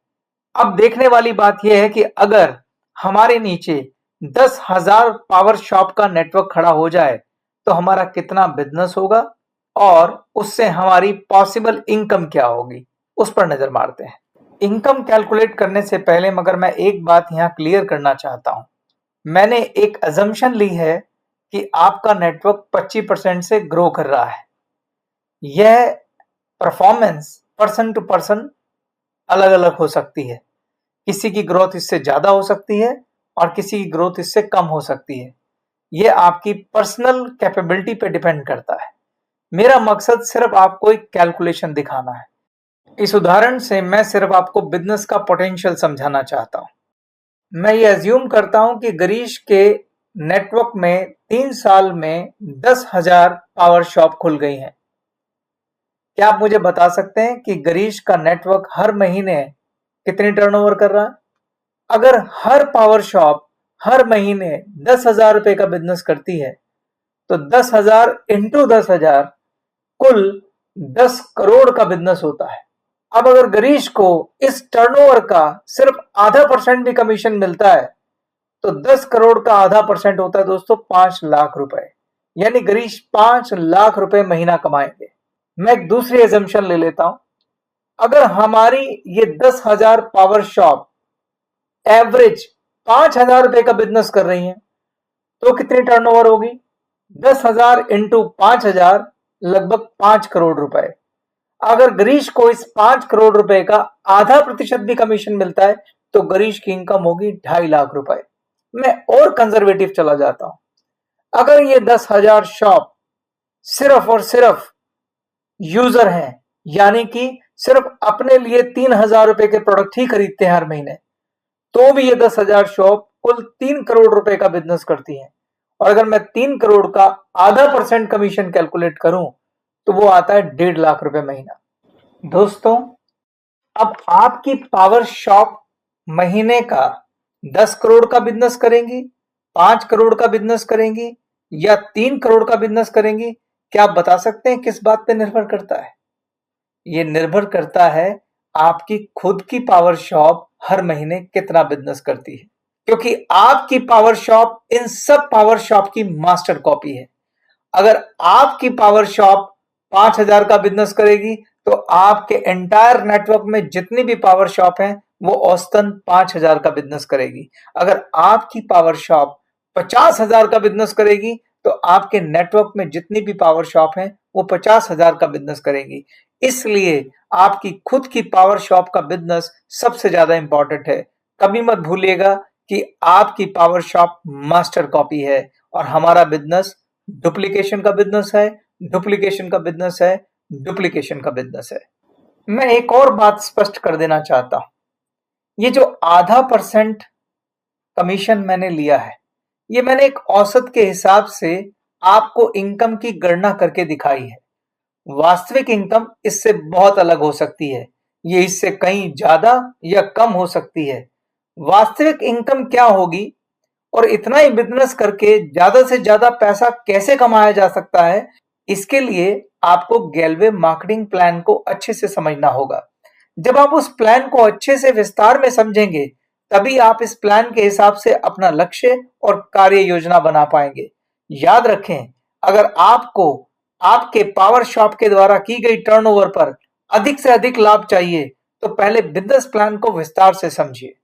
अब देखने वाली बात यह है कि अगर हमारे नीचे 10,000 पावर शॉप का नेटवर्क खड़ा हो जाए तो हमारा कितना बिजनेस होगा और उससे हमारी पॉसिबल इनकम क्या होगी, उस पर नजर मारते हैं। इनकम कैलकुलेट करने से पहले मगर मैं एक बात यहां क्लियर करना चाहता हूं। मैंने एक अजम्पशन ली है कि आपका नेटवर्क 25% से ग्रो कर रहा है। यह परफॉर्मेंस पर्सन टू पर्सन अलग अलग हो सकती है। किसी की ग्रोथ इससे ज्यादा हो सकती है और किसी की ग्रोथ इससे कम हो सकती है। यह आपकी पर्सनल कैपेबिलिटी पे डिपेंड करता है। मेरा मकसद सिर्फ आपको एक कैलकुलेशन दिखाना है। इस उदाहरण से मैं सिर्फ आपको बिजनेस का पोटेंशियल समझाना चाहता हूं। मैं ये अज्यूम करता हूं कि गिरीश के नेटवर्क में 3 साल में 10,000 पावर शॉप खुल गई हैं। क्या आप मुझे बता सकते हैं कि गिरीश का नेटवर्क हर महीने कितनी टर्नओवर कर रहा है? अगर हर पावर शॉप हर महीने 10,000 रुपए का बिजनेस करती है तो 10,000 इंटू 10,000 कुल 10 करोड़ का बिजनेस होता है। अब अगर गिरीश को इस टर्नओवर का सिर्फ आधा % भी कमीशन मिलता है तो 10 करोड़ का आधा % होता है दोस्तों 5 लाख रुपए, यानी गिरीश 5 लाख रुपए महीना कमाएंगे। मैं एक दूसरी एजम्पशन ले लेता हूं। अगर हमारी ये 10,000 पावर शॉप एवरेज 5,000 रुपए का बिजनेस कर रही हैं तो कितनी टर्नओवर होगी? 10,000 इंटू 5,000 लगभग 5 करोड़ रुपए। अगर गिरीश को इस 5 करोड़ रुपए का आधा % भी कमीशन मिलता है तो गिरीश की इनकम होगी 2.5 लाख रुपए। मैं और कंजर्वेटिव चला जाता हूं। अगर ये 10,000 शॉप सिर्फ और सिर्फ यूजर हैं, यानी कि सिर्फ अपने लिए 3,000 रुपए के प्रोडक्ट ही खरीदते हैं हर महीने, तो भी ये 10,000 शॉप कुल 3 करोड़ रुपए का बिजनेस करती हैं। और अगर मैं 3 करोड़ का आधा % कमीशन कैलकुलेट करूं तो वो आता है 1.5 लाख रुपए महीना। दोस्तों, अब आपकी पावर शॉप महीने का 10 करोड़ का बिजनेस करेंगी, 5 करोड़ का बिजनेस करेंगी या 3 करोड़ का बिजनेस करेंगी? क्या आप बता सकते हैं किस बात पे निर्भर करता है? ये निर्भर करता है आपकी खुद की पावर शॉप हर महीने कितना बिजनेस करती है, क्योंकि आपकी पावर शॉप इन सब पावर शॉप की मास्टर कॉपी है। अगर आपकी पावर शॉप 5,000 का बिजनेस करेगी तो आपके एंटायर नेटवर्क में जितनी भी पावर शॉप हैं वो औसतन 5,000 का बिजनेस करेगी। अगर आपकी पावर शॉप 50,000 का बिजनेस करेगी तो आपके नेटवर्क में जितनी भी पावर शॉप हैं वो 50,000 का बिजनेस करेगी। इसलिए आपकी खुद की पावर शॉप का बिजनेस सबसे ज्यादा इंपॉर्टेंट है। कभी मत भूलिएगा कि आपकी पावर शॉप मास्टर कॉपी है और हमारा बिजनेस डुप्लीकेशन का बिजनेस है, डुप्लीकेशन का बिजनेस है, डुप्लीकेशन का बिजनेस है। मैं एक और बात स्पष्ट कर देना चाहता हूं। ये जो आधा % कमीशन मैंने लिया है, ये मैंने एक औसत के हिसाब से आपको इनकम की गणना करके दिखाई है। वास्तविक इनकम इससे बहुत अलग हो सकती है। ये इससे कहीं ज्यादा या कम हो सकती है। वास्तविक इनकम क्या होगी और इतना ही बिजनेस करके ज्यादा से ज्यादा पैसा कैसे कमाया जा सकता है, इसके लिए आपको गैलवे मार्केटिंग प्लान को अच्छे से समझना होगा। जब आप उस प्लान को अच्छे से विस्तार में समझेंगे तभी आप इस प्लान के हिसाब से अपना लक्ष्य और कार्य योजना बना पाएंगे। याद रखें, अगर आपको आपके पावर शॉप के द्वारा की गई टर्नओवर पर अधिक से अधिक लाभ चाहिए तो पहले बिजनेस प्लान को विस्तार से समझिए।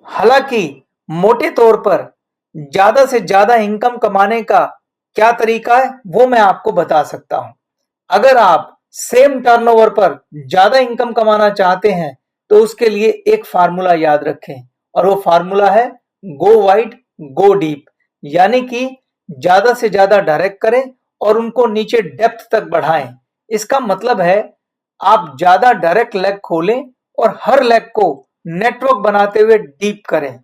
हालांकि मोटे तौर पर ज्यादा से ज्यादा इनकम कमाने का क्या तरीका है वो मैं आपको बता सकता हूं। अगर आप सेम टर्नओवर पर ज्यादा इनकम कमाना चाहते हैं तो उसके लिए एक फार्मूला याद रखें और वो फार्मूला है गो वाइड गो डीप, यानी कि ज्यादा से ज्यादा डायरेक्ट करें और उनको नीचे डेप्थ तक बढ़ाएं। इसका मतलब है आप ज्यादा डायरेक्ट लेग खोलें और हर लेग को नेटवर्क बनाते हुए डीप करें।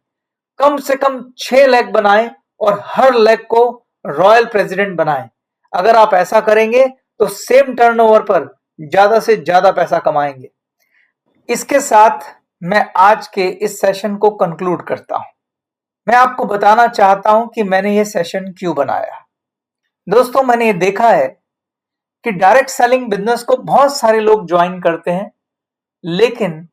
कम से कम 6 लेग बनाएं और हर लेग को रॉयल प्रेसिडेंट बनाएं। अगर आप ऐसा करेंगे तो सेम टर्नओवर पर ज्यादा से ज्यादा पैसा कमाएंगे। इसके साथ मैं आज के इस सेशन को कंक्लूड करता हूं। मैं आपको बताना चाहता हूं कि मैंने ये सेशन क्यों बनाया। दोस्तों, मैंने ये देखा है कि डायरेक्ट सेलिंग बिजनेस को बहुत सारे लोग ज्वाइन करते हैं, लेकिन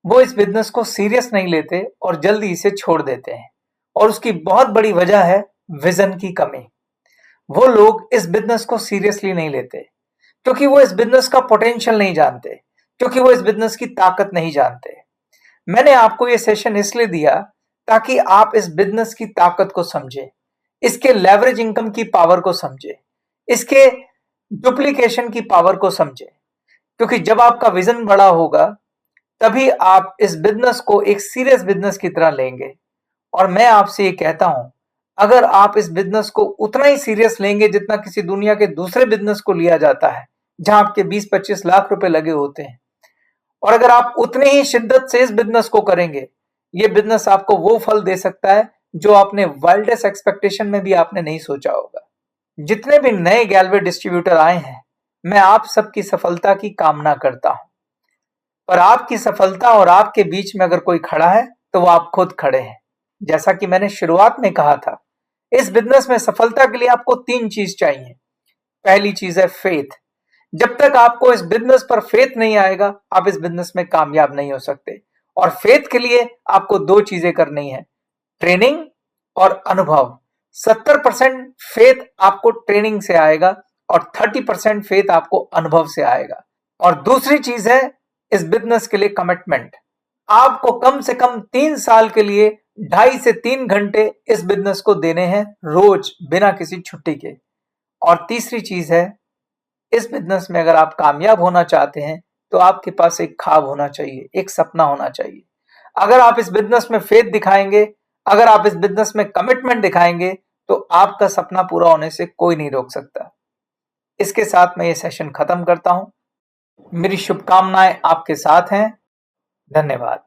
वो इस बिजनेस को सीरियस नहीं लेते और जल्दी इसे छोड़ देते हैं। और उसकी बहुत बड़ी वजह है विजन की कमी। वो लोग इस बिजनेस को सीरियसली नहीं लेते क्योंकि वो इस बिजनेस का पोटेंशियल नहीं जानते, क्योंकि वो इस बिजनेस की ताकत नहीं जानते। मैंने आपको ये सेशन इसलिए दिया ताकि आप इस बिजनेस की ताकत को समझें, इसके लेवरेज इनकम की पावर को समझें, इसके डुप्लीकेशन की पावर को समझें। क्योंकि जब आपका विजन बड़ा होगा तभी आप इस बिजनेस को एक सीरियस बिजनेस की तरह लेंगे। और मैं आपसे ये कहता हूं, अगर आप इस बिजनेस को उतना ही सीरियस लेंगे जितना किसी दुनिया के दूसरे बिजनेस को लिया जाता है जहां आपके 20-25 लाख रुपए लगे होते हैं, और अगर आप उतनी ही शिद्दत से इस बिजनेस को करेंगे, ये बिजनेस आपको वो फल दे सकता है जो आपने वाइल्डेस्ट एक्सपेक्टेशन में भी आपने नहीं सोचा होगा। जितने भी नए गैलवे डिस्ट्रीब्यूटर आए हैं, मैं आप सबकी सफलता की कामना करता हूं। पर आपकी सफलता और आपके बीच में अगर कोई खड़ा है तो वो आप खुद खड़े हैं। जैसा कि मैंने शुरुआत में कहा था, इस बिजनेस में सफलता के लिए आपको 3 चीज चाहिए। पहली चीज है फेथ। जब तक आपको इस बिजनेस पर फेथ नहीं आएगा, आप इस बिजनेस में कामयाब नहीं हो सकते। और फेथ के लिए आपको 2 चीजें करनी है, ट्रेनिंग और अनुभव। 70% फेथ आपको ट्रेनिंग से आएगा और 30% फेथ आपको अनुभव से आएगा। और दूसरी चीज है इस बिजनेस के लिए कमिटमेंट। आपको कम से कम 3 साल के लिए 2.5 से 3 घंटे इस बिजनेस को देने हैं रोज, बिना किसी छुट्टी के। और तीसरी चीज है, इस बिजनेस में अगर आप कामयाब होना चाहते हैं तो आपके पास एक ख्वाब होना चाहिए, एक सपना होना चाहिए। अगर आप इस बिजनेस में फेथ दिखाएंगे, अगर आप इस बिजनेस में कमिटमेंट दिखाएंगे, तो आपका सपना पूरा होने से कोई नहीं रोक सकता। इसके साथ मैं ये सेशन खत्म करता हूं। मेरी शुभकामनाएं आपके साथ हैं। धन्यवाद।